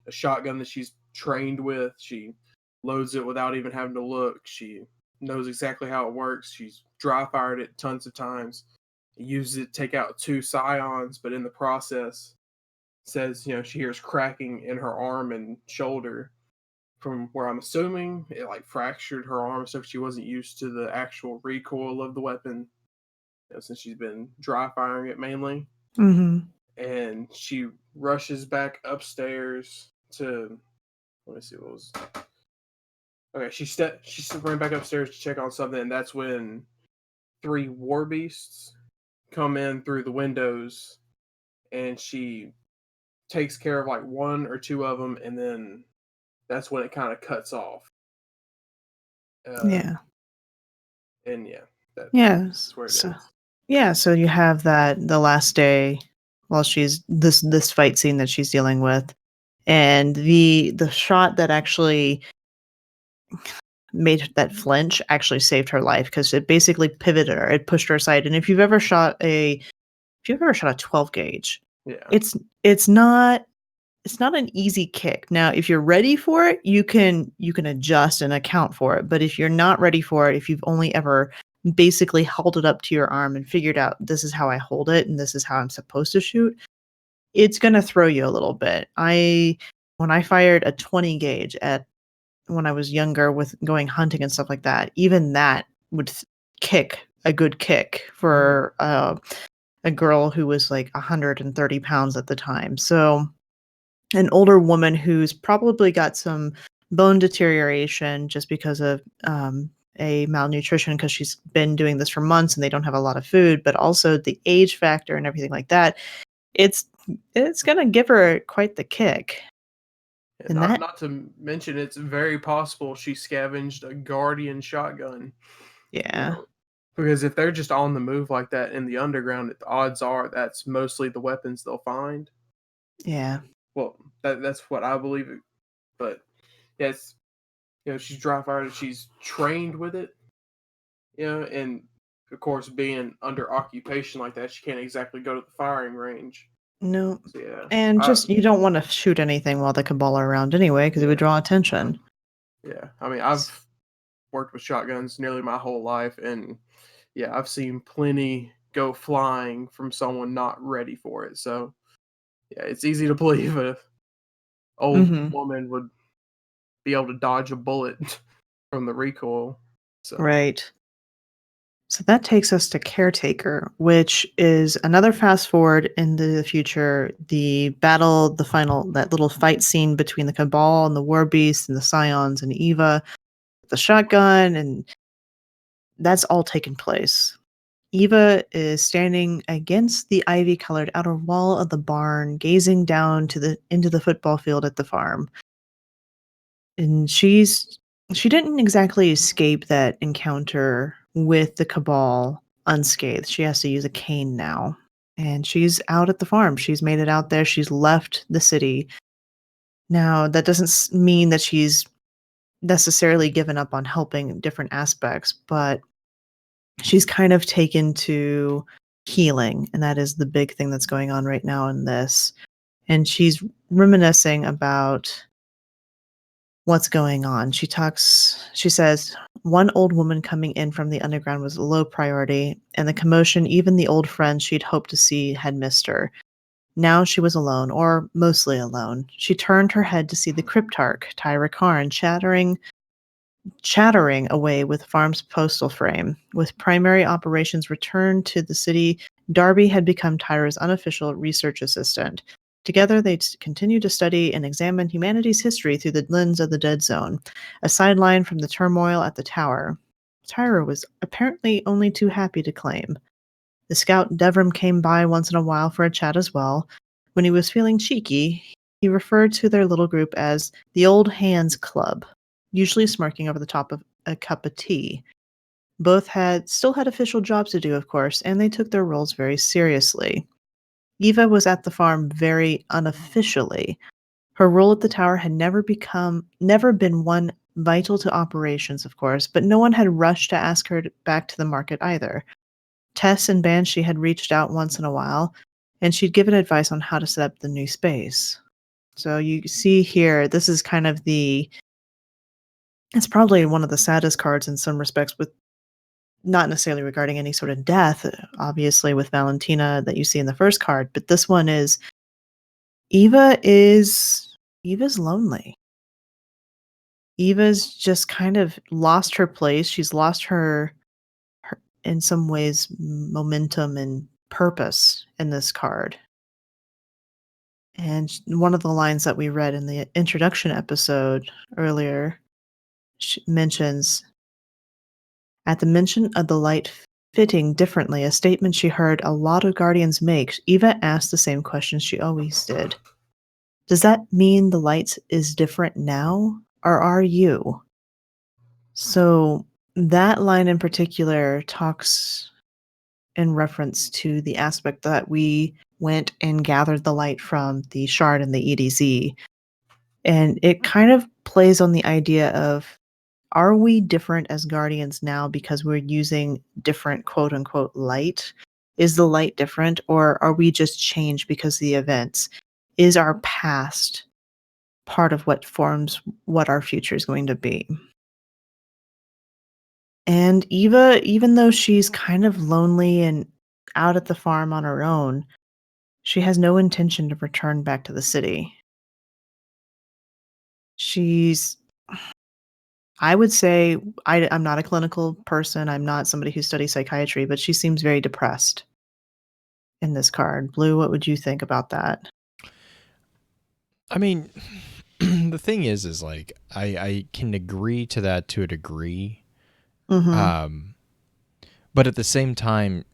a shotgun that she's trained with. She loads it without even having to look. She knows exactly how it works. She's dry fired it tons of times. Uses it to take out 2 scions, but in the process says, she hears cracking in her arm and shoulder, from where I'm assuming it like fractured her arm, so she wasn't used to the actual recoil of the weapon, since she's been dry firing it mainly. And she rushes back upstairs to, let me see what was. Okay, she ran back upstairs to check on something, and that's when 3 war beasts come in through the windows, and she takes care of like 1 or 2 of them, and then that's when it kind of cuts off. And that's where it is. Yeah, so you have the last day while she's this fight scene that she's dealing with, and the shot that actually made that flinch actually saved her life, because it basically pivoted her. It pushed her aside. And if you've ever shot a 12 gauge, it's not an easy kick. Now, if you're ready for it, you can adjust and account for it. But if you're not ready for it, if you've only ever basically held it up to your arm and figured out this is how I hold it and this is how I'm supposed to shoot, it's gonna throw you a little bit. When I fired a 20 gauge when I was younger with going hunting and stuff like that, even that would kick a good kick for a girl who was like 130 pounds at the time. So an older woman who's probably got some bone deterioration just because of a malnutrition, because she's been doing this for months and they don't have a lot of food, but also the age factor and everything like that. It's gonna give her quite the kick. And not to mention, it's very possible she scavenged a Guardian shotgun. Yeah. Because if they're just on the move like that in the underground, the odds are that's mostly the weapons they'll find. Yeah. Well, that's what I believe. But yes, she's dry fired. She's trained with it. And of course, being under occupation like that, she can't exactly go to the firing range. No. So, yeah. And you don't want to shoot anything while the Cabal are around anyway, because it would draw attention. Yeah. I mean, I've worked with shotguns nearly my whole life, and yeah, I've seen plenty go flying from someone not ready for it. So, yeah, it's easy to believe a old woman would be able to dodge a bullet from the recoil. So. Right. So that takes us to Caretaker, which is another fast forward into the future. The battle, that little fight scene between the Cabal and the War Beasts and the Scions and Eva, the shotgun, and that's all taken place. Eva is standing against the ivy-colored outer wall of the barn, gazing down into the football field at the farm. And she didn't exactly escape that encounter with the Cabal unscathed. She has to use a cane now. And she's out at the farm. She's made it out there. She's left the city. Now, that doesn't mean that she's necessarily given up on helping different aspects, but she's kind of taken to healing, and that is the big thing that's going on right now in this. And she's reminiscing about what's going on. She says, one old woman coming in from the underground was a low priority, and the commotion, even the old friends she'd hoped to see had missed her. Now she was alone, or mostly alone. She turned her head to see the cryptarch, Tyra Karn, chattering away with farm's postal frame. With primary operations returned to the city, Darby had become Tyra's unofficial research assistant. Together, they continue to study and examine humanity's history through the lens of the Dead Zone, a sideline from the turmoil at the tower. Tyra was apparently only too happy to claim. The scout Devram came by once in a while for a chat as well. When he was feeling cheeky, he referred to their little group as the Old Hands Club, usually smirking over the top of a cup of tea. Both still had official jobs to do, of course, and they took their roles very seriously. Eva was at the farm very unofficially. Her role at the tower had never been one vital to operations, of course, but no one had rushed to ask her back to the market either. Tess and Banshee had reached out once in a while, and she'd given advice on how to set up the new space. So you see here, this is kind of it's probably one of the saddest cards in some respects, with not necessarily regarding any sort of death, obviously with Valentina that you see in the first card, but this one is Eva's lonely. Eva's just kind of lost her place. She's lost her in some ways, momentum and purpose in this card. And one of the lines that we read in the introduction episode earlier mentions, at the mention of the light fitting differently, a statement she heard a lot of Guardians make, Eva asked the same question she always did. Does that mean the light is different now, or are you? So that line in particular talks in reference to the aspect that we went and gathered the light from the shard and the EDZ. And it kind of plays on the idea of, are we different as Guardians now because we're using different quote unquote light? Is the light different, or are we just changed because of the events? Is our past part of what forms what our future is going to be? And Eva, even though she's kind of lonely and out at the farm on her own, She has no intention to return back to the city. I would say I'm not a clinical person. I'm not somebody who studies psychiatry, but she seems very depressed in this card. Blue, what would you think about that? I mean, the thing is like I can agree to that to a degree. Mm-hmm. But at the same time,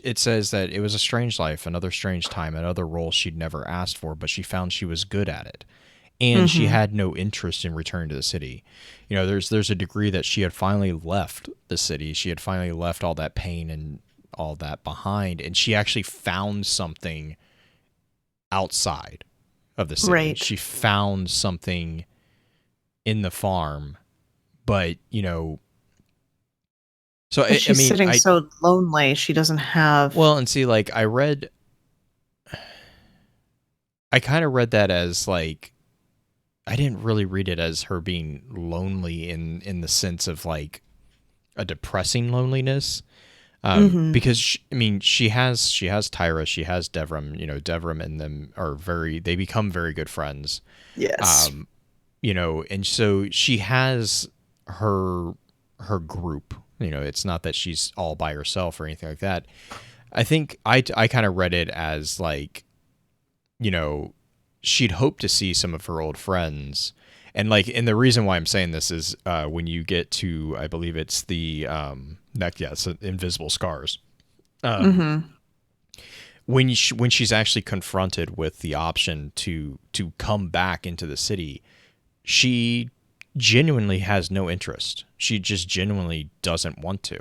it says that it was a strange life, another strange time, another role she'd never asked for, but she found she was good at it. And she had no interest in returning to the city. You know, there's a degree that she had finally left the city. She had finally left all that pain and all that behind, and she actually found something outside of the city. Right. She found something in the farm, but, you know, so But she's sitting so lonely. She doesn't have. Well, and see, like I kind of read that as like, I didn't really read it as her being lonely in the sense of like a depressing loneliness. Because she has Tyra, she has Devram. You know, Devram and them they become very good friends. Yes. You know, and so she has her group. You know, it's not that she's all by herself or anything like that. I think I kind of read it as like, you know, she'd hoped to see some of her old friends. And like, and the reason why I'm saying this is when you get to, I believe it's the it's Invisible Scars. When she's actually confronted with the option to come back into the city, she genuinely has no interest. She just genuinely doesn't want to.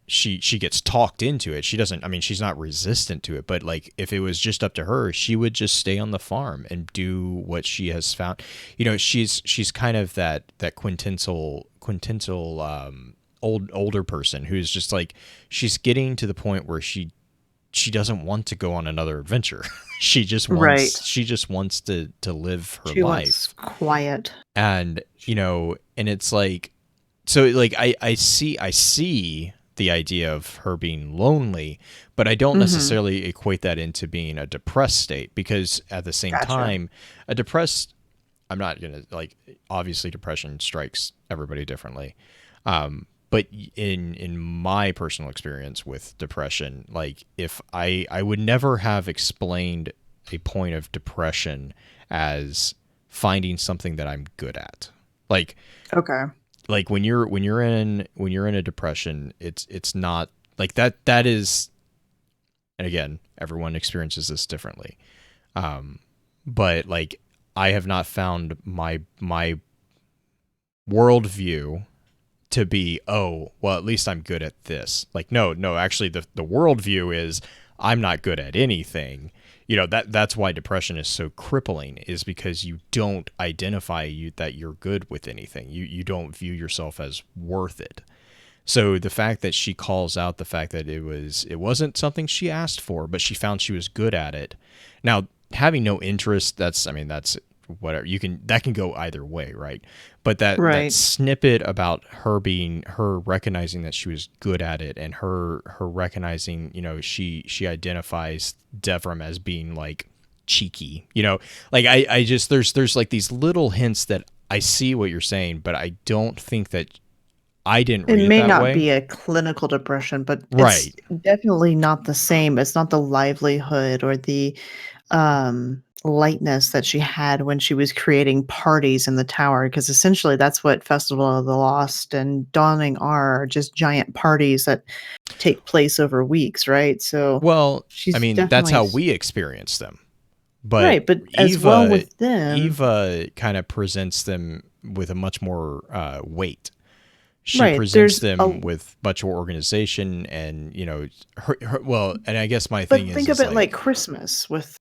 She gets talked into it. She doesn't, I mean, she's not resistant to it, but like if it was just up to her, she would just stay on the farm and do what she has found. You know, she's kind of that quintessential older person who's just like, she's getting to the point where she doesn't want to go on another adventure. She just wants to live her life. Wants quiet. And, you know, and it's like, so like I see the idea of her being lonely, but I don't necessarily equate that into being a depressed state, because at the same time, I'm not going to, like, obviously depression strikes everybody differently. But in my personal experience with depression, like if I would never have explained a point of depression as finding something that I'm good at. Like, okay. Like when you're in a depression, it's not like that is, and again, everyone experiences this differently. But like I have not found my worldview to be, oh, well, at least I'm good at this. Like, no, actually the worldview is I'm not good at anything. You know, that's why depression is so crippling, is because you don't identify that you're good with anything. You don't view yourself as worth it. So the fact that she calls out the fact that it wasn't something she asked for, but she found she was good at it. Now, having no interest, that's whatever, that can go either way, right? But that snippet about her recognizing that she was good at it, and her recognizing, you know, she identifies Devram as being like cheeky, you know, like I just there's like these little hints that I see what you're saying, but I don't think that I didn't read it that way. It may not be a clinical depression, but it's definitely not the same. It's not the livelihood or the lightness that she had when she was creating parties in the tower, because essentially that's what Festival of the Lost and Dawning are just giant parties that take place over weeks, right? So, well, I mean, that's how we experience them. But but as well with them, Eva kind of presents them with a much more weight. She presents them with much more organization, and you know, her well, and I guess my thing is, think of it like Christmas with.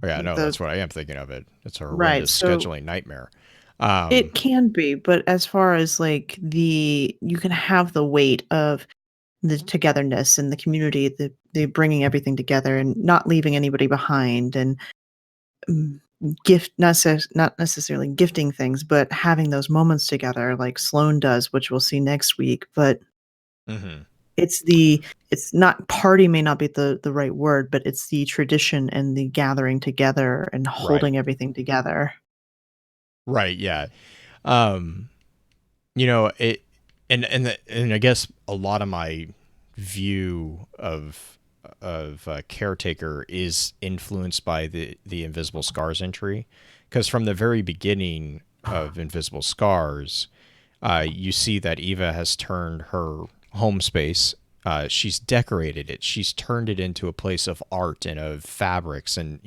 Oh, yeah, no, that's what I am thinking of it. It's a horrendous scheduling nightmare. It can be, but as far as like you can have the weight of the togetherness and the community, the bringing everything together and not leaving anybody behind, and not necessarily gifting things, but having those moments together like Sloane does, which we'll see next week. But it's not party may not be the right word, but it's the tradition and the gathering together and holding everything together. Right. Yeah. It, and I guess a lot of my view of Caretaker is influenced by the Invisible Scars entry, because from the very beginning of Invisible Scars, you see that Eva has turned her home space. She's decorated it. She's turned it into a place of art and of fabrics, and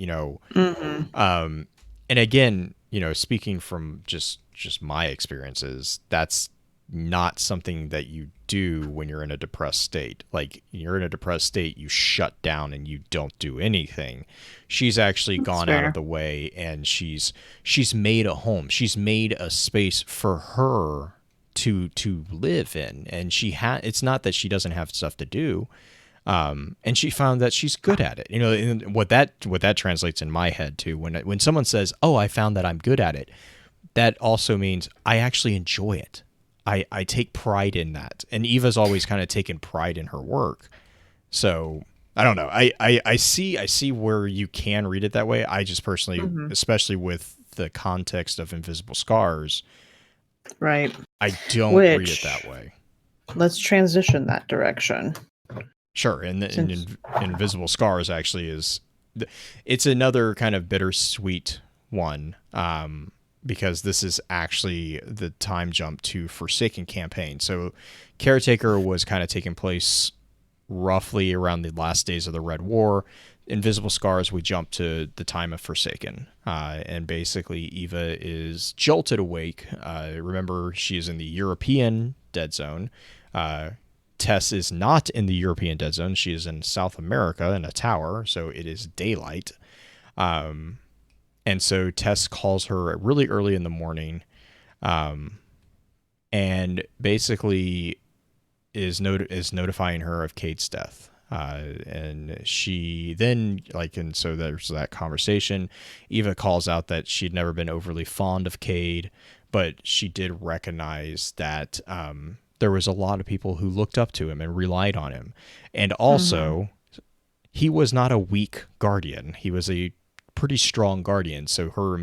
and again, speaking from just my experiences, that's not something that you do when you're in a depressed state. Like, you're in a depressed state, you shut down and you don't do anything. She's actually gone out of the way, and she's made a home. She's made a space for her to live in, and it's not that she doesn't have stuff to do. And she found that she's good at it. And what that translates in my head too. When someone says, "Oh, I found that I'm good at it," that also means I actually enjoy it. I take pride in that. And Eva's always kind of taken pride in her work. So I don't know. I see where you can read it that way. I just personally, especially with the context of Invisible Scars, right, I don't read it that way. Let's transition that direction. Sure, and Invisible Scars actually it's another kind of bittersweet one, because this is actually the time jump to Forsaken campaign. So Caretaker was kind of taking place roughly around the last days of the Red War. Invisible Scars, we jump to the time of Forsaken, and basically Eva is jolted awake. Remember, she is in the European dead zone. Tess is not in the European dead zone. She is in South America in a tower, so it is daylight. And so Tess calls her really early in the morning, and basically is notifying her of Cade's death. And she then, and so there's that conversation. Eva calls out that she'd never been overly fond of Cade, but she did recognize that there was a lot of people who looked up to him and relied on him. And also, he was not a weak guardian. He was a pretty strong guardian. So her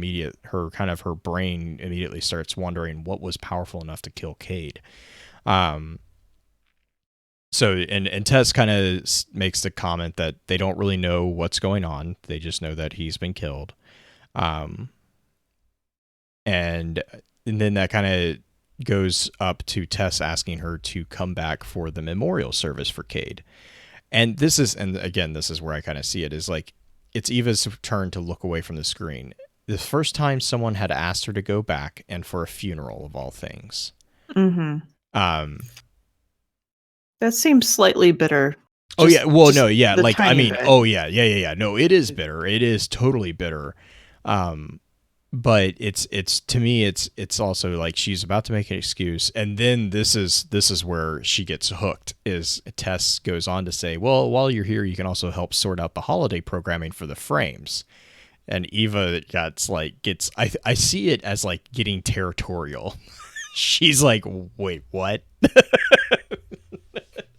brain immediately starts wondering what was powerful enough to kill Cade. So, and Tess kind of makes the comment that they don't really know what's going on. They just know that he's been killed. And then that kind of goes up to Tess asking her to come back for the memorial service for Cade. And this is where I kind of see it, is like, it's Eva's turn to look away from the screen. The first time someone had asked her to go back, and for a funeral of all things. That seems slightly bitter. Oh yeah, well no, yeah, like I mean, oh yeah. No, it is bitter. It is totally bitter. But it's to me it's also like she's about to make an excuse, and then this is where she gets hooked. Is Tess goes on to say, well, while you're here, you can also help sort out the holiday programming for the frames. And Eva gets I see it as like getting territorial. She's like, wait, what?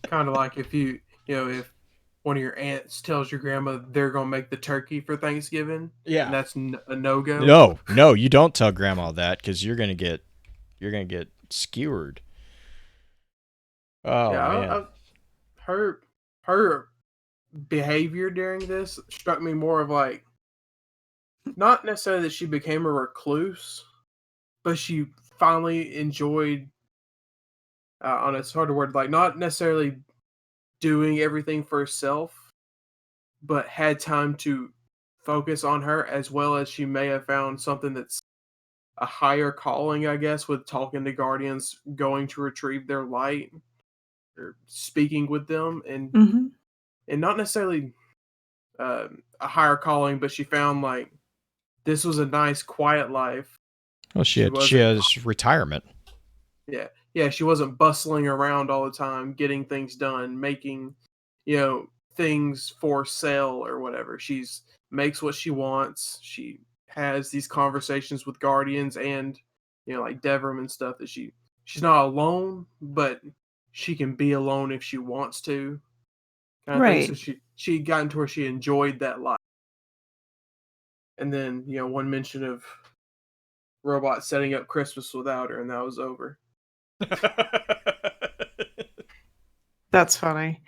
Kind of like if if one of your aunts tells your grandma they're gonna make the turkey for Thanksgiving, yeah, and that's a no-go. No, you don't tell grandma that, because you're gonna get skewered. Oh yeah, man. Her behavior during this struck me more of like, not necessarily that she became a recluse, but she finally enjoyed. On its harder word, like not necessarily doing everything for herself, but had time to focus on her, as well as she may have found something that's a higher calling, I guess, with talking to guardians, going to retrieve their light, or speaking with them, and not necessarily a higher calling, but she found like this was a nice, quiet life. Well, she has retirement. Yeah, she wasn't bustling around all the time, getting things done, making, things for sale or whatever. She's makes what she wants. She has these conversations with guardians and, like Devram and stuff, that she's not alone, but she can be alone if she wants to, kind of Right. thing. So she got into where she enjoyed that life. And then, one mention of robots setting up Christmas without her, and that was over. That's funny.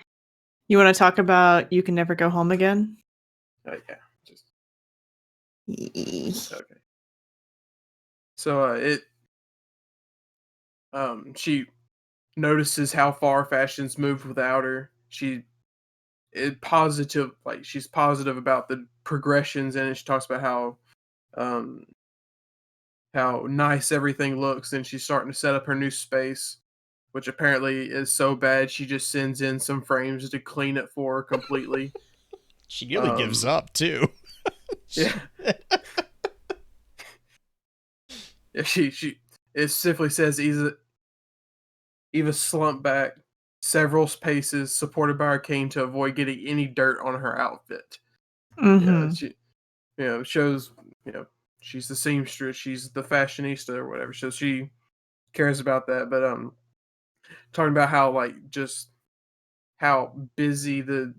You want to talk about You Can Never Go Home Again? Yeah. Okay. So she notices how far fashion's moved without her. She's positive about the progressions, and she talks about how nice everything looks, and she's starting to set up her new space, which apparently is so bad she just sends in some frames to clean it for her completely. She nearly gives up too. Yeah. Yeah, it simply says Eva slumped back several paces, supported by her cane to avoid getting any dirt on her outfit. Mm-hmm. Yeah, shows, she's the seamstress, she's the fashionista or whatever, so she cares about that. But talking about how just how busy the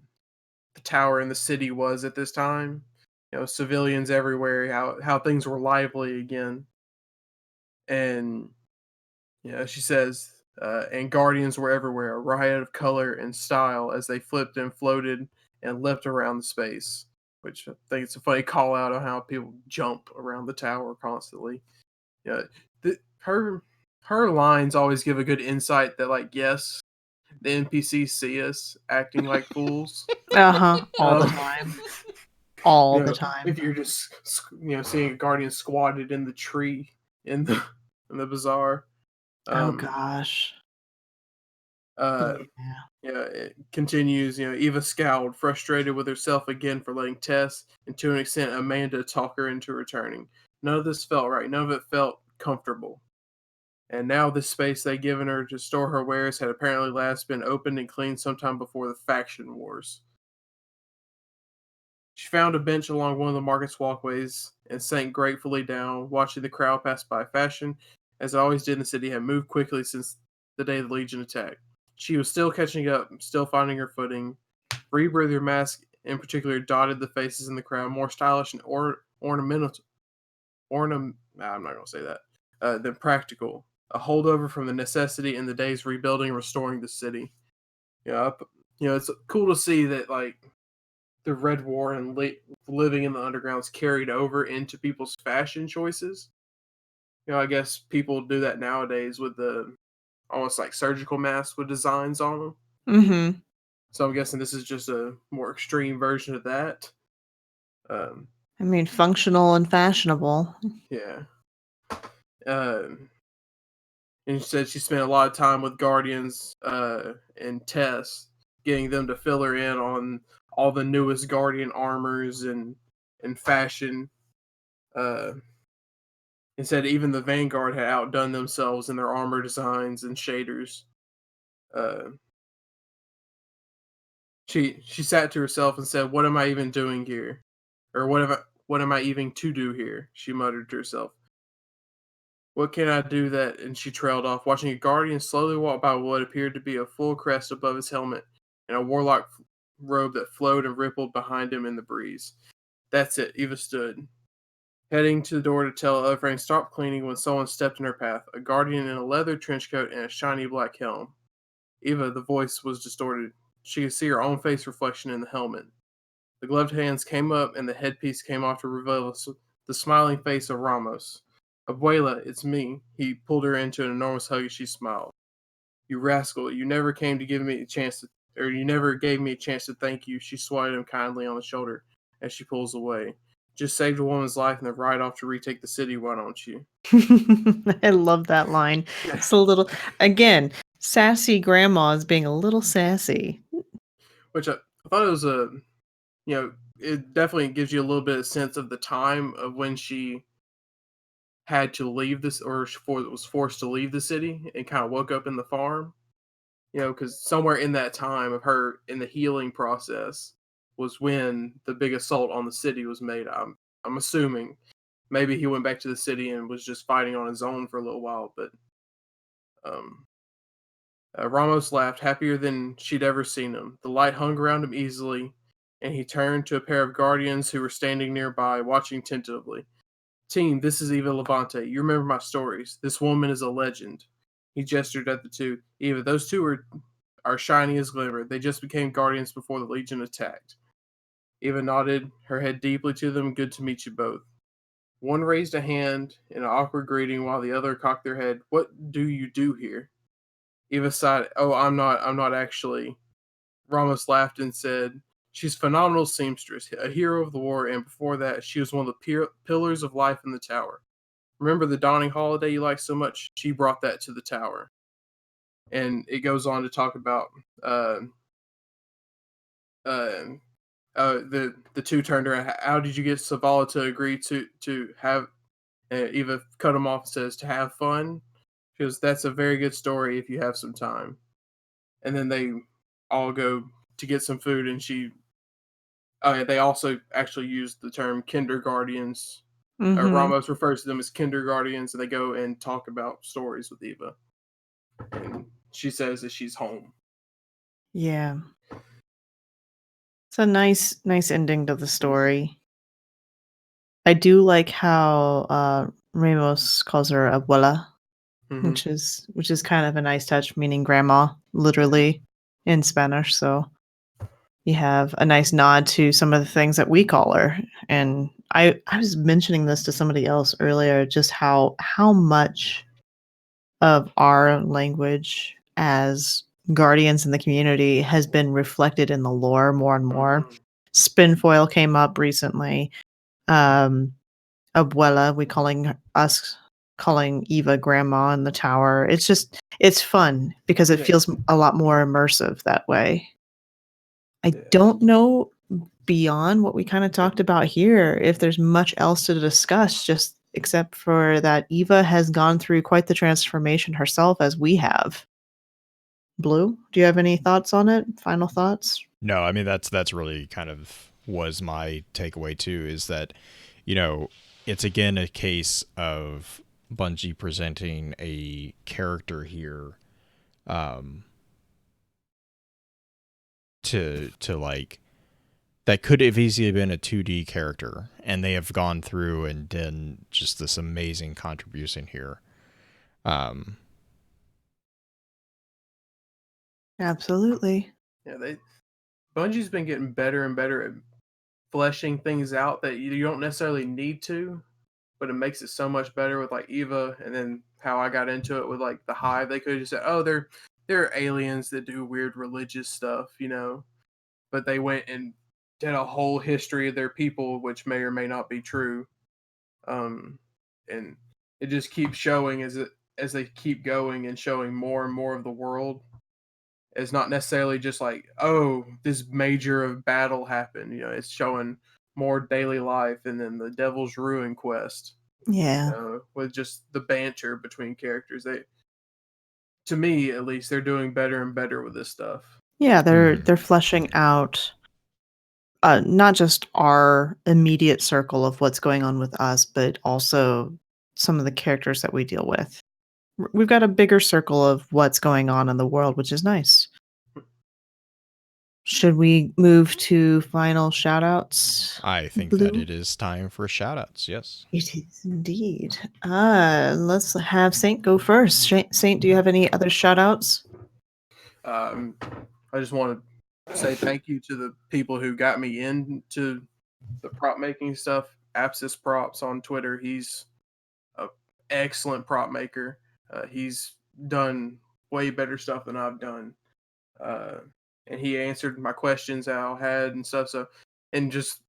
tower in the city was at this time, civilians everywhere, how things were lively again. And she says, and guardians were everywhere, a riot of color and style as they flipped and floated and leapt around the space. Which I think it's a funny call out on how people jump around the tower constantly. Yeah, her lines always give a good insight that yes, the NPCs see us acting like fools. All the time. All the time. If you're just seeing a guardian squatted in the tree in the bazaar. Oh gosh. It continues. Eva scowled, frustrated with herself again for letting Tess and to an extent Amanda talk her into returning. None of this felt right. None of it felt comfortable. And now this space they'd given her to store her wares had apparently last been opened and cleaned sometime before the faction wars. She found a bench along one of the market's walkways and sank gratefully down, watching the crowd pass by. Fashion, as it always did in the city, had moved quickly since the day the Legion attacked. She was still catching up, still finding her footing. Rebreather mask, in particular, dotted the faces in the crowd, more stylish and ornamental. I'm not going to say that. Than practical. A holdover from the necessity in the days rebuilding and restoring the city. It's cool to see that the Red War and living in the undergrounds carried over into people's fashion choices. I guess people do that nowadays with the almost like surgical masks with designs on them. Mm-hmm. So I'm guessing this is just a more extreme version of that. I mean, functional and fashionable. Yeah. And she said she spent a lot of time with Guardians and Tess, getting them to fill her in on all the newest Guardian armors and fashion. And said even the Vanguard had outdone themselves in their armor designs and shaders. She sat to herself and said, "What am I even doing here? Or what am I even to do here?" She muttered to herself. "What can I do that?" And she trailed off, watching a guardian slowly walk by what appeared to be a full crest above his helmet and a warlock robe that flowed and rippled behind him in the breeze. That's it. Eva stood, heading to the door to tell other friends stop cleaning when someone stepped in her path, a guardian in a leather trench coat and a shiny black helm. Eva, the voice was distorted. She could see her own face reflection in the helmet. The gloved hands came up and the headpiece came off to reveal the smiling face of Ramos. "Abuela, it's me." He pulled her into an enormous hug as she smiled. "You rascal, you never gave me a chance to thank you." She swatted him kindly on the shoulder as she pulls away. "Just saved a woman's life and then ride off to retake the city, why don't you?" I love that line. It's a little, again, sassy grandma's being a little sassy. Which I thought it was it definitely gives you a little bit of sense of the time of when she had to leave this, or was forced to leave the city and kind of woke up in the farm. Because somewhere in that time of her in the healing process was when the big assault on the city was made. I'm assuming maybe he went back to the city and was just fighting on his own for a little while, but Ramos laughed, happier than she'd ever seen him. The light hung around him easily, and he turned to a pair of guardians who were standing nearby, watching tentatively. Team, this is Eva Levante. You remember my stories. This woman is a legend. He gestured at the two. Eva, those two are shiny as glimmer. They just became guardians before the Legion attacked. Eva nodded her head deeply to them. Good to meet you both. One raised a hand in an awkward greeting while the other cocked their head. What do you do here? Eva sighed. Oh, I'm not actually. Ramos laughed and said, she's a phenomenal seamstress, a hero of the war, and before that, she was one of the pillars of life in the tower. Remember the dawning holiday you liked so much? She brought that to the tower. And it goes on to talk about the two turned around. How did you get Savala to agree to have? Eva cut him off and says to have fun. Because that's a very good story if you have some time. And then they all go to get some food, and they also actually use the term kindergartens. Ramos refers to them as kindergartens, and they go and talk about stories with Eva. And she says that she's home. Yeah. It's a nice ending to the story. I do like how Ramos calls her abuela, which is kind of a nice touch, meaning grandma, literally in Spanish. So you have a nice nod to some of the things that we call her. And I was mentioning this to somebody else earlier, just how much of our language as guardians in the community has been reflected in the lore more and more. Spinfoil came up recently. Abuela, calling Eva grandma in the tower. It's fun because it feels a lot more immersive that way. I don't know beyond what we kind of talked about here if there's much else to discuss, just except for that Eva has gone through quite the transformation herself as we have. Blue, do you have any thoughts on it? Final thoughts? No, I mean that's really kind of was my takeaway too, is that, it's again a case of Bungie presenting a character here to like that could have easily been a 2D character, and they have gone through and done just this amazing contribution here. Absolutely. Yeah, Bungie's been getting better and better at fleshing things out that you don't necessarily need to, but it makes it so much better with like Eva, and then how I got into it with like the Hive. They could have just said, "Oh, they're aliens that do weird religious stuff," but they went and did a whole history of their people, which may or may not be true. And it just keeps showing as they keep going and showing more and more of the world. It's not necessarily just like, oh, this major battle happened. It's showing more daily life, and then the Devil's Ruin quest. Yeah. With just the banter between characters. To me at least, they're doing better and better with this stuff. Yeah, they're fleshing out not just our immediate circle of what's going on with us, but also some of the characters that we deal with. We've got a bigger circle of what's going on in the world, which is nice. Should we move to final shout-outs? I think that it is time for shout-outs, yes. It is indeed. Let's have Saint go first. Saint, do you have any other shout-outs? I just want to say thank you to the people who got me into the prop making stuff. Apsis Props on Twitter. He's an excellent prop maker. He's done way better stuff than I've done. And he answered my questions I had and stuff. So, and just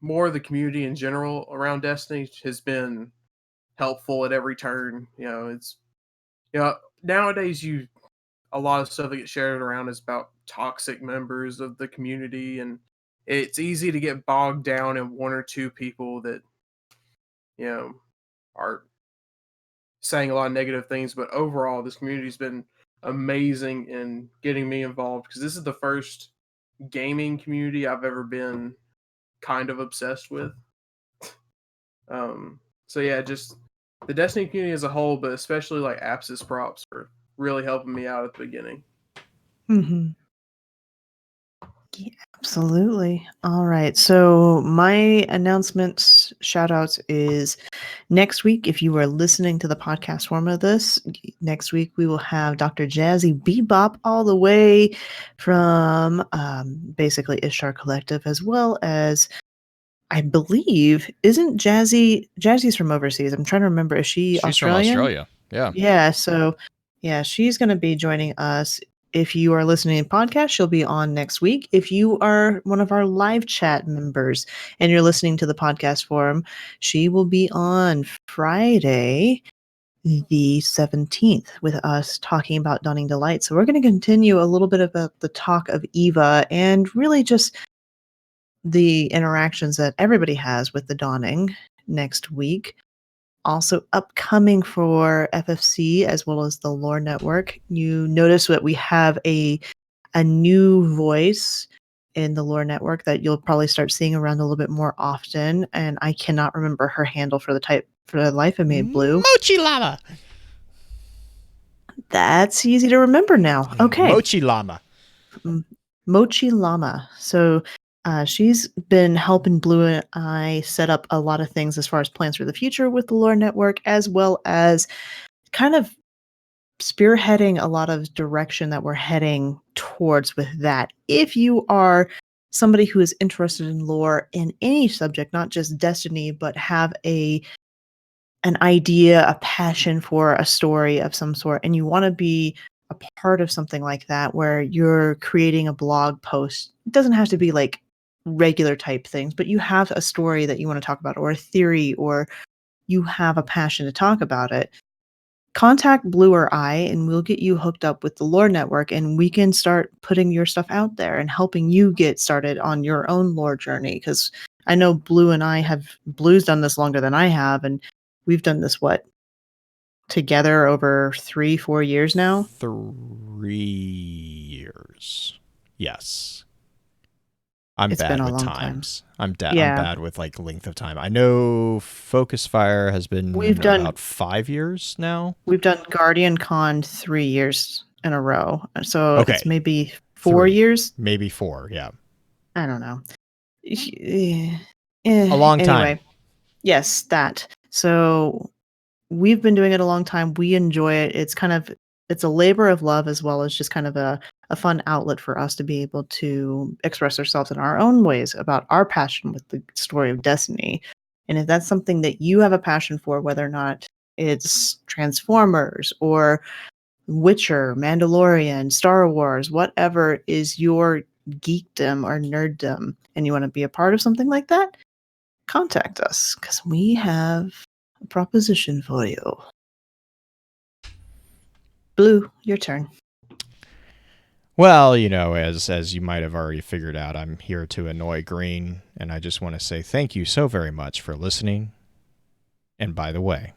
more of the community in general around Destiny has been helpful at every turn. It's nowadays a lot of stuff that gets shared around is about toxic members of the community, and it's easy to get bogged down in one or two people that are saying a lot of negative things. But overall, this community's been amazing in getting me involved, because this is the first gaming community I've ever been kind of obsessed with. So yeah, just the Destiny community as a whole, but especially like Apsis Props for really helping me out at the beginning. Mm-hmm. Yeah, absolutely. All right. So my announcements, shout outs is next week, if you are listening to the podcast form of this, next week we will have Dr. Jazzy Bebop all the way from basically Ishtar Collective, as well as I believe, isn't Jazzy's from overseas? I'm trying to remember. Is she Australian? From Australia. Yeah. Yeah. So, yeah, she's going to be joining us. If you are listening to the podcast, she'll be on next week. If you are one of our live chat members and you're listening to the podcast forum, she will be on Friday, the 17th, with us talking about Dawning Delight. So we're going to continue a little bit about the talk of Eva and really just the interactions that everybody has with the Dawning next week. Also upcoming for FFC as well as the Lore Network, you notice that we have a new voice in the Lore Network that you'll probably start seeing around a little bit more often. And I cannot remember her handle for the life of me, Blue. Mochi Llama. That's easy to remember now. Okay. Mochi Llama. Mochi Llama. So she's been helping Blue and I set up a lot of things as far as plans for the future with the Lore Network, as well as kind of spearheading a lot of direction that we're heading towards with that. If you are somebody who is interested in lore in any subject, not just Destiny, but have an idea, a passion for a story of some sort, and you want to be a part of something like that where you're creating a blog post, it doesn't have to be like regular type things, but you have a story that you want to talk about or a theory, or you have a passion to talk about it, contact Blue or I, and we'll get you hooked up with the Lore Network, and we can start putting your stuff out there and helping you get started on your own lore journey. Because I know Blue's done this longer than I have, and we've done this, together over 3-4 years now? 3 years. Yes. It's bad been a with long times. time. I'm bad with like length of time. I know Focus Fire has been about 5 years now. We've done Guardian Con 3 years in a row. So Okay. It's maybe 4 years? Maybe 4, yeah. I don't know. A long time. Anyway, yes, that. So we've been doing it a long time. We enjoy it. It's a labor of love, as well as just kind of a fun outlet for us to be able to express ourselves in our own ways about our passion with the story of Destiny. And if that's something that you have a passion for, whether or not it's Transformers or Witcher, Mandalorian, Star Wars, whatever is your geekdom or nerddom, and you want to be a part of something like that, contact us, because we have a proposition for you. Blue, your turn. Well, as you might have already figured out, I'm here to annoy Green, and I just want to say thank you so very much for listening. And by the way,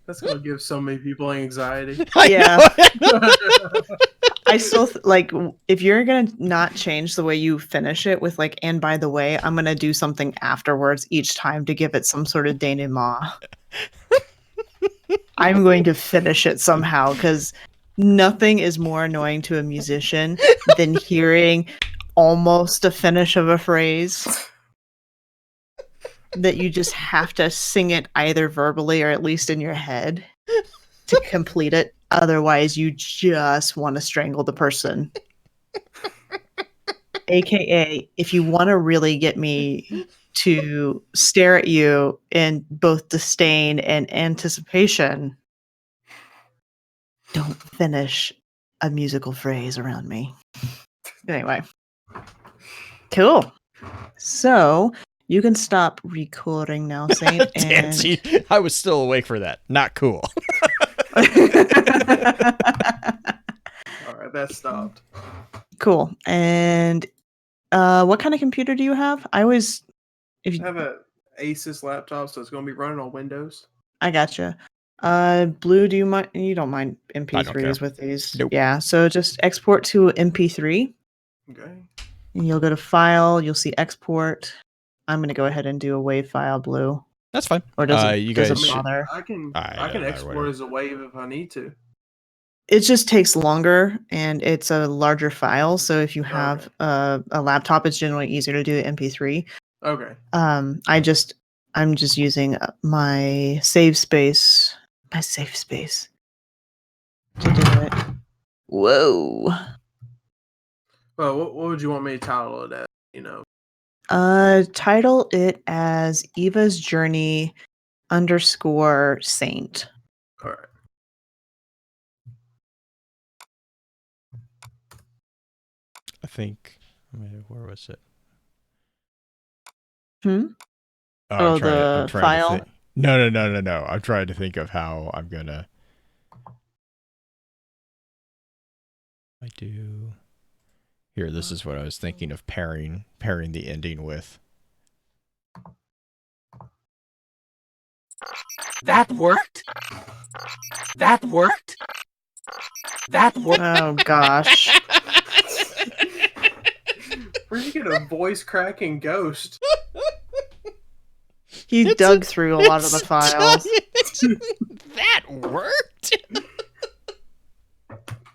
That's gonna give so many people anxiety. Yeah. I still if you're gonna not change the way you finish it with and by the way, I'm gonna do something afterwards each time to give it some sort of denouement. I'm going to finish it somehow, because nothing is more annoying to a musician than hearing almost a finish of a phrase that you just have to sing it either verbally or at least in your head to complete it. Otherwise, you just want to strangle the person. AKA, if you want to really get me to stare at you in both disdain and anticipation, don't finish a musical phrase around me. Anyway. Cool. So, you can stop recording now, Saint. Damn, see, I was still awake for that. Not cool. All right, that stopped. Cool. And what kind of computer do you have? I have an Asus laptop, so it's going to be running on Windows. I gotcha. Blue, do you mind? You don't mind MP3s with these? Nope. Yeah. So just export to MP3. Okay. And you'll go to File. You'll see Export. I'm going to go ahead and do a WAV file, Blue. That's fine. Or does it, you does guys it bother? I can know, export whatever. as a WAV if I need to. It just takes longer, and it's a larger file. So if you have a laptop, it's generally easier to do it MP3. Okay. I'm just using my save space. My safe space to do it. Whoa. Well, what would you want me to title it as? You know. Title it as Eva's Journey _Saint. All right. I think. Where was it? I'm trying file? To think. No. I'm trying to think of how I'm gonna. I do. Here, this is what I was thinking of pairing the ending with. That worked. That worked. That worked. Oh gosh. Where'd you get a voice cracking ghost? He dug through a lot of the files. That worked.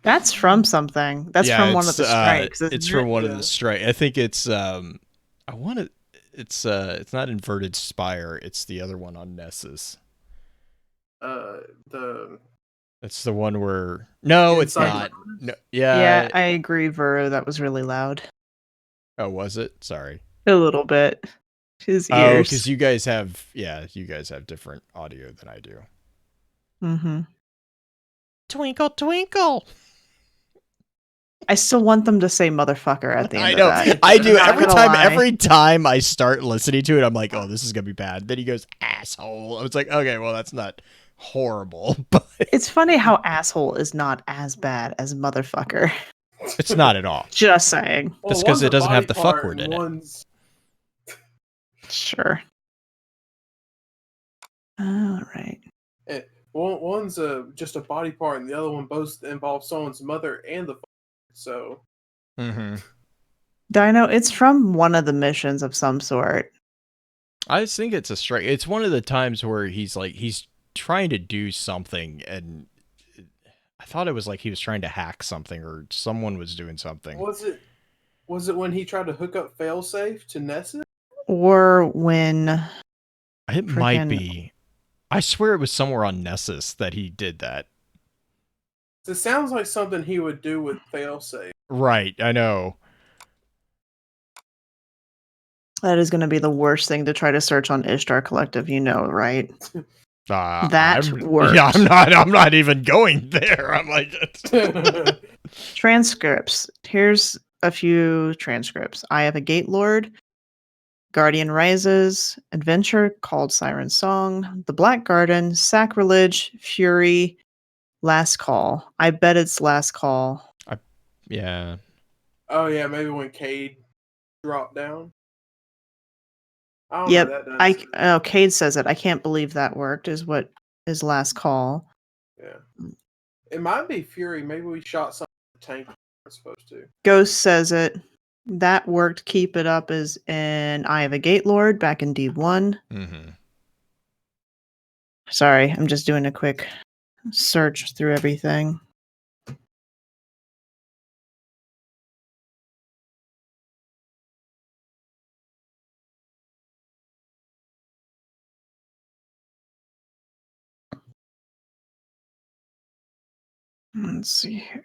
That's from something. That's from one of the strikes. It's from one of the strikes. I think it's it's not Inverted Spire. It's the other one on Nessus. It's the one where it's not. No, yeah, I agree, Vero. That was really loud. Oh, was it? Sorry. A little bit. His ears. Oh, because you guys have different audio than I do. Mm-hmm. Twinkle, twinkle. I still want them to say motherfucker at the end of that. I do. Every time I start listening to it, I'm like, oh, this is going to be bad. Then he goes, asshole. I was like, okay, well, that's not horrible. But it's funny how asshole is not as bad as motherfucker. It's not at all. Just saying. That's because it doesn't have the fuck word in it. Sure. All right. One's just a body part, and the other one both involves someone's mother and the father. So. Mm-hmm. Dino, it's from one of the missions of some sort. I think it's a strike. It's one of the times where he's trying to do something, and I thought it was like he was trying to hack something, or someone was doing something. Was it when he tried to hook up failsafe to Nessus? Or when it might be. I swear it was somewhere on Nessus that he did that. It sounds like something he would do with failsafe. Right, I know. That is going to be the worst thing to try to search on Ishtar Collective, right? That works. Yeah, I'm not even going there. I'm like transcripts. Here's a few transcripts. I Have a Gate Lord, Guardian Rises, Adventure Called Siren Song, The Black Garden, Sacrilege, Fury, Last Call. I bet it's Last Call. Yeah. Oh yeah, maybe when Cade dropped down. Yep. Cade says it. I can't believe that worked. Is what is Last Call. Yeah. It might be Fury. Maybe we shot something in the tank we're supposed to. Ghost says it. That worked. Keep it up is in I Have a Gate Lord back in D1. Mm-hmm. Sorry, I'm just doing a quick search through everything. Let's see here.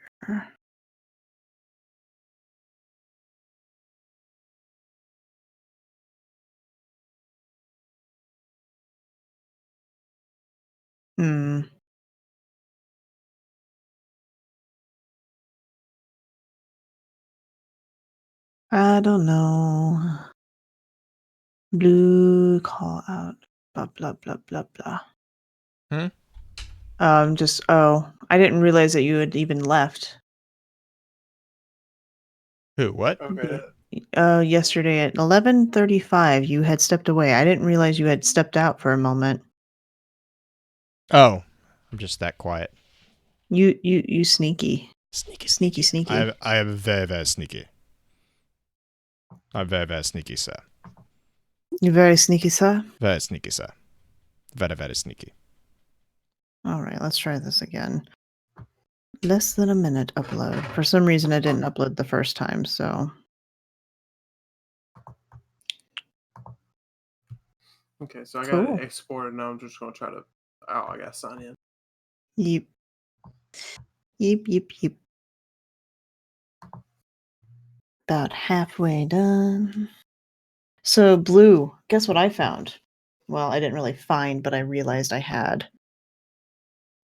I don't know. Blue call out. Blah blah blah blah blah. I didn't realize that you had even left. Who? What? Okay. Yesterday at 11:35, you had stepped away. I didn't realize you had stepped out for a moment. Oh, I'm just that quiet. You sneaky. Sneaky. Sneaky. I am very, very sneaky. I'm very, very sneaky, sir. You're very sneaky, sir? Very sneaky, sir. Very, very sneaky. All right, let's try this again. Less than a minute upload. For some reason, I didn't upload the first time, so... Okay, so I got it exported, and I'm just going to try to... Oh, I got to sign in. Yep. Yep, yep, yep. About halfway done. So, Blue, guess what I found? Well, I didn't really find, but I realized I had.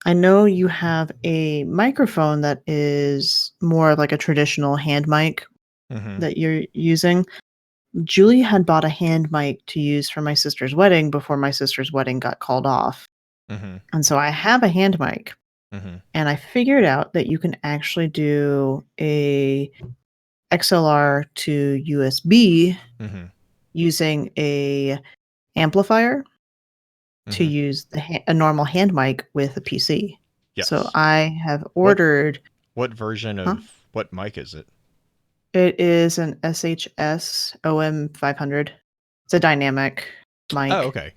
I know you have a microphone that is more like a traditional hand mic that you're using. Julie had bought a hand mic to use for my sister's wedding before my sister's wedding got called off. And so I have a hand mic. And I figured out that you can actually do a XLR to USB using a amplifier to use a normal hand mic with a PC. Yes. So I have ordered... What version of... What mic is it? It is an SHS OM500. It's a dynamic mic. Oh, okay.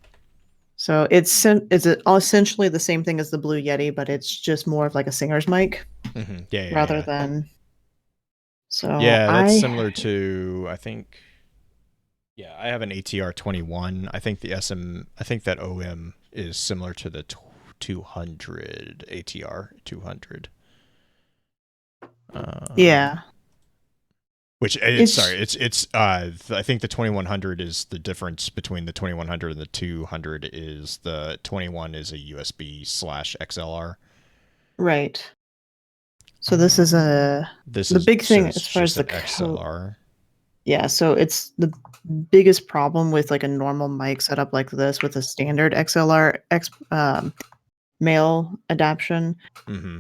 So it's essentially the same thing as the Blue Yeti, but it's just more of like a singer's mic rather than... So yeah, that's similar to, I think... Yeah, I have an ATR 21. I think I think that OM is similar to the 200 ATR 200. Yeah. Which it's I think the 2100 is the difference between the 2100 and the 200 is the 21 is a USB / XLR. Right. So this is the big thing as far as the XLR. Yeah, so it's the biggest problem with like a normal mic setup like this with a standard XLR male adaptation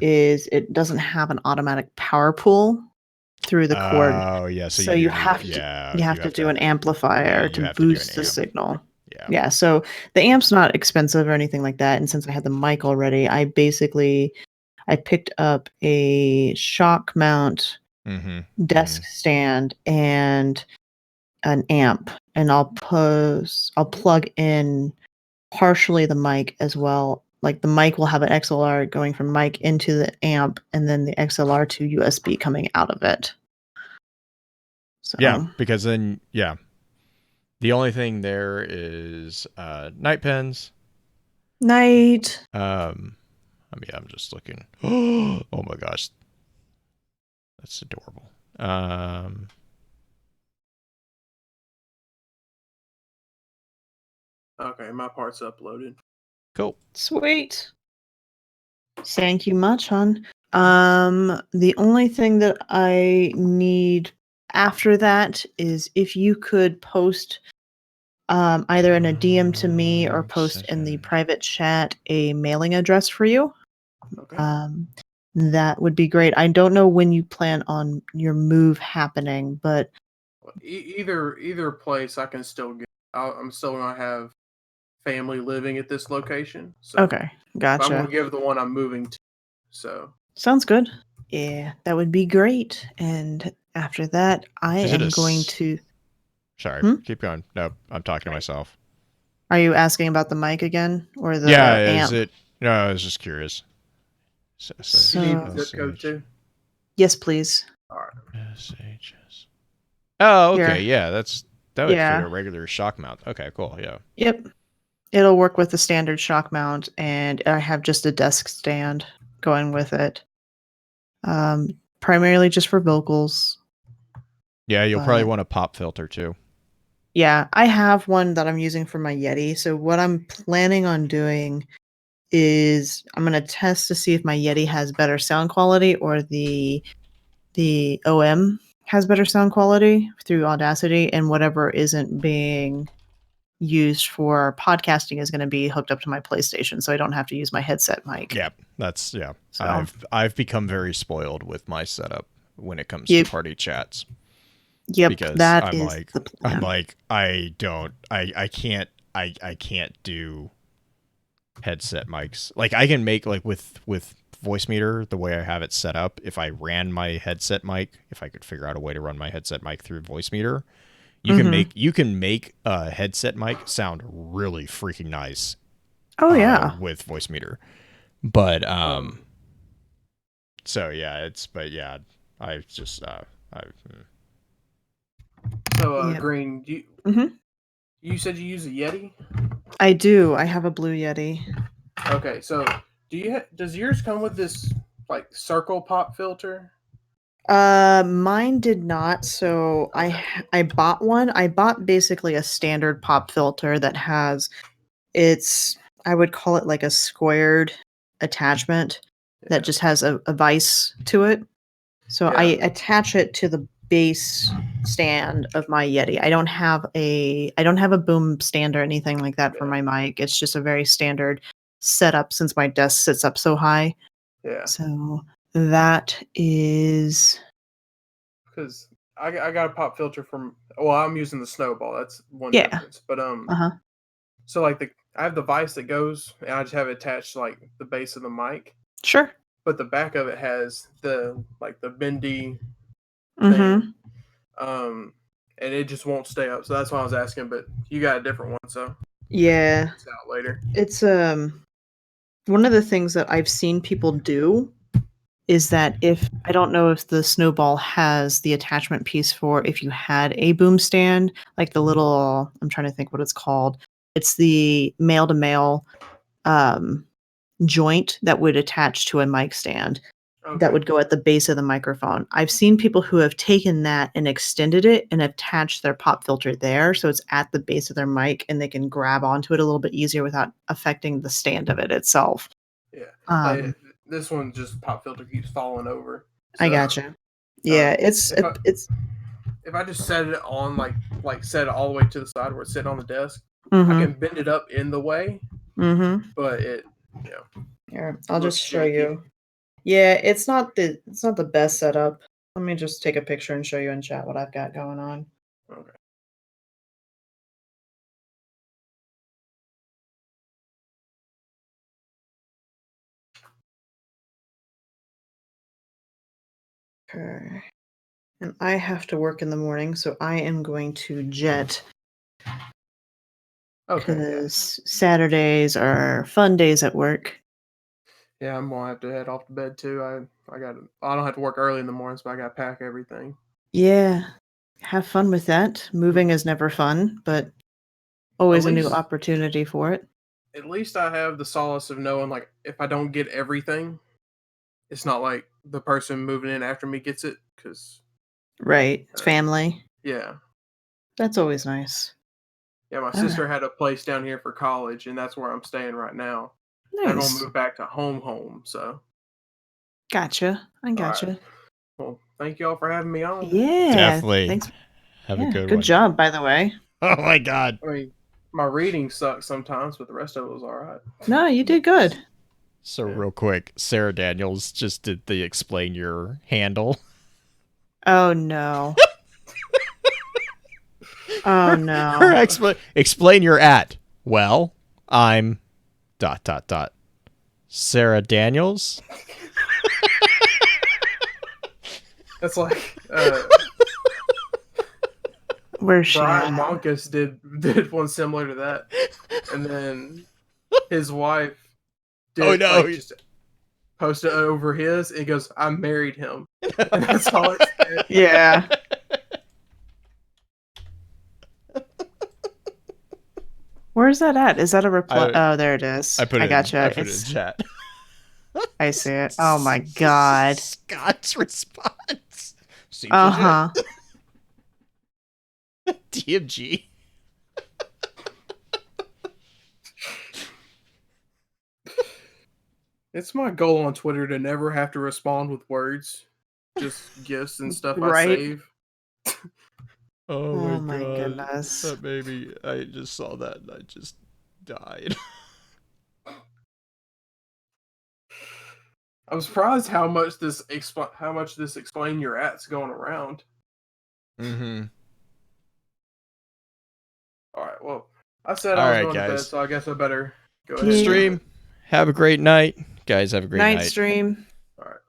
is it doesn't have an automatic power pull through the cord. Oh yeah, so you have to do an amplifier to boost the signal. Yeah, so the amp's not expensive or anything like that, and since I had the mic already, I picked up a shock mount desk stand and an amp, and I'll plug in partially the mic as well. Like the mic will have an XLR going from mic into the amp, and then the XLR to USB coming out of it. So yeah, because then the only thing there is night pens. Night. I'm just looking. Oh my gosh. That's adorable. Okay, my part's uploaded. Cool. Sweet. Thank you much, hon. The only thing that I need after that is if you could post either in a DM to me or post in the private chat a mailing address for you. Okay. That would be great. I don't know when you plan on your move happening, but either place I can still get. I'm still gonna have family living at this location. So okay, gotcha. I'm gonna give the one I'm moving to. So sounds good. Yeah, that would be great. And after that, I am going to. Sorry, keep going. No, I'm talking to myself. Are you asking about the mic again or the amp? Is it? No, I was just curious. You need the zip code too? Yes, please. All right. SHS. Oh, okay. Yeah, that would fit a regular shock mount. Okay, cool. Yeah. Yep. It'll work with the standard shock mount, and I have just a desk stand going with it. Primarily just for vocals. Yeah, you'll probably want a pop filter too. Yeah, I have one that I'm using for my Yeti. So what I'm planning on doing is I'm going to test to see if my Yeti has better sound quality or the OM has better sound quality through Audacity, and whatever isn't being used for podcasting is going to be hooked up to my PlayStation, so I don't have to use my headset mic. Yeah, So. I've become very spoiled with my setup when it comes to party chats. Yep, because I can't do headset mics. Like I can make like with Voicemeeter, the way I have it set up, if I ran my headset mic, if I could figure out a way to run my headset mic through Voicemeeter, You can make a headset mic sound really freaking nice. Oh yeah. With Voicemeeter. But so yeah, I just So Yep. Green, you said you use a Yeti? I do. I have a Blue Yeti. Okay, so does yours come with this like circle pop filter? Mine did not. So Okay. I bought one. I bought basically a standard pop filter that has I would call it like a squared attachment that just has a vise to it. So I attach it to the base stand of my Yeti. I don't have a boom stand or anything like that for my mic. It's just a very standard setup since my desk sits up so high. Yeah. So that is because I got a pop filter from. Well, I'm using the Snowball. That's one Yeah. difference. But uh-huh. so like I have the vise that goes, and I just have it attached to like the base of the mic. Sure. But the back of it has the bendy Mm-hmm. thing, and it just won't stay up. So that's why I was asking. But you got a different one, so Yeah. it's out later. It's one of the things that I've seen people do is that I don't know if the Snowball has the attachment piece for if you had a boom stand, like the little, I'm trying to think what it's called. It's the male to male joint that would attach to a mic stand that would go at the base of the microphone. I've seen people who have taken that and extended it and attached their pop filter there. So it's at the base of their mic and they can grab onto it a little bit easier without affecting the stand of it itself. Yeah. This one just pop filter keeps falling over. So, I gotcha. Yeah, it's if I just set it on like set it all the way to the side where it's sitting on the desk, mm-hmm. I can bend it up in the way. Mm-hmm. But Here, I'll just show you. Yeah, it's not the best setup. Let me just take a picture and show you in chat what I've got going on. Okay. Okay. And I have to work in the morning, so I am going to jet. Okay. Because Saturdays are fun days at work. Yeah, I'm gonna have to head off to bed too. I don't have to work early in the mornings, but I gotta pack everything. Yeah. Have fun with that. Moving is never fun, but always a new opportunity for it. At least I have the solace of knowing, like, if I don't get everything, it's not like the person moving in after me gets it, because right, it's family. Yeah, that's always nice. Yeah, my sister had a place down here for college, and that's where I'm staying right now. Nice. I'm gonna move back to home, so. Gotcha. I gotcha. Right. Well, thank you all for having me on. Yeah, definitely. Thanks. Have a good one. Good job, by the way. Oh my god. I mean, my reading sucks sometimes, but the rest of it was all right. No, you did good. So real quick, Sarah Daniels just did the explain your handle. Oh no. Oh no. Her explain your at. Well, I'm ... Sarah Daniels. That's like where's she? Brian Monkus did one similar to that, and then his wife did just post it over his. And he goes, "I married him," and that's all it said. Yeah. Where's that at? Is that a reply? Oh, there it is. I gotcha. I put it in chat. I see it. Oh my god. Scott's response. Uh-huh. DMG. It's my goal on Twitter to never have to respond with words, just gifs and stuff right? I save. Oh my god. Goodness. That baby, I just saw that and I just died. I'm surprised how much this explain your at's going around. Mm-hmm. Alright, well, I said I was going to bed, so I guess I better go ahead. Stream. Have a great night. Guys, have a great night. Night stream. Alright.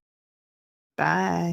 Bye.